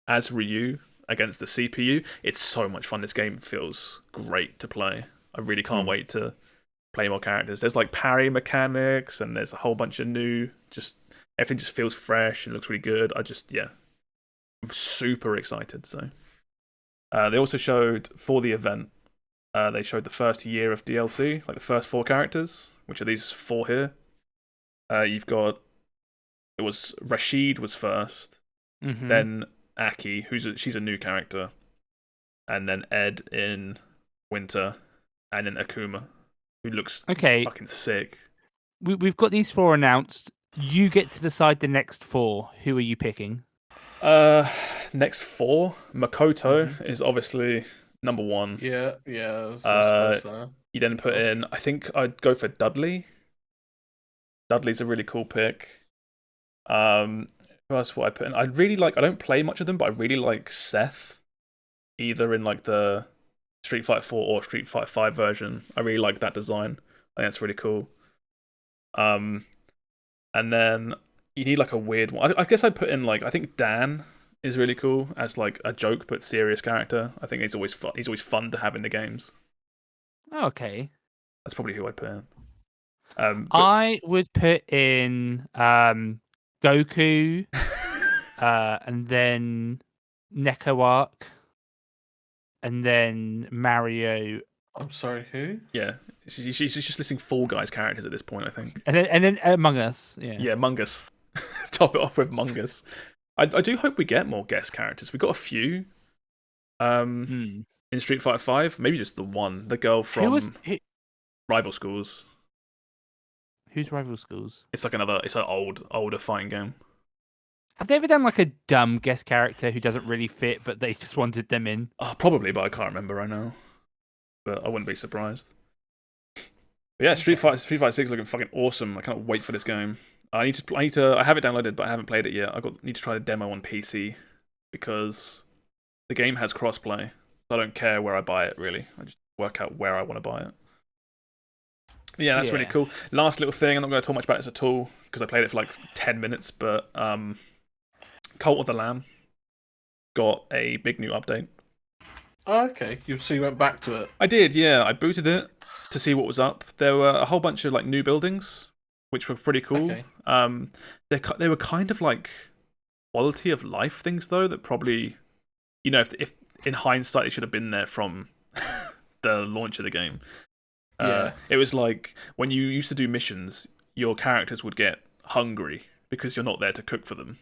Speaker 2: as Ryu against the CPU. It's so much fun. This game feels great to play. I really can't wait to play more characters. There's like parry mechanics, and there's a whole bunch of new, everything just feels fresh and looks really good. I'm super excited. So they also showed for the event, they showed the first year of DLC, like the first 4 characters, which are these 4 here. You've got, Rashid was first, then Aki, she's a new character, and then Ed in Winter, and then Akuma, who looks fucking sick.
Speaker 3: We've got these 4 announced. You get to decide the next 4. Who are you picking?
Speaker 2: Next 4, Makoto is obviously number 1.
Speaker 4: Yeah.
Speaker 2: You then put in, I think I'd go for Dudley. Dudley's a really cool pick. Who else would I put in? I don't play much of them, but I really like Seth, either in like the Street Fighter 4 or Street Fighter 5 version. I really like that design. I think that's really cool. And then you need like a weird one. I guess I'd put in I think Dan is really cool as like a joke but serious character. I think he's always fun. He's always fun to have in the games.
Speaker 3: Okay.
Speaker 2: That's probably who I'd put in.
Speaker 3: I would put in the Goku, and then Neko Arc, and then Mario.
Speaker 4: I'm sorry, who?
Speaker 2: Yeah, she's just listing Fall Guys characters at this point, I think.
Speaker 3: And then Among Us. Yeah,
Speaker 2: Among Us. Top it off with Among Us. I do hope we get more guest characters. We got a few. In Street Fighter 5, maybe just the one, the girl from Rival Schools.
Speaker 3: Who's Rival Schools?
Speaker 2: It's an older fighting game.
Speaker 3: Have they ever done like a dumb guest character who doesn't really fit, but they just wanted them in?
Speaker 2: Oh, probably, but I can't remember right now. But I wouldn't be surprised. But yeah, Street Fighter 6 is looking fucking awesome. I can't wait for this game. I have it downloaded, but I haven't played it yet. Need to try the demo on PC because the game has crossplay. So I don't care where I buy it, really. I just work out where I want to buy it. But yeah, that's really cool. Last little thing, I'm not going to talk much about this at all because I played it for like 10 minutes, but Cult of the Lamb got a big new update.
Speaker 4: Oh, okay. So you went back to it?
Speaker 2: I did, yeah. I booted it to see what was up. There were a whole bunch of like new buildings, which were pretty cool.
Speaker 4: Okay.
Speaker 2: They were kind of like quality of life things though that probably, if in hindsight it should have been there from the launch of the game. It was like when you used to do missions, your characters would get hungry because you're not there to cook for them.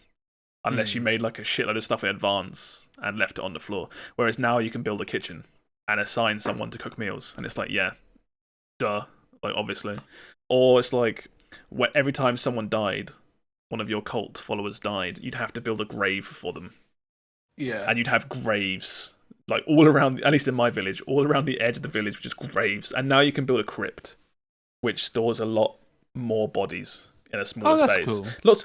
Speaker 2: Unless you made like a shitload of stuff in advance and left it on the floor. Whereas now you can build a kitchen and assign someone to cook meals. And it's like, yeah, duh, like obviously. Or it's like, every time someone died, one of your cult followers died, you'd have to build a grave for them.
Speaker 4: Yeah.
Speaker 2: And you'd have graves, like all around, at least in my village, all around the edge of the village, which is graves. And now you can build a crypt, which stores a lot more bodies in a smaller space.
Speaker 3: Cool.
Speaker 2: Lots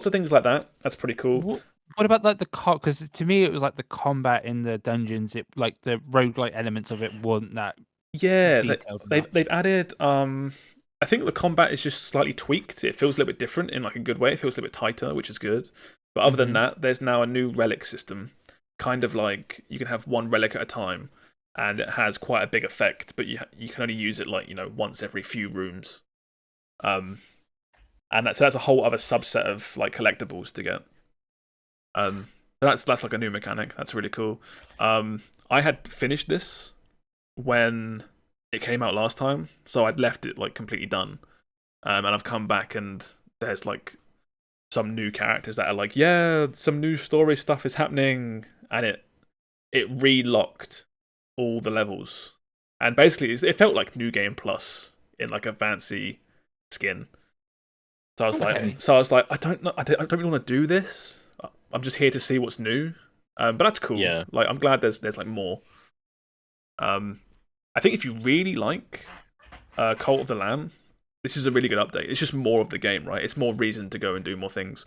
Speaker 2: of things like that. That's pretty cool.
Speaker 3: What about like because to me it was like the combat in the dungeons, it like the roguelike elements of it weren't that detailed.
Speaker 2: They've added I think the combat is just slightly tweaked. It feels a little bit different in like a good way. It feels a little bit tighter, which is good. But other than that, there's now a new relic system. Kind of like you can have one relic at a time and it has quite a big effect, but you can only use it like, once every few rooms. And that's a whole other subset of like collectibles to get. That's like a new mechanic. That's really cool. I had finished this when it came out last time, so I'd left it like completely done. And I've come back and there's like some new characters that are like, yeah, some new story stuff is happening, and it relocked all the levels. And basically, it felt like New Game Plus in like a fancy skin. So I was like, I don't really want to do this. I'm just here to see what's new. But that's cool.
Speaker 1: Yeah.
Speaker 2: Like I'm glad there's like more. I think if you really like Cult of the Lamb, this is a really good update. It's just more of the game, right? It's more reason to go and do more things.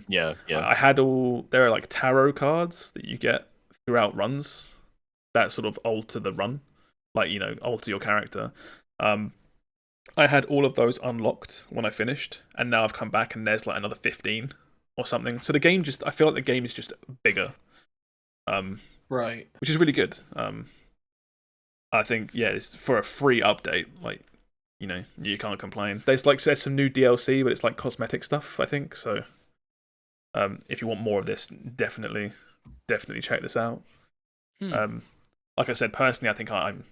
Speaker 1: Yeah.
Speaker 2: I had there are like tarot cards that you get throughout runs that sort of alter the run, like alter your character. I had all of those unlocked when I finished, and now I've come back and there's like another 15 or something. So the game I feel like the game is just bigger.
Speaker 4: Right.
Speaker 2: Which is really good. I think, it's for a free update, like, you can't complain. There's some new DLC, but it's like cosmetic stuff, I think. So if you want more of this, definitely check this out. Like I said, personally, I think I'm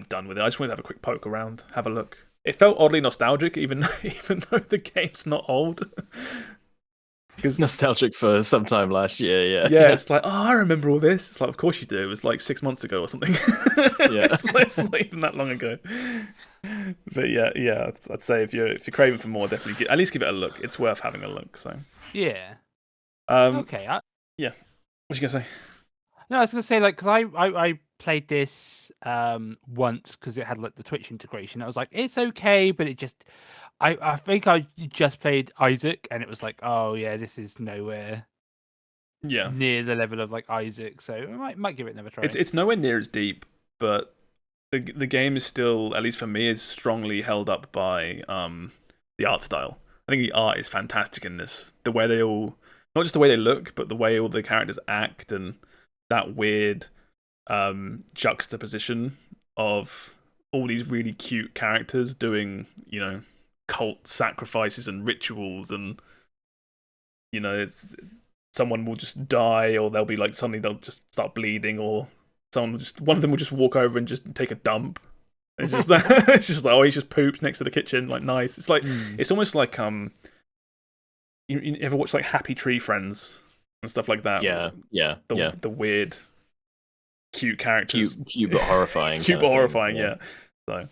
Speaker 2: done with it. I just wanted to have a quick poke around, have a look. It felt oddly nostalgic, even though the game's not old.
Speaker 1: Nostalgic for some time last year, yeah.
Speaker 2: Yeah, it's like, I remember all this. It's like, of course you do. It was like 6 months ago or something.
Speaker 1: Yeah.
Speaker 2: it's not even that long ago. But yeah, I'd say if you're craving for more, definitely at least give it a look. It's worth having a look. So
Speaker 3: yeah.
Speaker 2: Okay. Yeah. What you gonna say?
Speaker 3: No, I was gonna say because I played this once because it had like the Twitch integration. I was like, it's okay, but it just I think I just played Isaac and it was like, oh yeah, this is nowhere near the level of like Isaac, so I might give it another try.
Speaker 2: It's nowhere near as deep, but the game is still, at least for me, is strongly held up by the art style. I think the art is fantastic in this. The way they all, not just the way they look, but the way all the characters act and that weird juxtaposition of all these really cute characters doing, cult sacrifices and rituals and someone will just die, or they'll be like suddenly they'll just start bleeding, or one of them will just walk over and just take a dump. It's just it's just like, oh, he's just pooped next to the kitchen, like nice. It's like it's almost like you ever watch like Happy Tree Friends and stuff like that?
Speaker 1: Yeah.
Speaker 2: The weird, cute characters,
Speaker 1: cute but horrifying.
Speaker 2: Cute but horrifying, yeah. So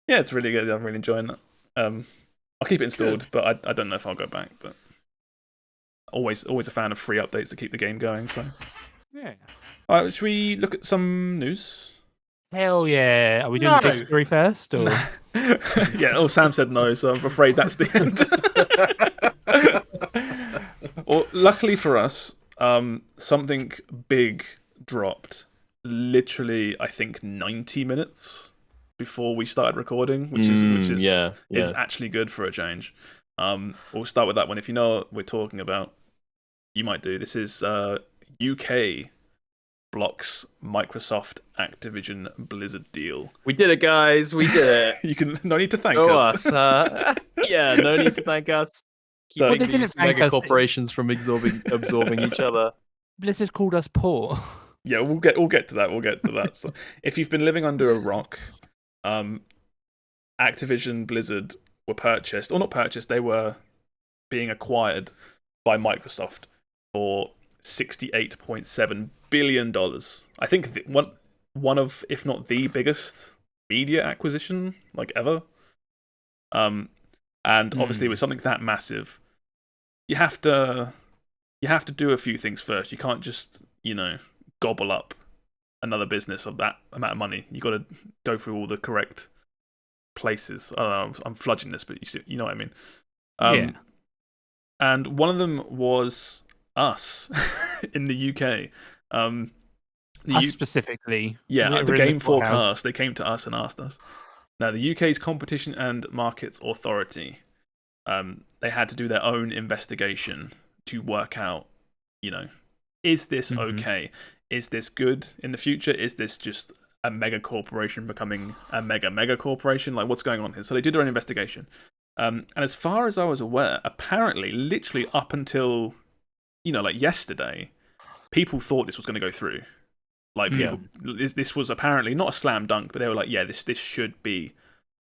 Speaker 2: yeah, it's really good. I'm really enjoying that. I'll keep it installed, but I don't know if I'll go back. But always a fan of free updates to keep the game going. So
Speaker 3: yeah.
Speaker 2: All right, should we look at some news?
Speaker 3: Hell yeah! Are we doing the big story first, or?
Speaker 2: Yeah. Oh, Sam said no, so I'm afraid that's the end. Well, luckily for us, something big dropped. Literally, I think 90 minutes before we started recording, which is actually good for a change. We'll start with that one. If you know what we're talking about, you might do. This is UK blocks Microsoft Activision Blizzard deal.
Speaker 1: We did it, guys. We did it.
Speaker 2: You can no need to thank us.
Speaker 1: Yeah, no need to thank us. Keeping these mega corporations from absorbing each other.
Speaker 3: Blizzard called us poor.
Speaker 2: Yeah, we'll get to that. So, if you've been living under a rock, Activision Blizzard were purchased, or not purchased, they were being acquired by Microsoft for $68.7 billion. I think one of, if not the biggest media acquisition like ever. And obviously with something that massive, you have to do a few things first. You can't just, gobble up another business of that amount of money. You got to go through all the correct places. I don't know, I'm fludging this, but you know what I mean.
Speaker 3: Yeah.
Speaker 2: And one of them was us in the UK.
Speaker 3: Us specifically.
Speaker 2: Yeah, the Game FourCast. They came to us and asked us. Now, the UK's Competition and Markets Authority, they had to do their own investigation to work out, is this okay? Is this good in the future? Is this just a mega corporation becoming a mega corporation? Like, what's going on here? So they did their own investigation. And as far as I was aware, apparently, literally up until, like yesterday, people thought this was going to go through. Like, this was apparently not a slam dunk, but they were like, yeah, this should be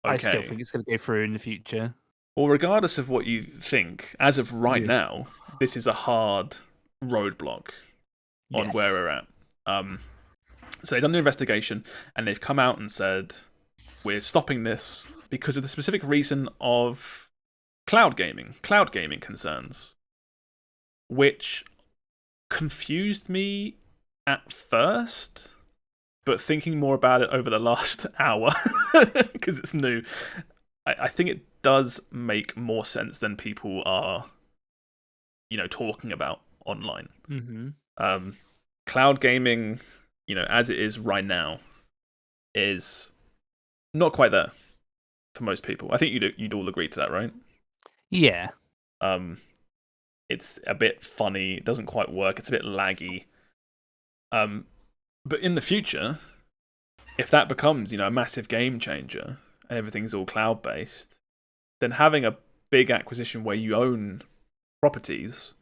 Speaker 2: okay.
Speaker 3: I still think it's going to go through in the future.
Speaker 2: Well, regardless of what you think, as of right now, this is a hard roadblock on where we're at. So they've done the investigation, and they've come out and said, we're stopping this because of the specific reason of cloud gaming concerns, which confused me at first, but thinking more about it over the last hour, because it's new, I think it does make more sense than people are, talking about online.
Speaker 3: Mm-hmm.
Speaker 2: Cloud gaming, as it is right now, is not quite there for most people. I think you'd all agree to that, right?
Speaker 3: Yeah.
Speaker 2: It's a bit funny. It doesn't quite work. It's a bit laggy. But in the future, if that becomes, a massive game changer and everything's all cloud-based, then having a big acquisition where you own properties,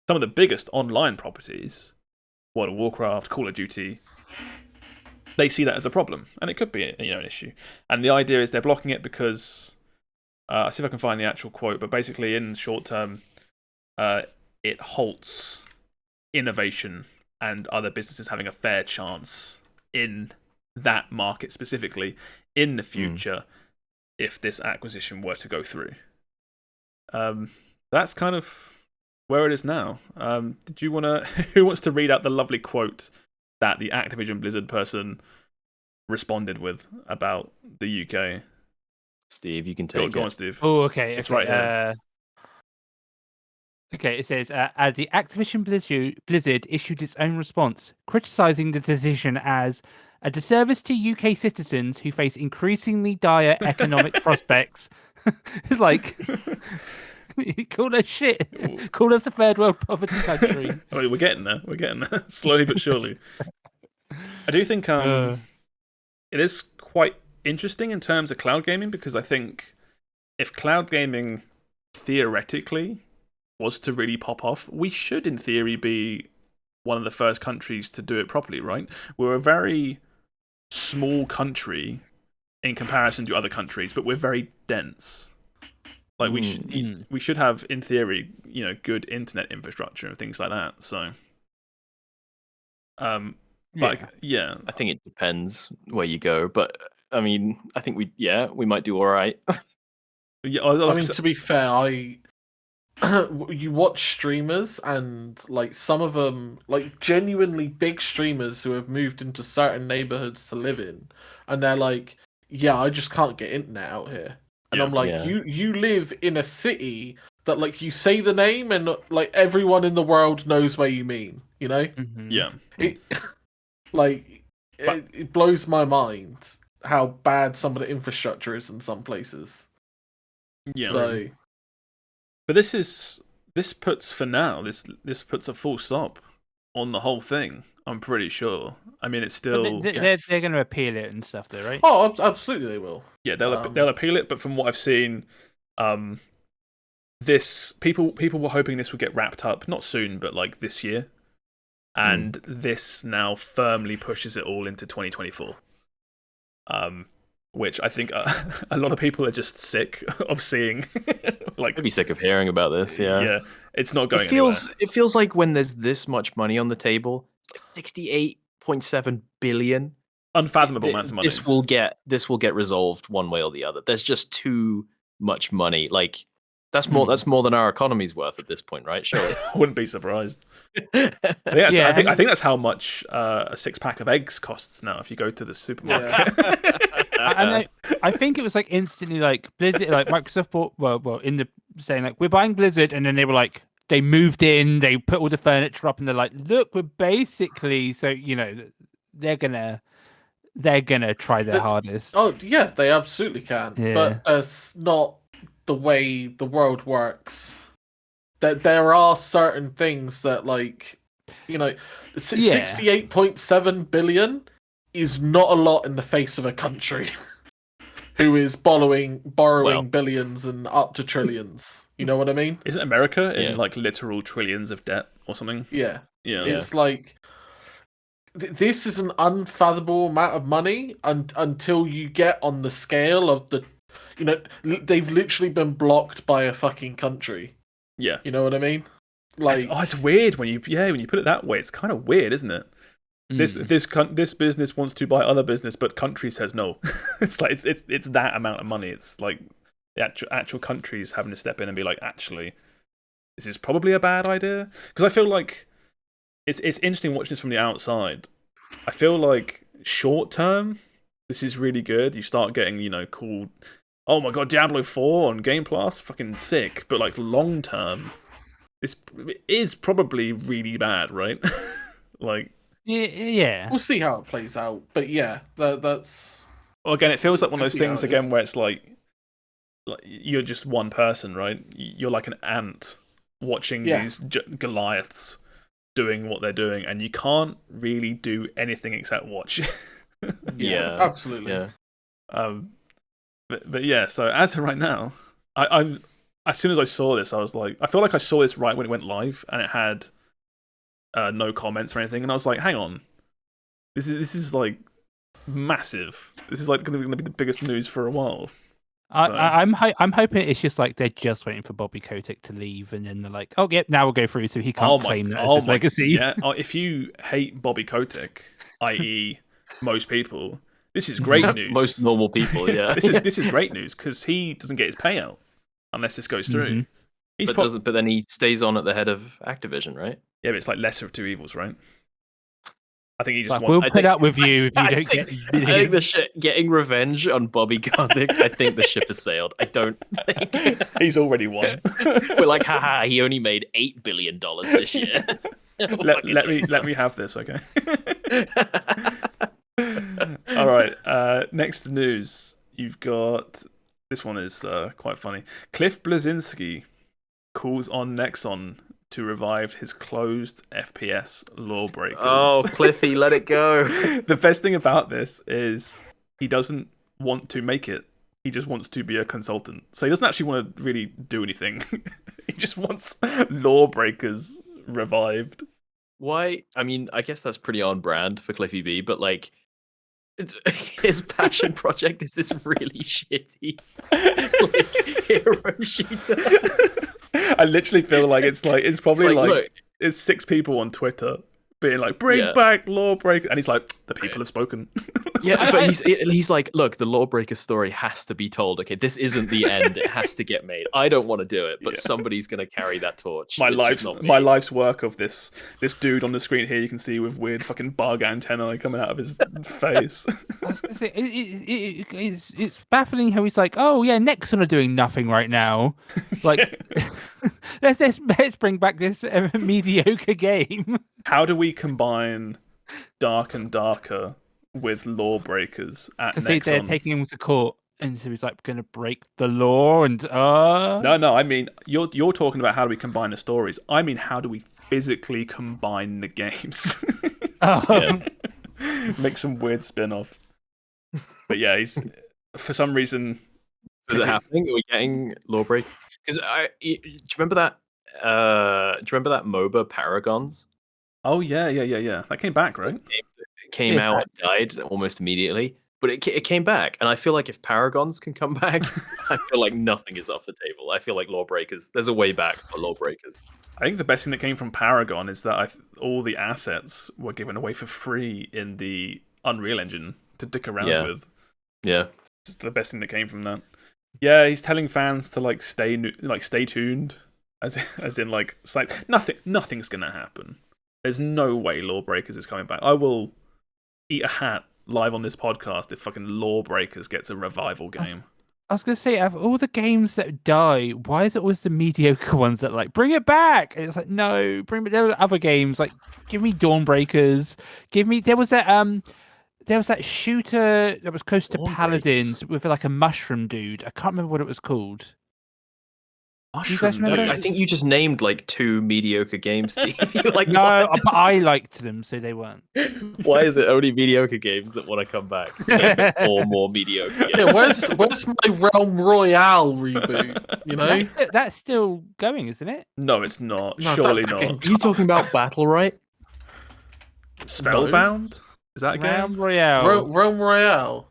Speaker 2: some of the biggest online properties, World of Warcraft, Call of Duty, they see that as a problem, and it could be an issue. And the idea is they're blocking it because I'll see if I can find the actual quote, but basically in the short term, it halts innovation and other businesses having a fair chance in that market specifically in the future if this acquisition were to go through. That's kind of where it is now. Did you want to? Who wants to read out the lovely quote that the Activision Blizzard person responded with about the UK?
Speaker 1: Steve, you can take it.
Speaker 2: Go on, Steve.
Speaker 3: Oh, okay.
Speaker 2: It's right here.
Speaker 3: Okay, it says, the Activision Blizzard issued its own response, criticising the decision as a disservice to UK citizens who face increasingly dire economic prospects. It's like, call us shit. Call us a third world poverty country.
Speaker 2: Oh, we're getting there. Slowly but surely. I do think it is quite interesting in terms of cloud gaming, because I think if cloud gaming theoretically was to really pop off, we should, in theory, be one of the first countries to do it properly, right? We're a very small country in comparison to other countries, but we're very dense. Like we should have, in theory, good internet infrastructure and things like that. So, I
Speaker 1: think it depends where you go, but I mean, I think we might do all right.
Speaker 2: Yeah,
Speaker 4: I mean, to be fair, you watch streamers and like some of them, like genuinely big streamers who have moved into certain neighborhoods to live in, and they're like, "Yeah, I just can't get internet out here." And I'm like, you live in a city that like you say the name and like everyone in the world knows where you mean,
Speaker 3: Mm-hmm.
Speaker 2: Yeah.
Speaker 4: It blows my mind how bad some of the infrastructure is in some places.
Speaker 2: Yeah.
Speaker 4: So,
Speaker 2: but this puts for now this puts a full stop on the whole thing. I'm pretty sure. I mean, it's still
Speaker 3: they're going to appeal it and stuff, though, right?
Speaker 4: Oh, absolutely, they will.
Speaker 2: Yeah, they'll appeal it. But from what I've seen, this people were hoping this would get wrapped up not soon, but like this year, and this now firmly pushes it all into 2024. Which I think a lot of people are just sick of seeing.
Speaker 1: I'd be sick of hearing about this. Yeah,
Speaker 2: it's not going anywhere.
Speaker 1: It feels like when there's this much money on the table, it's like 68.7 billion.
Speaker 2: Unfathomable amounts of money.
Speaker 1: This will get resolved one way or the other. There's just too much money. Like that's more than our economy's worth at this point, right? Sure.
Speaker 2: Wouldn't be surprised. I think that's how much a 6-pack of eggs costs now if you go to the supermarket.
Speaker 3: I think it was like instantly like Blizzard, like Microsoft bought well in the saying like we're buying Blizzard, and then they were like they moved in, they put all the furniture up, and they're like, look, we're basically they're gonna try their hardest.
Speaker 4: Oh yeah, they absolutely can. Yeah. But that's not the way the world works. That there are certain things that 68.7 billion is not a lot in the face of a country who is borrowing billions and up to trillions. You know what I mean?
Speaker 2: Isn't America in like literal trillions of debt or something?
Speaker 4: Yeah. It's like this is an unfathomable amount of money until you get on the scale of the, they've literally been blocked by a fucking country.
Speaker 2: Yeah.
Speaker 4: You know what I mean? Like,
Speaker 2: it's weird when you put it that way. It's kind of weird, isn't it? This business wants to buy other business, but country says no. It's like it's that amount of money. It's like the actual countries having to step in and be like, actually, this is probably a bad idea. Because I feel like it's interesting watching this from the outside. I feel like short term, this is really good. You start getting cool. Oh my god, Diablo 4 on Game Pass, fucking sick. But like long term, this is probably really bad, right? Like.
Speaker 3: Yeah.
Speaker 4: We'll see how it plays out. But yeah, that's...
Speaker 2: Well, again, it feels like one of those things, again, where it's like you're just one person, right? You're like an ant watching these Goliaths doing what they're doing, and you can't really do anything except watch.
Speaker 4: Yeah, absolutely.
Speaker 1: Yeah.
Speaker 2: But yeah, so as of right now, I as soon as I saw this, I was like, I feel like I saw this right when it went live, and it had... no comments or anything, and I was like, "Hang on, this is like massive. This is like going to be the biggest news for a while."
Speaker 3: I'm hoping it's just like they're just waiting for Bobby Kotick to leave, and then they're like, "Oh, yep, now we'll go through, so he can't claim that as his legacy."
Speaker 2: Yeah, if you hate Bobby Kotick, i.e., most people, this is great news.
Speaker 1: Most normal people, yeah.
Speaker 2: This is great news because he doesn't get his payout unless this goes through.
Speaker 1: Mm-hmm. But then he stays on at the head of Activision, right?
Speaker 2: Yeah, but it's like lesser of two evils, right? I think he just
Speaker 3: wants... We'll put up with you if you don't get...
Speaker 1: I think getting revenge on Bobby Kotick, I think the ship has sailed. I don't think...
Speaker 2: He's already won.
Speaker 1: We're like, haha, he only made $8 billion this year.
Speaker 2: let me have this, okay? All right, next news. You've got... This one is quite funny. Cliff Blazinski calls on Nexon to revive his closed FPS LawBreakers.
Speaker 1: Oh, Cliffy, let it go.
Speaker 2: The best thing about this is he doesn't want to make it. He just wants to be a consultant. So he doesn't actually want to really do anything. He just wants LawBreakers revived.
Speaker 1: Why? I mean, I guess that's pretty on brand for Cliffy B, but like, his passion project is this really shitty like, hero shooter.
Speaker 2: I literally feel like it's probably like
Speaker 1: look,
Speaker 2: it's 6 people on Twitter being like, bring back LawBreakers, and he's like, the people have spoken.
Speaker 1: Yeah, but he's like, look, the LawBreakers story has to be told. Okay, this isn't the end; it has to get made. I don't want to do it, but somebody's going to carry that torch.
Speaker 2: My life's work of this dude on the screen here. You can see with weird fucking bug antennae coming out of his face.
Speaker 3: I was gonna say, it's baffling how he's like, oh yeah, Nexon are doing nothing right now. Like, let's bring back this mediocre game.
Speaker 2: How do we combine Dark and Darker with LawBreakers at Nexon?
Speaker 3: They're taking him to court, and so he's like going to break the law. And
Speaker 2: no, I mean you're talking about how do we combine the stories. I mean, how do we physically combine the games? Make some weird spin-off. But yeah, he's for some reason.
Speaker 1: Is it happening? Are we getting LawBreakers? Because do you remember that? Do you remember that MOBA Paragons?
Speaker 2: Oh yeah. That came back, right?
Speaker 1: It came out and died almost immediately, but it came back, and I feel like if Paragons can come back, I feel like nothing is off the table. I feel like LawBreakers. There's a way back for LawBreakers.
Speaker 2: I think the best thing that came from Paragon is that all the assets were given away for free in the Unreal Engine to dick around with. Yeah, it's the best thing that came from that. Yeah, he's telling fans to like stay tuned, as in like nothing's gonna happen. There's no way LawBreakers is coming back. I will eat a hat live on this podcast if fucking LawBreakers gets a revival game.
Speaker 3: I was going to say, of all the games that die, why is it always the mediocre ones that like, bring it back? And it's like, no, there are other games, like, give me Dawnbreakers. There was that shooter that was close to Paladins with like a mushroom dude. I can't remember what it was called. You guys remember
Speaker 1: I think you just named like 2 mediocre games, Steve.
Speaker 3: No, but I liked them, so they weren't.
Speaker 1: Why is it only mediocre games that want to come back? Or more mediocre games?
Speaker 4: Yeah, where's my Realm Royale reboot? You know,
Speaker 3: that's still going, isn't it?
Speaker 2: No, it's not. No, surely not.
Speaker 1: Are you talking about Battle Right?
Speaker 2: Spellbound? Is that a game?
Speaker 3: Realm Royale.
Speaker 4: Realm Royale.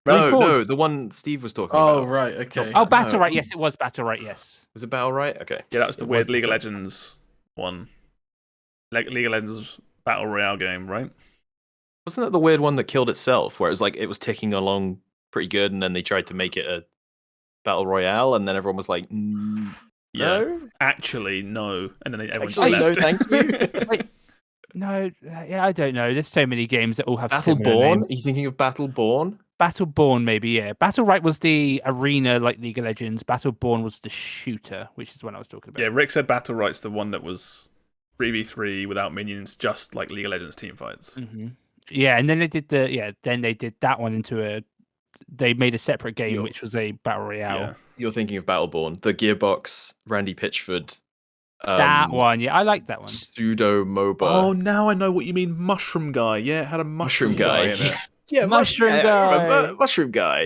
Speaker 1: No, the one Steve was talking about.
Speaker 4: Oh, right, okay.
Speaker 3: Oh, Battle Right, yes, it was Battle Right, yes.
Speaker 1: Was it Battle Right? Okay.
Speaker 2: Yeah, that was the weird League of Legends one. League of Legends Battle Royale game, right?
Speaker 1: Wasn't that the weird one that killed itself, where it was like it was ticking along pretty good, and then they tried to make it a Battle Royale, and then everyone was like, no?
Speaker 2: Yeah. Actually, no. And then everyone just left.
Speaker 1: No, thank you.
Speaker 3: Wait, no, yeah, I don't know. There's so many games that all have
Speaker 1: Battleborn? Are you thinking of Battleborn?
Speaker 3: Battleborn, maybe, yeah. Battle Right was the arena, like League of Legends. Battleborn was the shooter, which is what I was talking about.
Speaker 2: Yeah, Rick said Battle Right's the one that was 3v3 without minions, just like League of Legends team fights.
Speaker 3: Mm-hmm. Yeah, and then they did that one into they made a separate game, which was a Battle Royale. Yeah.
Speaker 1: You're thinking of Battleborn, the Gearbox, Randy Pitchford.
Speaker 3: That one, yeah, I like that one.
Speaker 1: Pseudo MOBA.
Speaker 2: Oh, now I know what you mean. Mushroom Guy. Yeah, it had a mushroom guy in it.
Speaker 1: Yeah,
Speaker 3: Mushroom Guy.
Speaker 1: Mushroom Guy.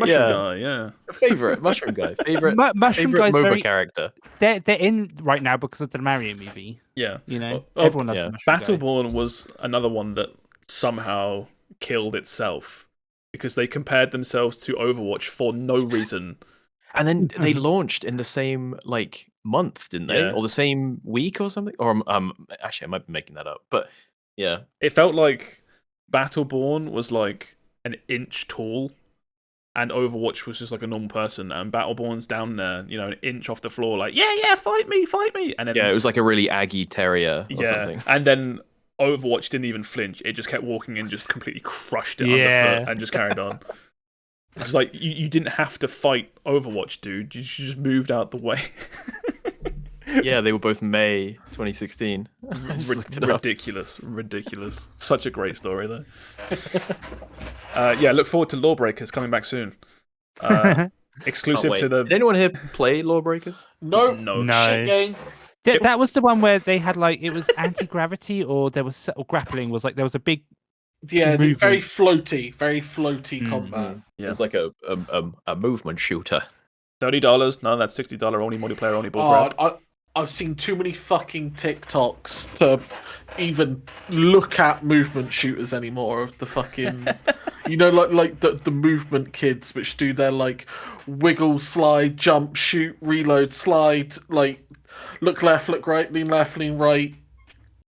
Speaker 2: Yeah.
Speaker 1: Favorite Mushroom Guy. Favorite MOBA character.
Speaker 3: They're in right now because of the Mario movie.
Speaker 2: Yeah,
Speaker 3: you know, everyone loves Mushroom
Speaker 2: Battleborn was another one that somehow killed itself because they compared themselves to Overwatch for no reason.
Speaker 1: And then they launched in the same like month, didn't they? Or the same week or something? Or actually I might be making that up. But yeah.
Speaker 2: It felt like Battleborn was like an inch tall and Overwatch was just like a normal person, and Battleborn's down there, you know, an inch off the floor, like, yeah, fight me. And then,
Speaker 1: it was like a really Aggie terrier or something.
Speaker 2: And then Overwatch didn't even flinch. It just kept walking and just completely crushed it underfoot and just carried on. It's like, you didn't have to fight Overwatch, dude. You just moved out the way.
Speaker 1: Yeah, they were both May 2016.
Speaker 2: Ridiculous. Such a great story, though. Look forward to LawBreakers coming back soon. Exclusive to the...
Speaker 1: Did anyone here play LawBreakers?
Speaker 4: No.
Speaker 3: Shit game. That was the one where they had like, it was anti-gravity or there was, or grappling was like, there was a big
Speaker 4: Yeah,
Speaker 3: movement.
Speaker 4: very floaty combat.
Speaker 2: Yeah.
Speaker 1: It's like a movement shooter.
Speaker 2: $30. No, that's $60 only multiplayer only
Speaker 4: bullcrap. I've seen too many fucking TikToks to even look at movement shooters anymore. Of the fucking, like the movement kids, which do their like wiggle, slide, jump, shoot, reload, slide, like look left, look right, lean left, lean right,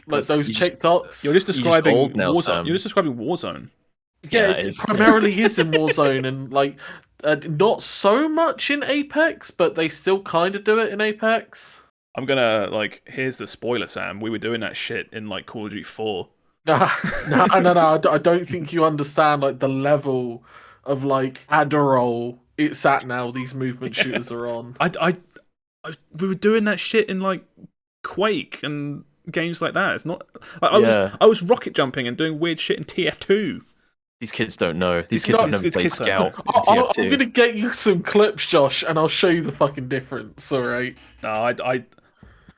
Speaker 4: like those TikToks.
Speaker 2: You're just describing
Speaker 1: Warzone.
Speaker 2: Sam. You're just describing Warzone.
Speaker 4: Yeah, it primarily is in Warzone, and like not so much in Apex, but they still kind of do it in Apex.
Speaker 2: I'm gonna here's the spoiler, Sam. We were doing that shit in like Call of Duty 4.
Speaker 4: No. I don't think you understand like the level of like Adderall it's at now. These movement shooters are on.
Speaker 2: We were doing that shit in like Quake and games like that. It's not. I was rocket jumping and doing weird shit in TF2.
Speaker 1: These kids don't know. These kids have never played Scout.
Speaker 4: I'm gonna get you some clips, Josh, and I'll show you the fucking difference. All right.
Speaker 2: No,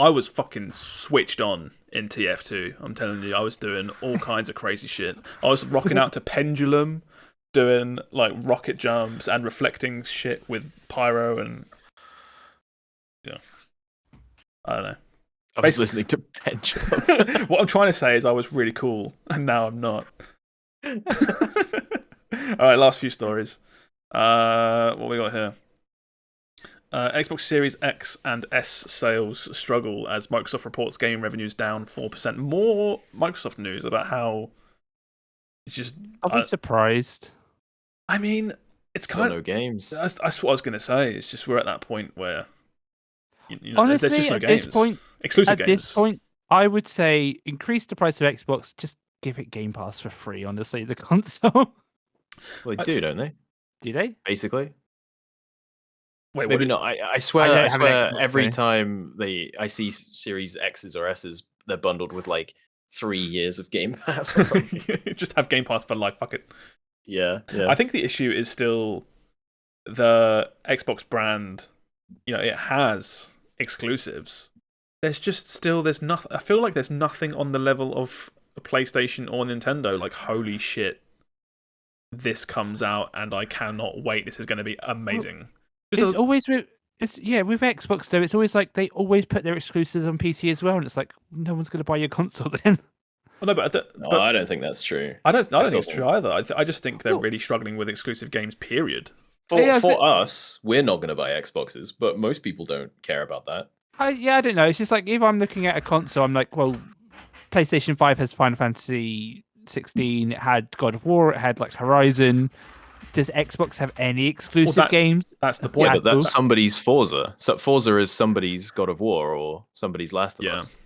Speaker 2: I was fucking switched on in TF2. I'm telling you, I was doing all kinds of crazy shit. I was rocking out to Pendulum, doing like rocket jumps and reflecting shit with pyro and I don't know.
Speaker 1: I was listening to Pendulum.
Speaker 2: What I'm trying to say is I was really cool, and now I'm not. Alright, last few stories. What we got here? Xbox Series X and S sales struggle as Microsoft reports game revenues down 4%. More Microsoft news about how it's just.
Speaker 3: I'll be surprised.
Speaker 2: I mean, it's kind of
Speaker 1: no games.
Speaker 2: That's what I was going to say. It's just we're at that point where
Speaker 3: honestly,
Speaker 2: there's just no
Speaker 3: at
Speaker 2: games.
Speaker 3: this point,
Speaker 2: exclusive
Speaker 3: at
Speaker 2: games.
Speaker 3: this point, I would say increase the price of Xbox. Just give it Game Pass for free. Honestly, the console.
Speaker 1: Well, they do, don't they?
Speaker 3: Do they?
Speaker 1: Basically.
Speaker 2: Wait,
Speaker 1: maybe not. I swear
Speaker 3: Xbox,
Speaker 1: every time I see Series X's or S's, they're bundled with like 3 years of Game Pass or something.
Speaker 2: Just have Game Pass for life. Fuck it.
Speaker 1: Yeah.
Speaker 2: I think the issue is still the Xbox brand. It has exclusives. There's nothing. I feel like there's nothing on the level of a PlayStation or Nintendo. Like, holy shit, this comes out and I cannot wait. This is going to be amazing.
Speaker 3: It's always with Xbox though. It's always like they always put their exclusives on PC as well, and it's like no one's going to buy your console then.
Speaker 2: Well, no, but
Speaker 1: I don't think that's true.
Speaker 2: I don't think it's true either. I just think they're really struggling with exclusive games. Period.
Speaker 1: For us, we're not going to buy Xboxes, but most people don't care about that.
Speaker 3: I don't know. It's just like if I'm looking at a console, I'm like, well, PlayStation 5 has Final Fantasy 16. It had God of War. It had like Horizon. Does Xbox have any exclusive games?
Speaker 2: That's the point.
Speaker 1: Yeah, but that's somebody's Forza. So Forza is somebody's God of War or somebody's Last of Us.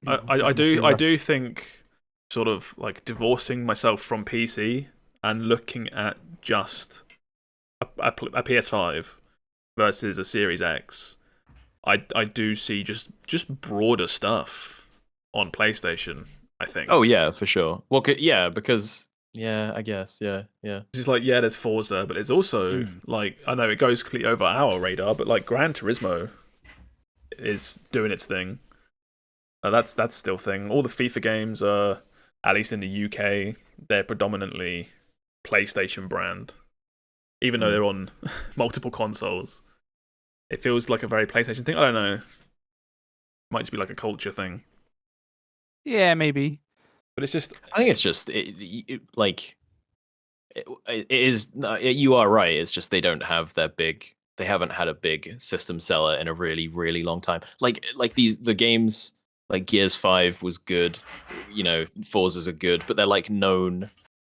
Speaker 2: I do think sort of like divorcing myself from PC and looking at just a PS5 versus a Series X. I do see just broader stuff on PlayStation, I think.
Speaker 1: Oh yeah, for sure. Well, because I guess, yeah.
Speaker 2: It's just like, there's Forza, but it's also like, I know it goes completely over our radar, but like Gran Turismo is doing its thing. That's still a thing. All the FIFA games are, at least in the UK, they're predominantly PlayStation brand, even though they're on multiple consoles. It feels like a very PlayStation thing. I don't know. Might just be like a culture thing.
Speaker 3: Yeah, maybe.
Speaker 1: But it's just, I think it's just it is. You are right. It's just they don't have their big. They haven't had a big system seller in a really, really long time. Like the games like Gears 5 was good. Forza's are good, but they're like known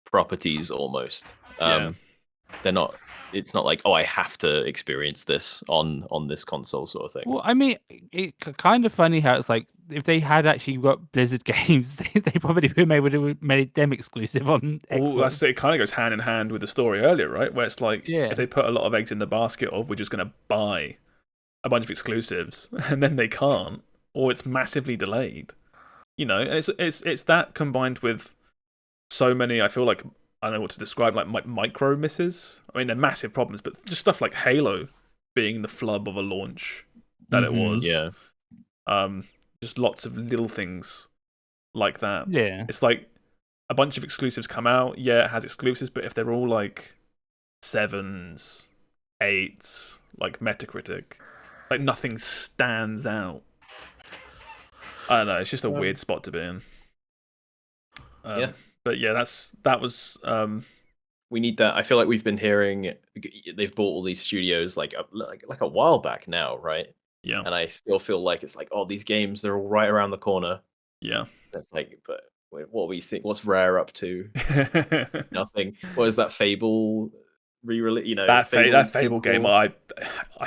Speaker 1: properties almost. They're not. It's not like, I have to experience this on this console sort of thing.
Speaker 3: Well, I mean, it's kind of funny how it's like if they had actually got Blizzard games, they probably would have made them exclusive on Xbox.
Speaker 2: It kind of goes hand in hand with the story earlier, right? Where it's like, if they put a lot of eggs in the basket of we're just going to buy a bunch of exclusives, and then they can't, or it's massively delayed. And it's that combined with so many. I feel like. I don't know what to describe, like micro misses. I mean, they're massive problems, but just stuff like Halo being the flub of a launch that it was.
Speaker 1: Yeah.
Speaker 2: Just lots of little things like that.
Speaker 3: Yeah.
Speaker 2: It's like a bunch of exclusives come out. Yeah, it has exclusives, but if they're all like 7s, 8s, like Metacritic, like nothing stands out. I don't know. It's just a weird spot to be in.
Speaker 1: Yeah.
Speaker 2: But yeah, that was.
Speaker 1: We need that. I feel like we've been hearing they've bought all these studios like a while back now, right?
Speaker 2: Yeah.
Speaker 1: And I still feel like it's like, oh, these games, they're all right around the corner.
Speaker 2: Yeah.
Speaker 1: That's like, but what are we seeing? What's Rare up to? Nothing. What is that Fable re-release?
Speaker 2: That Fable game. I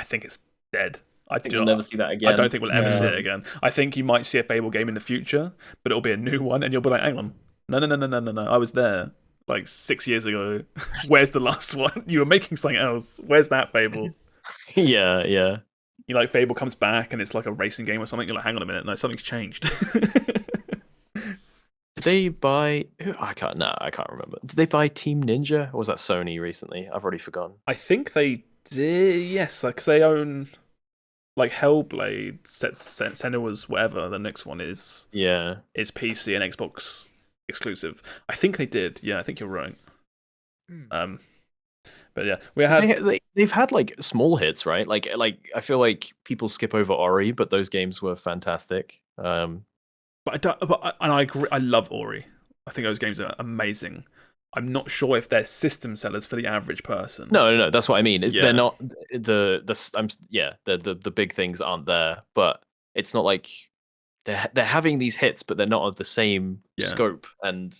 Speaker 2: think it's dead. I think
Speaker 1: we'll never see that again.
Speaker 2: I don't think we'll ever see it again. I think you might see a Fable game in the future, but it'll be a new one, and you'll be like, hang on, no. I was there like 6 years ago. Where's the last one? You were making something else. Where's that Fable?
Speaker 1: Yeah.
Speaker 2: You like Fable comes back and it's like a racing game or something. You're like, hang on a minute, no, something's changed.
Speaker 1: Did they buy? I can't remember. Did they buy Team Ninja, or was that Sony recently? I've already forgotten.
Speaker 2: I think they did. Yes, because they own like Hellblade, Senua's whatever. The next one is PC and Xbox exclusive. I think they did. Yeah, I think you're right. But yeah,
Speaker 1: they've had like small hits, right? Like I feel like people skip over Ori, but those games were fantastic.
Speaker 2: But I agree. I love Ori. I think those games are amazing. I'm not sure if they're system sellers for the average person.
Speaker 1: No. That's what I mean. They're not the big things aren't there, but it's not like they're having these hits, but they're not of the same scope. And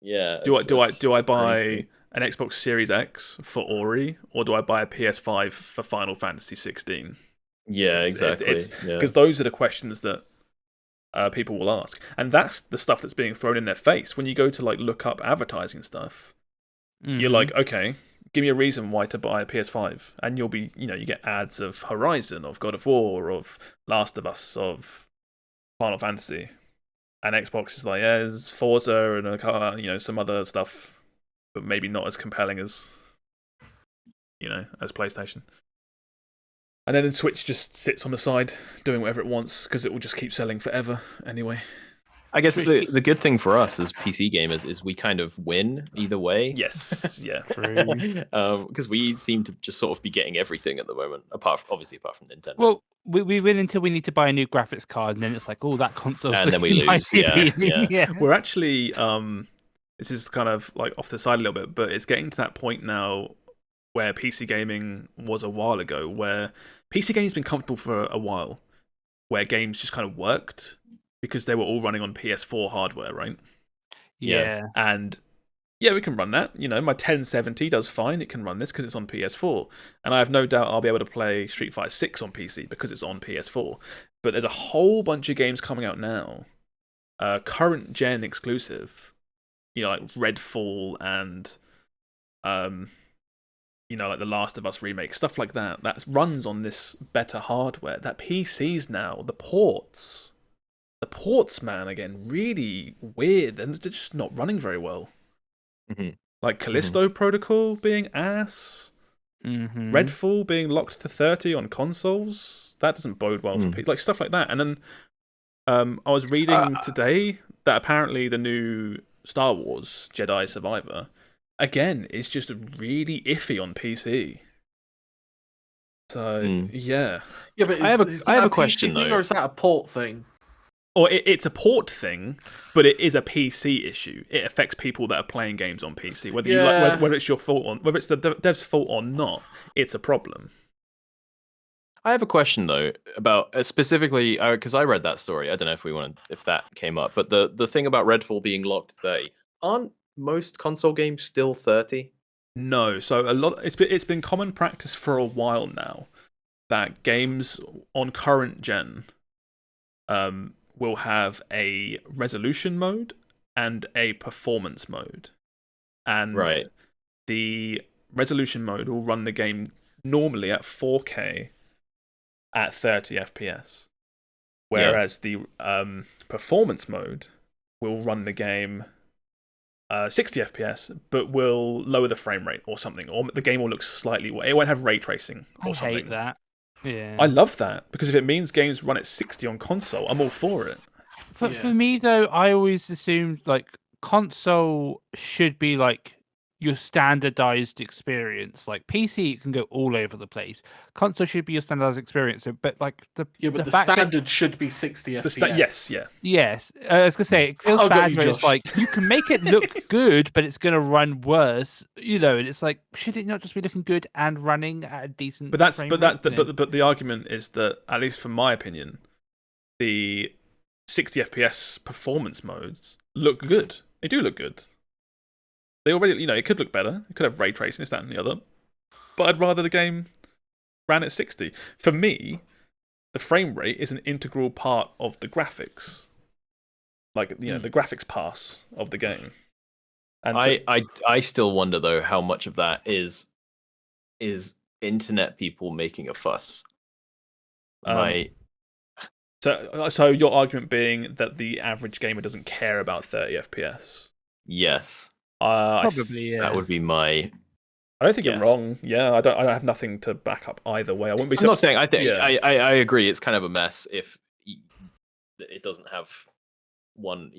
Speaker 2: do I buy an Xbox Series X for Ori, or do I buy a PS5 for Final Fantasy 16?
Speaker 1: Yeah, exactly.
Speaker 2: Because those are the questions that people will ask, and that's the stuff that's being thrown in their face when you go to like look up advertising stuff. You're like, okay, give me a reason why to buy a PS5, and you'll be, you get ads of Horizon, of God of War, of Last of Us, of Final Fantasy, and Xbox is like, there's Forza and a some other stuff, but maybe not as compelling as as PlayStation. And then Switch just sits on the side doing whatever it wants because it will just keep selling forever anyway.
Speaker 1: I guess the good thing for us as PC gamers is we kind of win either way.
Speaker 2: Yes, yeah.
Speaker 1: Because we seem to just sort of be getting everything at the moment, apart from Nintendo.
Speaker 3: Well, we win until we need to buy a new graphics card, and then it's like, oh, that console's
Speaker 1: and then we lose. Yeah.
Speaker 2: We're actually, this is kind of like off the side a little bit, but it's getting to that point now where PC gaming was a while ago, where PC gaming's been comfortable for a while, where games just kind of worked because they were all running on PS4 hardware, right?
Speaker 3: Yeah.
Speaker 2: And yeah, we can run that. My 1070 does fine. It can run this because it's on PS4. And I have no doubt I'll be able to play Street Fighter 6 on PC because it's on PS4. But there's a whole bunch of games coming out now, current gen exclusive, like Redfall and like the Last of Us remake, stuff like that runs on this better hardware. That PCs now, the ports, man, again, really weird, and they're just not running very well. Like Callisto Protocol being ass, Redfall being locked to 30 on consoles, that doesn't bode well for people. Like stuff like that. And then I was reading today that apparently the new Star Wars Jedi Survivor, again, it's just really iffy on PC. So yeah,
Speaker 4: but I have a question though. Or is that a port thing?
Speaker 2: Or it's a port thing, but it is a PC issue. It affects people that are playing games on PC. Whether it's your fault whether it's the dev's fault or not, it's a problem.
Speaker 1: I have a question though about specifically because I read that story. I don't know if that came up, but the thing about Redfall being locked 30, aren't most console games still 30?
Speaker 2: No, so it's been common practice for a while now that games on current gen will have a resolution mode and a performance mode. And the resolution mode will run the game normally at 4K at 30 FPS. Whereas the performance mode will run the game 60 FPS, but will lower the frame rate or something, or the game will look slightly. It won't have ray tracing or something.
Speaker 3: I hate that. Yeah,
Speaker 2: I love that because if it means games run at 60 on console, I'm all for it.
Speaker 3: For me though, I always assumed like console should be like your standardized experience. Like PC can go all over the place. Console should be your standardized experience. But like the fact
Speaker 4: standard should be 60 FPS.
Speaker 3: Yes. I was gonna say it feels bad when it's like you can make it look good, but it's gonna run worse. And it's like, should it not just be looking good and running at a decent? But
Speaker 2: the argument is that, at least from my opinion, the 60 FPS performance modes look good. They do look good. They already, it could look better. It could have ray tracing, this, that, and the other. But I'd rather the game ran at 60. For me, the frame rate is an integral part of the graphics. Like, the graphics pass of the game. And
Speaker 1: I still wonder, though, how much of that is internet people making a fuss.
Speaker 2: So your argument being that the average gamer doesn't care about 30 FPS?
Speaker 1: Yes.
Speaker 3: Probably, yeah.
Speaker 1: That would be my.
Speaker 2: I don't think you're wrong. Yeah, I don't have nothing to back up either way. I wouldn't be.
Speaker 1: I'm not saying. I think I agree. It's kind of a mess if it doesn't have one.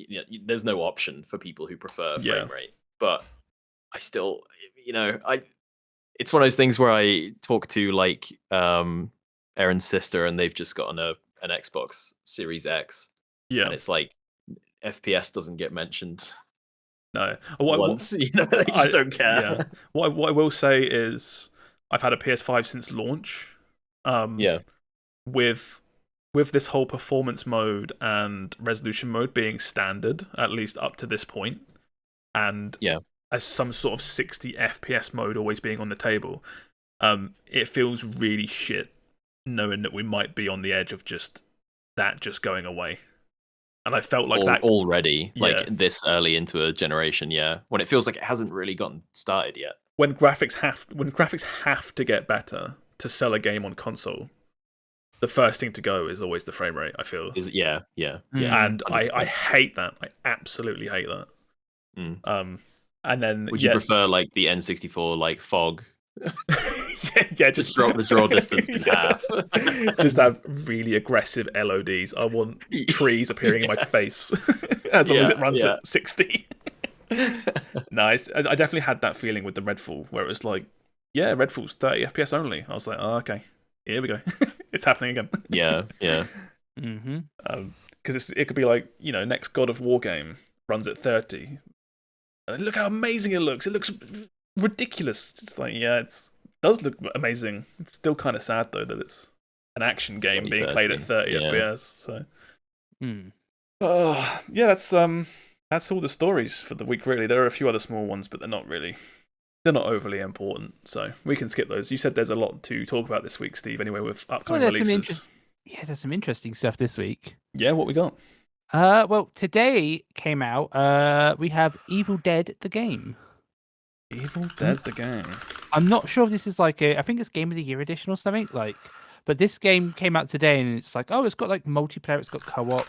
Speaker 1: There's no option for people who prefer frame rate. But I still, it's one of those things where I talk to like Erin's sister, and they've just gotten an Xbox Series X.
Speaker 2: Yeah,
Speaker 1: and it's like FPS doesn't get mentioned.
Speaker 2: No,
Speaker 1: once they just don't care.
Speaker 2: Yeah. What I will say is, I've had a PS5 since launch. With this whole performance mode and resolution mode being standard, at least up to this point, and as some sort of 60 FPS mode always being on the table, it feels really shit knowing that we might be on the edge of just going away. And I felt like that
Speaker 1: already, like this early into a generation, when it feels like it hasn't really gotten started yet.
Speaker 2: When graphics have to get better to sell a game on console, the first thing to go is always the frame rate, I feel. And I hate that. I absolutely hate that. And then
Speaker 1: would you prefer like the N64 like fog?
Speaker 2: Just
Speaker 1: drop the draw distance in half.
Speaker 2: Just have really aggressive LODs. I want trees appearing in my face as long as it runs at 60. Nice. I definitely had that feeling with the Redfall, where it was like, Redfall's 30 FPS only. I was like, oh, okay, here we go. It's happening again. Because it could be like, next God of War game runs at 30. Look how amazing it looks. It looks ridiculous. It's like, it does look amazing. It's still kind of sad though that it's an action game being played at 30 FPS. So, that's all the stories for the week. Really, there are a few other small ones, but they're not overly important. So we can skip those. You said there's a lot to talk about this week, Steve. Anyway, with upcoming releases.
Speaker 3: There's some interesting stuff this week.
Speaker 2: Yeah, what we got?
Speaker 3: Well, today came out. We have Evil Dead the game.
Speaker 2: Evil Dead the game.
Speaker 3: I'm not sure if this is like I think it's Game of the Year edition or something. But this game came out today, and it's like, it's got like multiplayer, it's got co-op.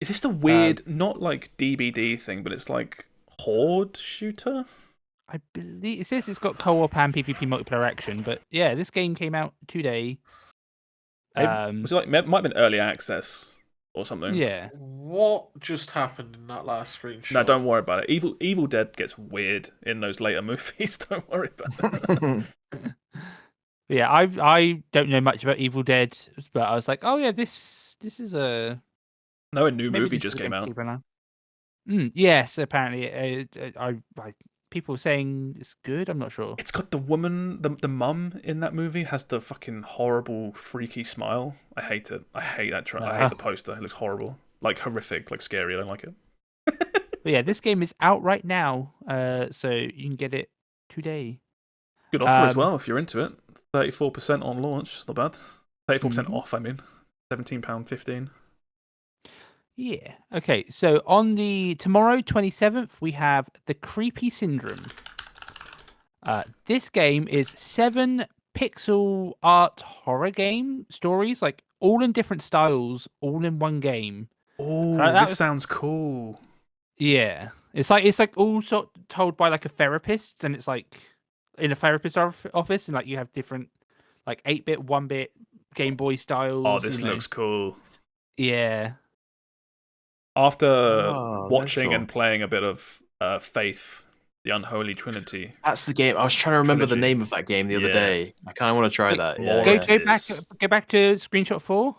Speaker 2: Is this the weird, not like DBD thing, but it's like horde shooter?
Speaker 3: I believe it says it's got co-op and PvP multiplayer action. But yeah, this game came out today.
Speaker 2: Was it like might have been early access or something?
Speaker 3: Yeah.
Speaker 4: What just happened in that last screenshot?
Speaker 2: No, don't worry about it. Evil Dead gets weird in those later movies. Don't worry about it.
Speaker 3: Yeah, I don't know much about Evil Dead, but I was like, oh yeah, this is a
Speaker 2: a new movie just came out.
Speaker 3: Yes, apparently. People saying it's good. I'm not sure.
Speaker 2: It's got the woman, the mum in that movie has the fucking horrible, freaky smile. I hate it. I hate that. I hate the poster. It looks horrible, like horrific, like scary. I don't like it.
Speaker 3: But yeah, this game is out right now, so you can get it today.
Speaker 2: Good offer as well if you're into it. 34% on launch. It's not bad. 34% off. I mean, £17.15.
Speaker 3: Yeah. Okay. So on tomorrow, 27th, we have The Creepy Syndrome. This game is 7 pixel art horror game stories, like all in different styles, all in one game.
Speaker 2: Oh, this sounds cool.
Speaker 3: Yeah. It's like all told by like a therapist, and it's like in a therapist office, and like you have different like 8-bit, 1-bit Game Boy styles.
Speaker 2: Oh, this looks cool.
Speaker 3: Yeah.
Speaker 2: After
Speaker 1: Oh,
Speaker 2: watching
Speaker 1: cool.
Speaker 2: and playing a bit of Faith, the Unholy Trinity.
Speaker 1: That's the game. I was trying to remember the
Speaker 2: Trilogy.
Speaker 1: name of that game the other
Speaker 2: Yeah.
Speaker 1: day. I kind of want to try
Speaker 3: Wait,
Speaker 1: that.
Speaker 2: more
Speaker 1: Yeah,
Speaker 3: Go
Speaker 1: yeah.
Speaker 3: go back to screenshot 4.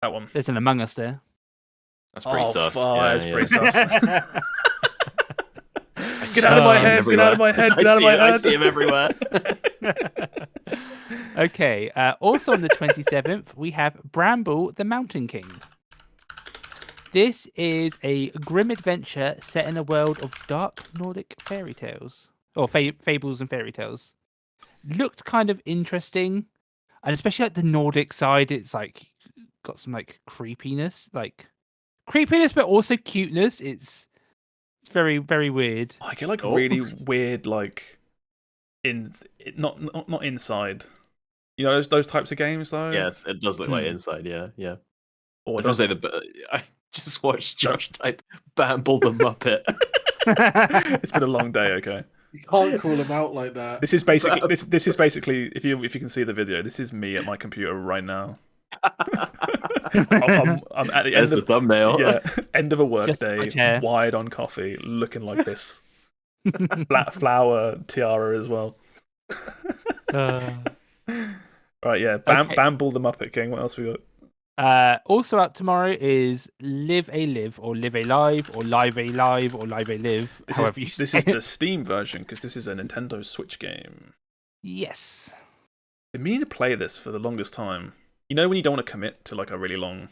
Speaker 2: That one.
Speaker 3: There's an Among Us there.
Speaker 1: That's pretty sus.
Speaker 2: That's pretty sus.
Speaker 1: Get
Speaker 2: out of my head! Get out of my head! Get out of my head!
Speaker 1: I see him everywhere.
Speaker 3: Okay. Also on the 27th, we have Bramble the Mountain King. This is a grim adventure set in a world of dark Nordic fairy tales. Or fables and fairy tales. Looked kind of interesting. And especially like the Nordic side, it's like got some like creepiness. But also cuteness. It's very, very weird.
Speaker 2: I get like really weird, like not inside. You know those types of games though.
Speaker 1: Yes, it does look like Inside. Yeah, yeah.
Speaker 2: Or
Speaker 1: I was gonna say I just watched Josh type Bamble the Muppet.
Speaker 2: It's been a long day. Okay.
Speaker 4: You can't call him out like that.
Speaker 2: This is basically this is basically if you can see the video, this is me at my computer right now. I'm at the end of
Speaker 1: the thumbnail.
Speaker 2: Yeah, end of a work
Speaker 3: Just
Speaker 2: day, wide on coffee, looking like this. Flat flower tiara as well. Right, yeah. Bamble the Muppet King. What else we got?
Speaker 3: Also out tomorrow is Live a Live, or Live a Live, or Live a Live, or Live a Live.
Speaker 2: This is the Steam version because this is a Nintendo Switch game.
Speaker 3: Yes.
Speaker 2: I've been meaning to play this for the longest time. You know when you don't want to commit to like a really long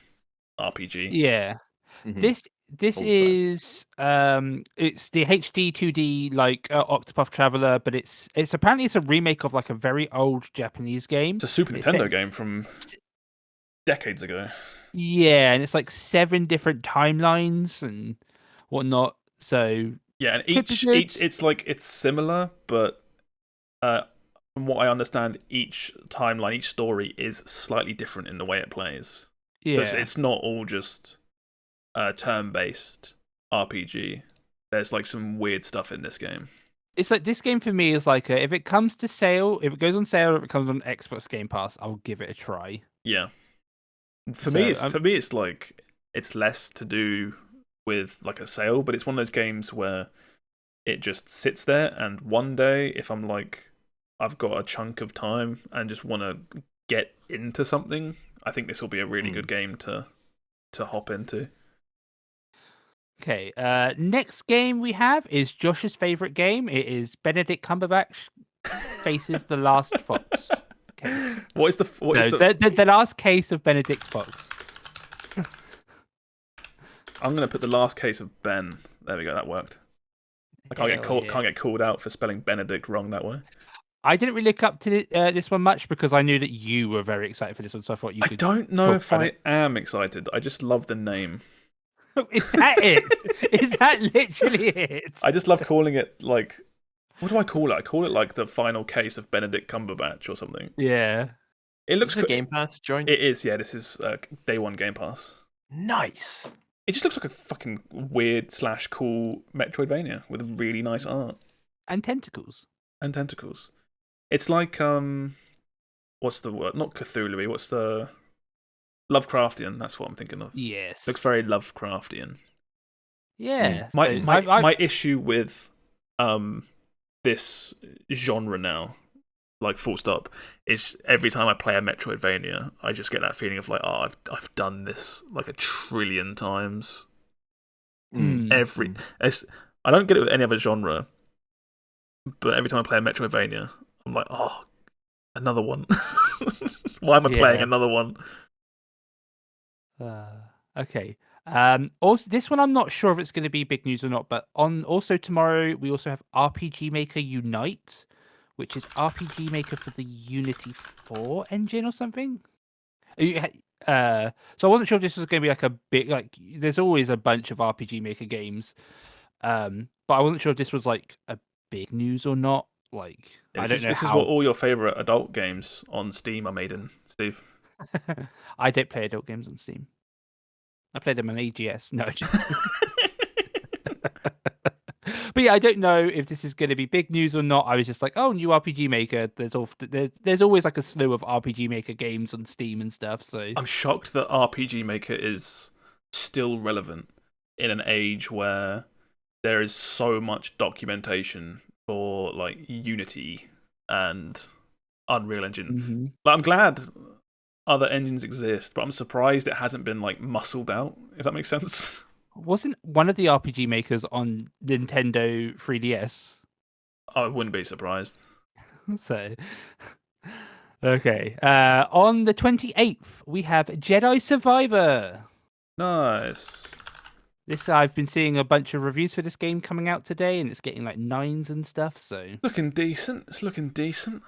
Speaker 2: RPG?
Speaker 3: Yeah.
Speaker 1: Mhm.
Speaker 3: This is it's the HD 2D like Octopath Traveler, but it's apparently it's a remake of like a very old Japanese game.
Speaker 2: It's a Super Nintendo game from decades ago.
Speaker 3: Yeah, and it's like 7 different timelines and whatnot. So
Speaker 2: yeah, and each it's similar, but from what I understand, each timeline, each story is slightly different in the way it plays.
Speaker 3: yeah,
Speaker 2: It's not all just turn-based RPG. There's like some weird stuff in this game.
Speaker 3: it's like this game for me is like if it comes to sale, if it goes on sale, or if it comes on Xbox Game Pass, I'll give it a try.
Speaker 2: Yeah. For me, it's like it's less to do with like a sale, but it's one of those games where it just sits there, and one day, if I'm like, I've got a chunk of time and just want to get into something, I think this will be a really good game to hop into.
Speaker 3: Okay, next game we have is Josh's favorite game. It is Benedict Cumberbatch faces the last Fox. Case. The last case of Benedict Fox.
Speaker 2: I'm gonna put the last case of Ben. There we go. That worked. I can't get called out for spelling Benedict wrong that way.
Speaker 3: I didn't really look up to this one much because I knew that you were very excited for this one, so I thought you could.
Speaker 2: I don't know if I am excited. I just love the name.
Speaker 3: Is that it? Is that literally it?
Speaker 2: I just love calling it like. What do I call it? I call it like the final case of Benedict Cumberbatch or something.
Speaker 3: Yeah.
Speaker 2: It looks
Speaker 1: a Game Pass joint.
Speaker 2: It is. Yeah, this is day one Game Pass.
Speaker 1: Nice.
Speaker 2: It just looks like a fucking weird / cool Metroidvania with really nice art
Speaker 3: and tentacles.
Speaker 2: It's like what's the word? Not Cthulhu. What's the Lovecraftian? That's what I'm thinking of.
Speaker 3: Yes.
Speaker 2: Looks very Lovecraftian.
Speaker 3: Yeah.
Speaker 2: My issue with this genre now, like full stop, is every time I play a Metroidvania, I just get that feeling of like, oh, I've done this like a trillion times. I don't get it with any other genre, but every time I play a Metroidvania, I'm like, oh, another one. Why am I playing another one?
Speaker 3: Okay. Also, this one I'm not sure if it's going to be big news or not, but also tomorrow we also have RPG Maker Unite, which is RPG Maker for the Unity 4 engine or something. So I wasn't sure if this was going to be like a big, like there's always a bunch of RPG Maker games, but I wasn't sure if this was like a big news or not. Like I don't know.
Speaker 2: This is what all your favorite adult games on Steam are made in, Steve.
Speaker 3: I don't play adult games on Steam. I played them on AGS. No. But yeah, I don't know if this is going to be big news or not. I was just like, oh, new RPG Maker. There's always like a slew of RPG Maker games on Steam and stuff. So
Speaker 2: I'm shocked that RPG Maker is still relevant in an age where there is so much documentation for like Unity and Unreal Engine. Like, I'm glad other engines exist, but I'm surprised it hasn't been like muscled out, if that makes sense.
Speaker 3: Wasn't one of the RPG makers on Nintendo 3DS?
Speaker 2: I wouldn't be surprised.
Speaker 3: So, okay. On the 28th, we have Jedi Survivor.
Speaker 2: Nice.
Speaker 3: I've been seeing a bunch of reviews for this game coming out today, and it's getting like 9s and stuff. So
Speaker 2: looking decent. It's looking decent.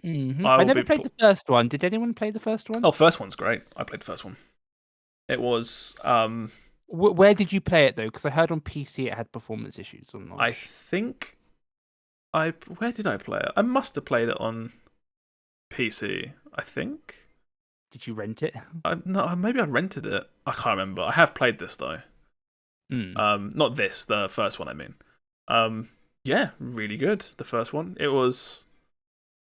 Speaker 3: I never played the first one. Did anyone play the first one?
Speaker 2: Oh, first one's great. I played the first one. It was.
Speaker 3: Where did you play it though? Because I heard on PC it had performance issues or not.
Speaker 2: I think. Where did I play it? I must have played it on PC. I think.
Speaker 3: Did you rent it?
Speaker 2: No, maybe I rented it. I can't remember. I have played this though. Not this, the first one. I mean, yeah, really good. The first one. It was.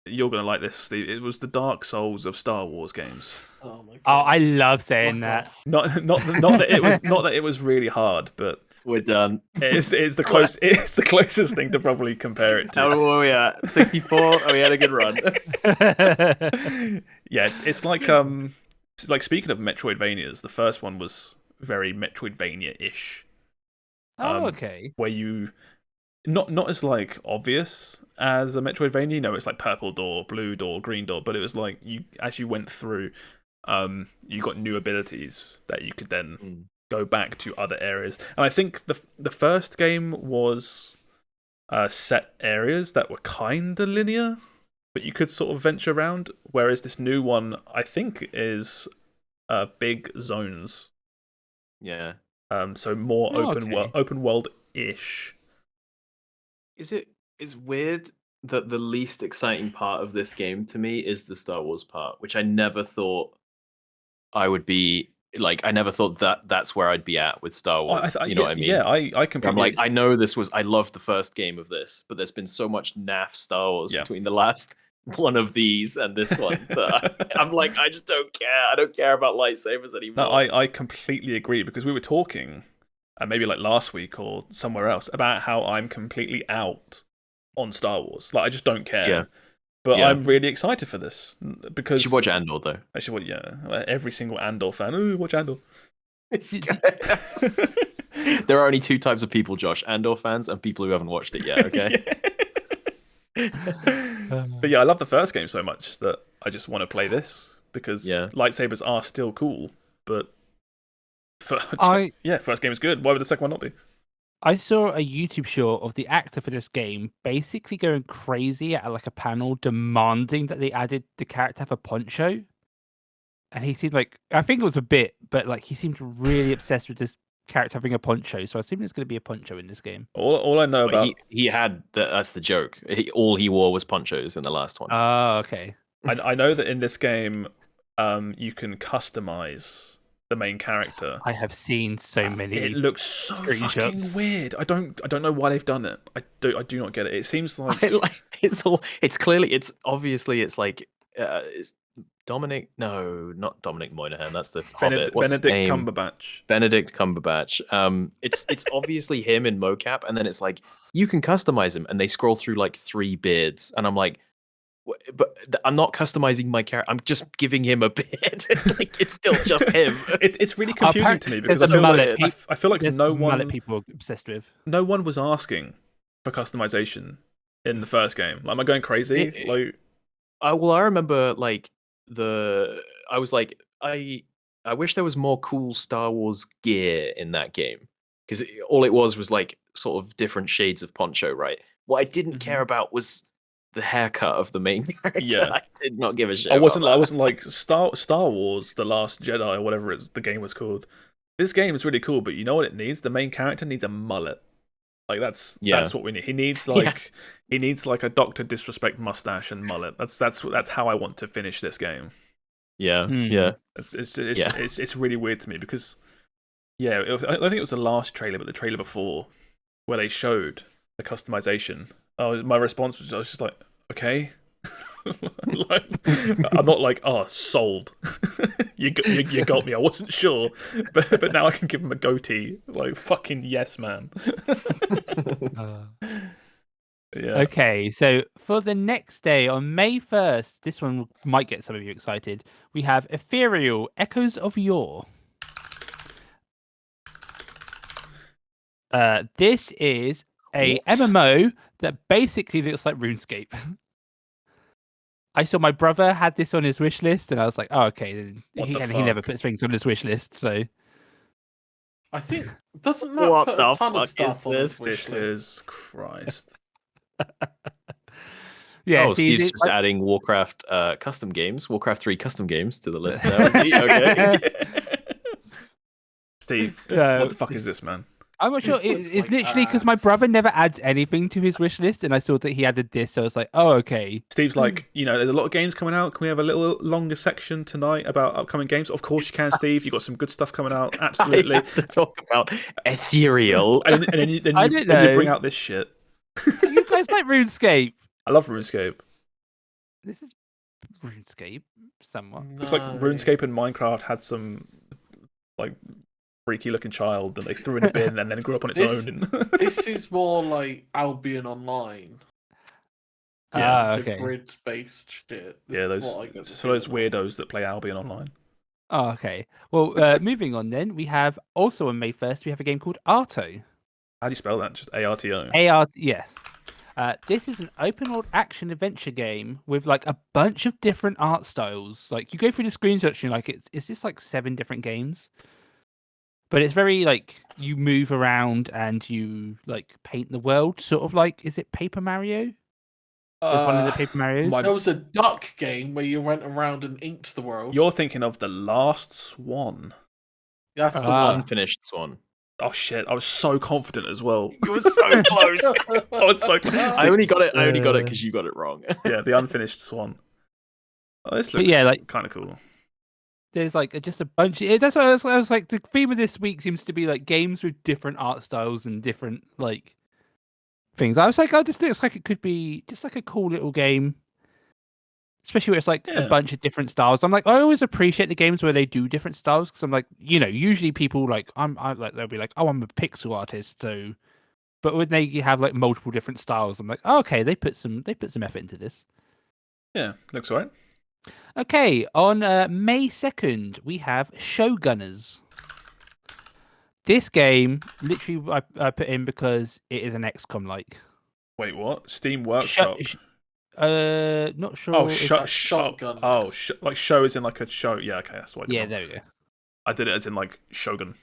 Speaker 2: You're gonna like this, Steve. It was the Dark Souls of Star Wars games.
Speaker 4: Oh my god!
Speaker 3: Oh, I love saying that.
Speaker 2: Not that it was not that it was really hard, but
Speaker 1: we're done.
Speaker 2: It's the close. It's the closest thing to probably compare it to.
Speaker 1: How were we at? 64. Oh, we had a good run.
Speaker 2: Yeah, it's like speaking of Metroidvanias, the first one was very Metroidvania-ish.
Speaker 3: Oh, okay.
Speaker 2: Where you not as like obvious as a Metroidvania. You know, it's like purple door, blue door, green door, but it was like as you went through, you got new abilities that you could then go back to other areas. And I think the first game was set areas that were kind of linear, but you could sort of venture around. Whereas this new one, I think, is big zones.
Speaker 1: Yeah.
Speaker 2: So more open world ish.
Speaker 1: It's weird that the least exciting part of this game to me is the Star Wars part, which I never thought I would be like. I never thought that's where I'd be at with Star Wars. You know what I mean?
Speaker 2: Yeah, I completely.
Speaker 1: I'm like, I know this was. I loved the first game of this, but there's been so much naff Star Wars between the last one of these and this one that I'm like, I just don't care. I don't care about lightsabers anymore.
Speaker 2: No, I completely agree, because we were talking. Maybe like last week or somewhere else, about how I'm completely out on Star Wars. Like, I just don't care.
Speaker 1: Yeah.
Speaker 2: But I'm really excited for this, because
Speaker 1: you should watch Andor though.
Speaker 2: I should watch. Yeah, every single Andor fan. Watch Andor.
Speaker 1: There are only two types of people, Josh: Andor fans and people who haven't watched it yet. Okay.
Speaker 2: But yeah, I love the first game so much that I just want to play this, because lightsabers are still cool, but. First game is good. Why would the second one not be?
Speaker 3: I saw a YouTube short of the actor for this game basically going crazy at like a panel demanding that they added the character have a poncho. And he seemed like, I think it was a bit, but like he seemed really obsessed with this character having a poncho. So I assume there's going to be a poncho in this game.
Speaker 2: All I know about...
Speaker 1: He had, that's the joke. All he wore was ponchos in the last one.
Speaker 3: Oh, okay.
Speaker 2: I know that in this game, you can customize the main character.
Speaker 3: I have seen so many.
Speaker 2: It looks so fucking weird. I don't know why they've done it. I do not get it. It seems like
Speaker 1: it's like it's Dominic. No, not Dominic Moynihan. That's the Hobbit. What's
Speaker 2: Benedict
Speaker 1: his name?
Speaker 2: Cumberbatch.
Speaker 1: Benedict Cumberbatch. It's obviously him in mocap, and then it's like you can customize him, and they scroll through like 3 beards, and I'm like, but I'm not customizing my character. I'm just giving him a beard. Like, it's still just him.
Speaker 2: It's really confusing to me, because I feel like no one
Speaker 3: people are obsessed with.
Speaker 2: No one was asking for customization in the first game. Like, am I going crazy?
Speaker 1: I remember like I was like, I wish there was more cool Star Wars gear in that game, because all it was like sort of different shades of poncho, right? What I didn't care about was the haircut of the main character.
Speaker 2: Yeah.
Speaker 1: I did not give a shit.
Speaker 2: I wasn't like Star Wars, The Last Jedi, or whatever the game was called. This game is really cool, but you know what it needs? The main character needs a mullet. Like that's what we need. He needs like a Dr. Disrespect mustache and mullet. That's how I want to finish this game.
Speaker 1: Yeah, yeah.
Speaker 2: It's really weird to me, because I think it was the last trailer, but the trailer before, where they showed the customization. My response was, I was just like, okay. Like, I'm not like, oh, sold. you got me. I wasn't sure, but now I can give him a goatee. Like, fucking yes, man. Yeah.
Speaker 3: Okay, so for the next day on May 1st, this one might get some of you excited. We have Ethereal Echoes of Yore. This is a MMO that basically looks like RuneScape. I saw my brother had this on his wish list, and I was like, "Oh, okay." He never puts things on his wish list, so
Speaker 4: I think doesn't Matt put a ton of stuff on his wish list?
Speaker 2: Jesus Christ!
Speaker 3: Yeah.
Speaker 1: Oh, Steve's just adding Warcraft custom games, Warcraft 3 custom games to the list now. Is he? Okay.
Speaker 2: Steve, what the fuck is this, man?
Speaker 3: I'm not sure. It's literally because my brother never adds anything to his wish list, and I saw that he added this, so I was like, "Oh, okay."
Speaker 2: Steve's like, there's a lot of games coming out. Can we have a little longer section tonight about upcoming games? Of course you can, Steve. You've got some good stuff coming out. Absolutely.
Speaker 1: I have to talk about Ethereal.
Speaker 2: and then you bring out this shit.
Speaker 3: You guys like RuneScape?
Speaker 2: I love RuneScape.
Speaker 3: This is RuneScape, somewhat.
Speaker 2: It's like RuneScape and Minecraft had some like freaky looking child that they threw in a bin and then grew up on its own.
Speaker 4: This is more like Albion Online.
Speaker 3: Okay.
Speaker 4: The grid-based shit.
Speaker 2: Those weirdos that play Albion Online.
Speaker 3: Oh, okay. Well, moving on then, we have also on May 1st, we have a game called Arto.
Speaker 2: How do you spell that? Just ARTO?
Speaker 3: Yes. This is an open world action adventure game with like a bunch of different art styles. Like you go through the screenshots and you're like, is this like 7 different games? But it's very like you move around and you like paint the world, sort of like, is it Paper Mario? One of the Paper Marios.
Speaker 4: There was a duck game where you went around and inked the world.
Speaker 2: You're thinking of The Last Swan.
Speaker 4: That's the one.
Speaker 1: Unfinished Swan.
Speaker 2: Oh shit! I was so confident as well.
Speaker 1: You were so close.
Speaker 2: I was so close.
Speaker 1: I only got it because you got it wrong.
Speaker 2: Yeah, The Unfinished Swan. Oh, this looks kind of cool.
Speaker 3: There's like just a bunch. That's what I was like. The theme of this week seems to be like games with different art styles and different like things. I was like, oh, this looks like it could be just like a cool little game, especially where it's like a bunch of different styles. I'm like, I always appreciate the games where they do different styles because I'm like, usually people like I'm like they'll be like, oh, I'm a pixel artist, so. But when they have like multiple different styles, I'm like, oh, okay, they put some effort into this.
Speaker 2: Yeah, looks alright.
Speaker 3: Okay, on May 2nd, we have Showgunners. This game, literally, I put in because it is an XCOM-like.
Speaker 2: Wait, what? Steam Workshop?
Speaker 3: Not sure.
Speaker 2: Oh, Shotgun. Oh, like show is in like a show. Yeah, okay, that's what I did.
Speaker 3: Yeah, there we go.
Speaker 2: I did it as in like Shogun.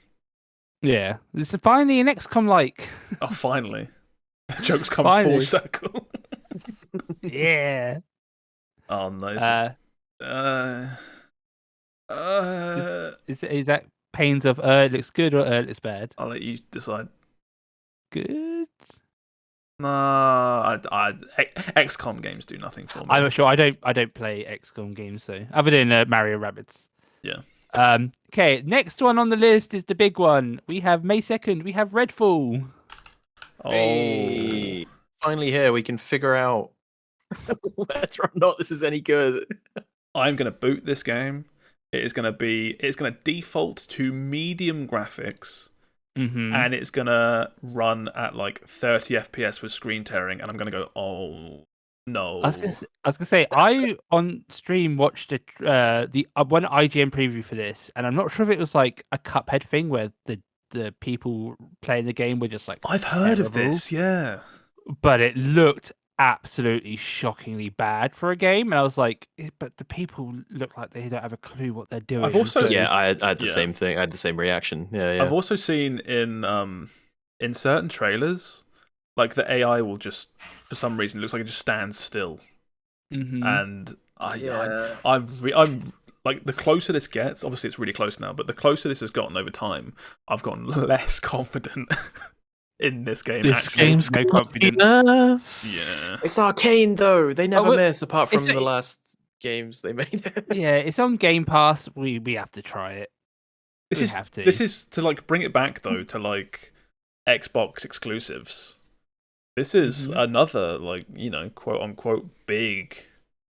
Speaker 3: Yeah, this is finally an XCOM-like.
Speaker 2: Oh, finally. The joke's come full circle.
Speaker 3: Yeah.
Speaker 2: Oh, no.
Speaker 3: Is that pains of it looks good or it looks bad?
Speaker 2: I'll let you decide.
Speaker 3: Good.
Speaker 2: Nah, XCOM games do nothing for me.
Speaker 3: I'm not sure. I don't play XCOM games, so other than Mario Rabbids.
Speaker 2: Yeah.
Speaker 3: Okay, next one on the list is the big one. We have May 2nd. We have Redfall.
Speaker 2: Oh,
Speaker 1: hey, finally here we can figure out whether or not this is any good.
Speaker 2: I'm gonna boot this game. It's gonna default to medium graphics, and it's gonna run at like 30 FPS with screen tearing, and I'm gonna go, oh no.
Speaker 3: I was gonna say I on stream watched the one IGN preview for this, and I'm not sure if it was like a Cuphead thing where the people playing the game were just like,
Speaker 2: I've heard of this, yeah,
Speaker 3: but it looked absolutely shockingly bad for a game, and I was like, but the people look like they don't have a clue what they're doing.
Speaker 2: I've also
Speaker 1: I had the same thing. I had the same reaction. Yeah.
Speaker 2: I've also seen in certain trailers, like the AI will just for some reason it looks like it just stands still, and I'm like the closer this gets. Obviously, it's really close now, but the closer this has gotten over time, I've gotten less confident. In this game,
Speaker 1: this game's no confidence.
Speaker 2: Yeah,
Speaker 1: it's Arcane though. They never miss, apart from the last games they made.
Speaker 3: Yeah, it's on Game Pass. We have to try it.
Speaker 2: This is to like bring it back though to like Xbox exclusives. This is another like quote unquote big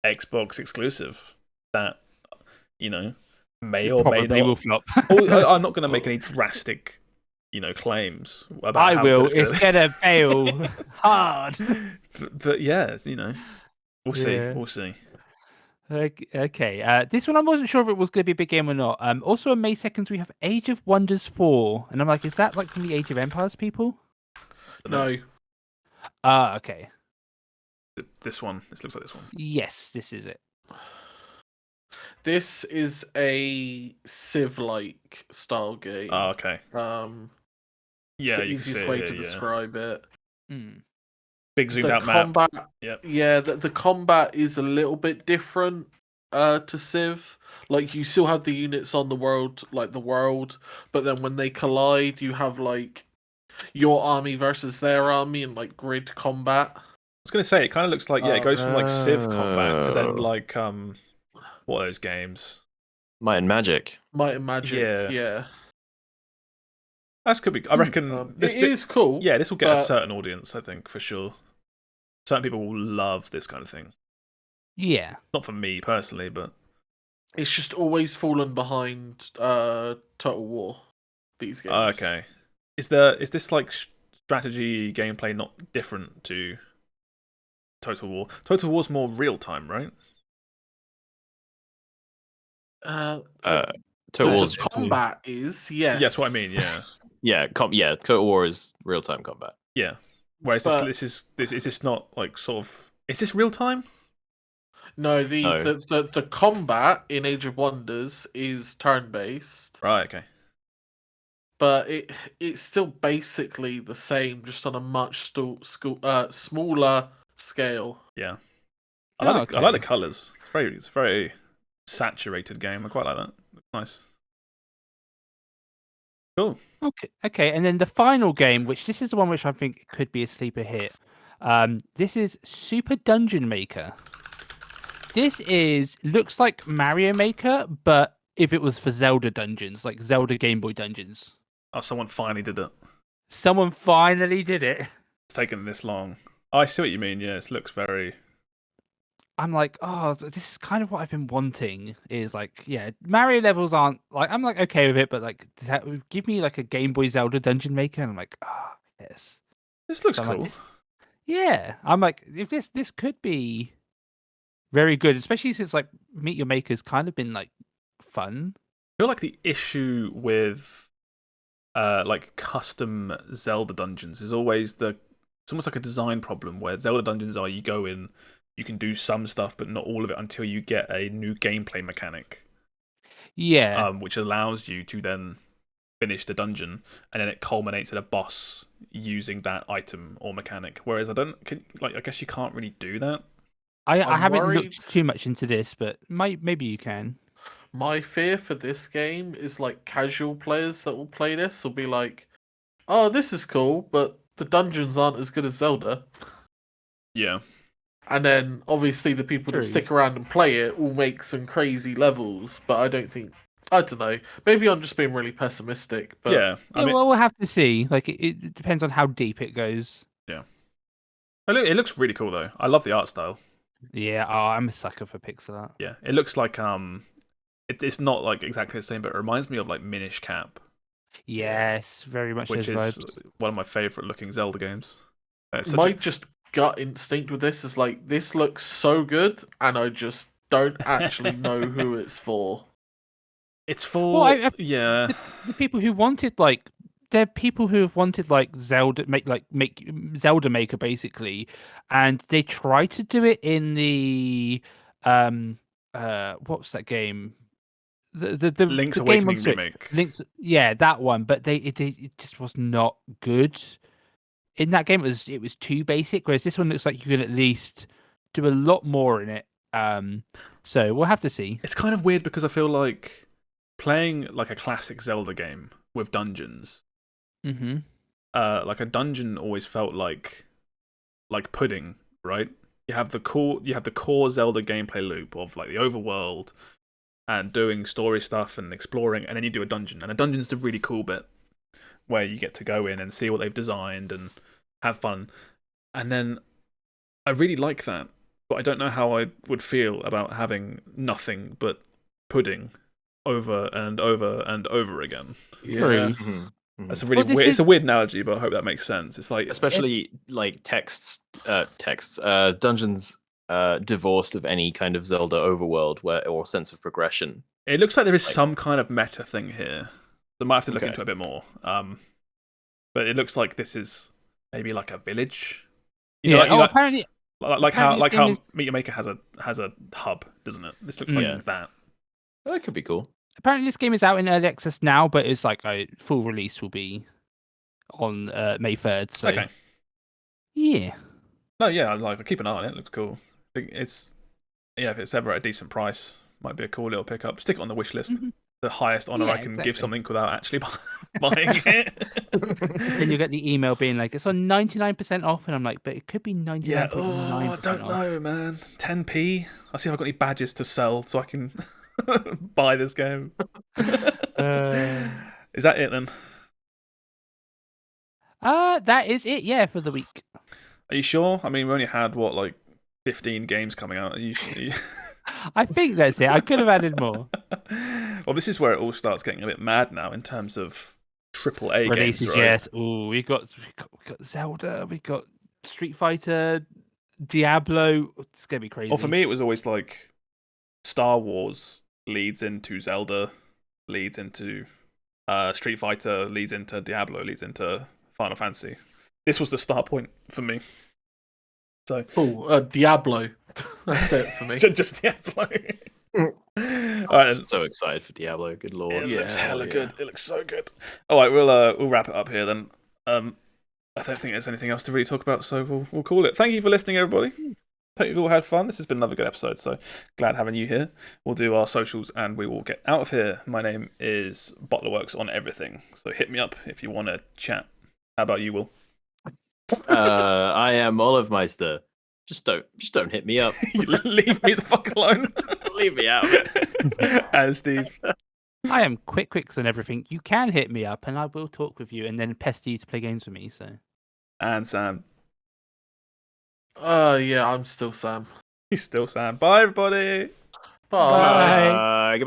Speaker 2: Xbox exclusive that may
Speaker 3: It
Speaker 2: or may
Speaker 3: probably will
Speaker 2: not.
Speaker 3: flop.
Speaker 2: I'm not going to make any drastic, claims about
Speaker 3: I
Speaker 2: how
Speaker 3: will.
Speaker 2: good
Speaker 3: It's gonna fail hard.
Speaker 2: But yeah, we'll see.
Speaker 3: Yeah.
Speaker 2: We'll see.
Speaker 3: Okay. This one I wasn't sure if it was going to be a big game or not. Also on May 2nd we have Age of Wonders 4, and I'm like, is that like from the Age of Empires people?
Speaker 4: No.
Speaker 3: Okay.
Speaker 2: This one. This looks like this one.
Speaker 3: Yes, this is it.
Speaker 4: This is a Civ-like style game.
Speaker 2: Oh, okay.
Speaker 4: It's the easiest way to describe it.
Speaker 2: Big zoomed out
Speaker 4: combat,
Speaker 2: map. Yep.
Speaker 4: Yeah, the combat is a little bit different to Civ. Like, you still have the units on the world, but then when they collide, you have like your army versus their army and like grid combat.
Speaker 2: I was gonna say, it kind of looks like it goes from like Civ combat to then like what are those games?
Speaker 1: Might and Magic.
Speaker 4: Yeah.
Speaker 2: That could be. I reckon
Speaker 4: this is cool.
Speaker 2: Yeah, this will get a certain audience, I think, for sure. Certain people will love this kind of thing.
Speaker 3: Yeah.
Speaker 2: Not for me personally, but
Speaker 4: it's just always fallen behind Total War. These games.
Speaker 2: Okay. Is this like strategy gameplay not different to Total War? Total War's more real time, right?
Speaker 1: Total War's
Speaker 4: combat is, yes.
Speaker 2: Yeah, that's what I mean. Yeah.
Speaker 1: Yeah. Total War is real time combat.
Speaker 2: Yeah. Whereas is this not like sort of? Is this real time?
Speaker 4: No, the combat in Age of Wonders is turn based.
Speaker 2: Right. Okay.
Speaker 4: But it's still basically the same, just on a much smaller scale.
Speaker 2: Yeah. I like the colours. It's very saturated game. I quite like that. It's nice. Cool.
Speaker 3: Okay, and then the final game, which this is the one which I think could be a sleeper hit. This is Super Dungeon Maker. This looks like Mario Maker, but if it was for Zelda dungeons, like Zelda Game Boy dungeons.
Speaker 2: Oh, someone finally did it.
Speaker 3: Someone finally did it.
Speaker 2: It's taken this long. Oh, I see what you mean. Yeah, it looks very.
Speaker 3: I'm like, oh, this is kind of what I've been wanting. Is like, yeah, Mario levels aren't like, I'm like okay with it, but like, give me like a Game Boy Zelda Dungeon Maker, and I'm like, oh, yes.
Speaker 2: This looks cool.
Speaker 3: Like, yeah, I'm like, if this could be very good, especially since like Meet Your Maker's kind of been like fun.
Speaker 2: I feel like the issue with like custom Zelda dungeons is always it's almost like a design problem where Zelda dungeons are you go in, you can do some stuff, but not all of it until you get a new gameplay mechanic.
Speaker 3: Yeah.
Speaker 2: Which allows you to then finish the dungeon, and then it culminates at a boss using that item or mechanic. Whereas I guess you can't really do that.
Speaker 3: I haven't looked too much into this, but maybe you can.
Speaker 4: My fear for this game is like casual players that will play this will be like, oh, this is cool, but the dungeons aren't as good as Zelda.
Speaker 2: Yeah.
Speaker 4: And then obviously the people that stick around and play it will make some crazy levels, but I don't know. Maybe I'm just being really pessimistic. But
Speaker 2: yeah,
Speaker 3: I mean, well, we'll have to see. Like, it depends on how deep it goes.
Speaker 2: Yeah. It looks really cool though. I love the art style.
Speaker 3: Yeah, I'm a sucker for pixel art.
Speaker 2: Yeah, it looks like it's not like exactly the same, but it reminds me of like Minish Cap.
Speaker 3: Yes, very much.
Speaker 2: Which is
Speaker 3: vibes.
Speaker 2: One of my favorite looking Zelda games.
Speaker 4: Just gut instinct with this is like, this looks so good, and I just don't actually know who it's for.
Speaker 2: It's for
Speaker 3: the people who wanted like. They're people who have wanted like Zelda make Zelda Maker basically, and they try to do it in the what's that game? The
Speaker 2: Link's
Speaker 3: the
Speaker 2: Awakening
Speaker 3: game
Speaker 2: remake.
Speaker 3: Yeah, that one. But it just was not good. In that game, it was too basic. Whereas this one looks like you can at least do a lot more in it. So we'll have to see.
Speaker 2: It's kind of weird because I feel like playing like a classic Zelda game with dungeons.
Speaker 3: Mm-hmm.
Speaker 2: Like a dungeon always felt like pudding, right? You have the core Zelda gameplay loop of like the overworld and doing story stuff and exploring, and then you do a dungeon. And a dungeon's the really cool bit where you get to go in and see what they've designed and have fun. And then I really like that. but I don't know how I would feel about having nothing but pudding over and over and over again.
Speaker 4: Yeah.
Speaker 2: That's a really weird. It's a weird analogy, but I hope that makes sense. It's like
Speaker 1: especially like dungeons divorced of any kind of Zelda overworld or sense of progression.
Speaker 2: It looks like there is some kind of meta thing here. So I might have to look into it a bit more. But it looks like this is maybe like a village.
Speaker 3: Apparently,
Speaker 2: how Meet Your Maker has a hub, doesn't it? This looks like that.
Speaker 1: Well, that could be cool.
Speaker 3: Apparently, this game is out in early access now, but it's like a full release will be on May 3rd. So.
Speaker 2: Okay.
Speaker 3: Yeah.
Speaker 2: No, yeah, I keep an eye on it. It looks cool. If it's ever at a decent price, might be a cool little pickup. Stick it on the wish list. Mm-hmm. The highest honor I can give something without actually buying it.
Speaker 3: Then you get the email being like, it's on 99% off, and I'm like, but it could be 99.9%.
Speaker 2: Yeah, I don't know, man. 10p. I'll see if I've got any badges to sell so I can buy this game. Is that it then?
Speaker 3: That is it, yeah, for the week.
Speaker 2: Are you sure? I mean, we only had 15 games coming out. Are you...
Speaker 3: I think that's it. I could have added more.
Speaker 2: Well, this is where it all starts getting a bit mad now in terms of AAA
Speaker 3: releases.
Speaker 2: Games, right?
Speaker 3: Yes. Oh, we got Zelda. We got Street Fighter, Diablo. It's gonna be crazy.
Speaker 2: Well, for me, it was always like Star Wars leads into Zelda, leads into Street Fighter, leads into Diablo, leads into Final Fantasy. This was the start point for me. So,
Speaker 4: Diablo. That's it for me.
Speaker 2: Just Diablo.
Speaker 1: I'm so excited for Diablo. Good lord.
Speaker 2: It looks hella good. It looks so good. All right, we'll wrap it up here then. I don't think there's anything else to really talk about, so we'll call it. Thank you for listening, everybody. Hope you've all had fun. This has been another good episode, so glad having you here. We'll do our socials and we will get out of here. My name is BottlerWorks on everything, so hit me up if you want to chat. How about you, Will?
Speaker 1: I am Olivemeister. Just don't hit me up.
Speaker 2: Leave me the fuck alone.
Speaker 1: Just leave me out.
Speaker 2: And Steve.
Speaker 3: I am Quikwix on everything. You can hit me up and I will talk with you and then pester you to play games with me. So.
Speaker 2: And Sam.
Speaker 4: Yeah, I'm still Sam.
Speaker 2: He's still Sam. Bye, everybody.
Speaker 4: Bye.
Speaker 1: Goodbye.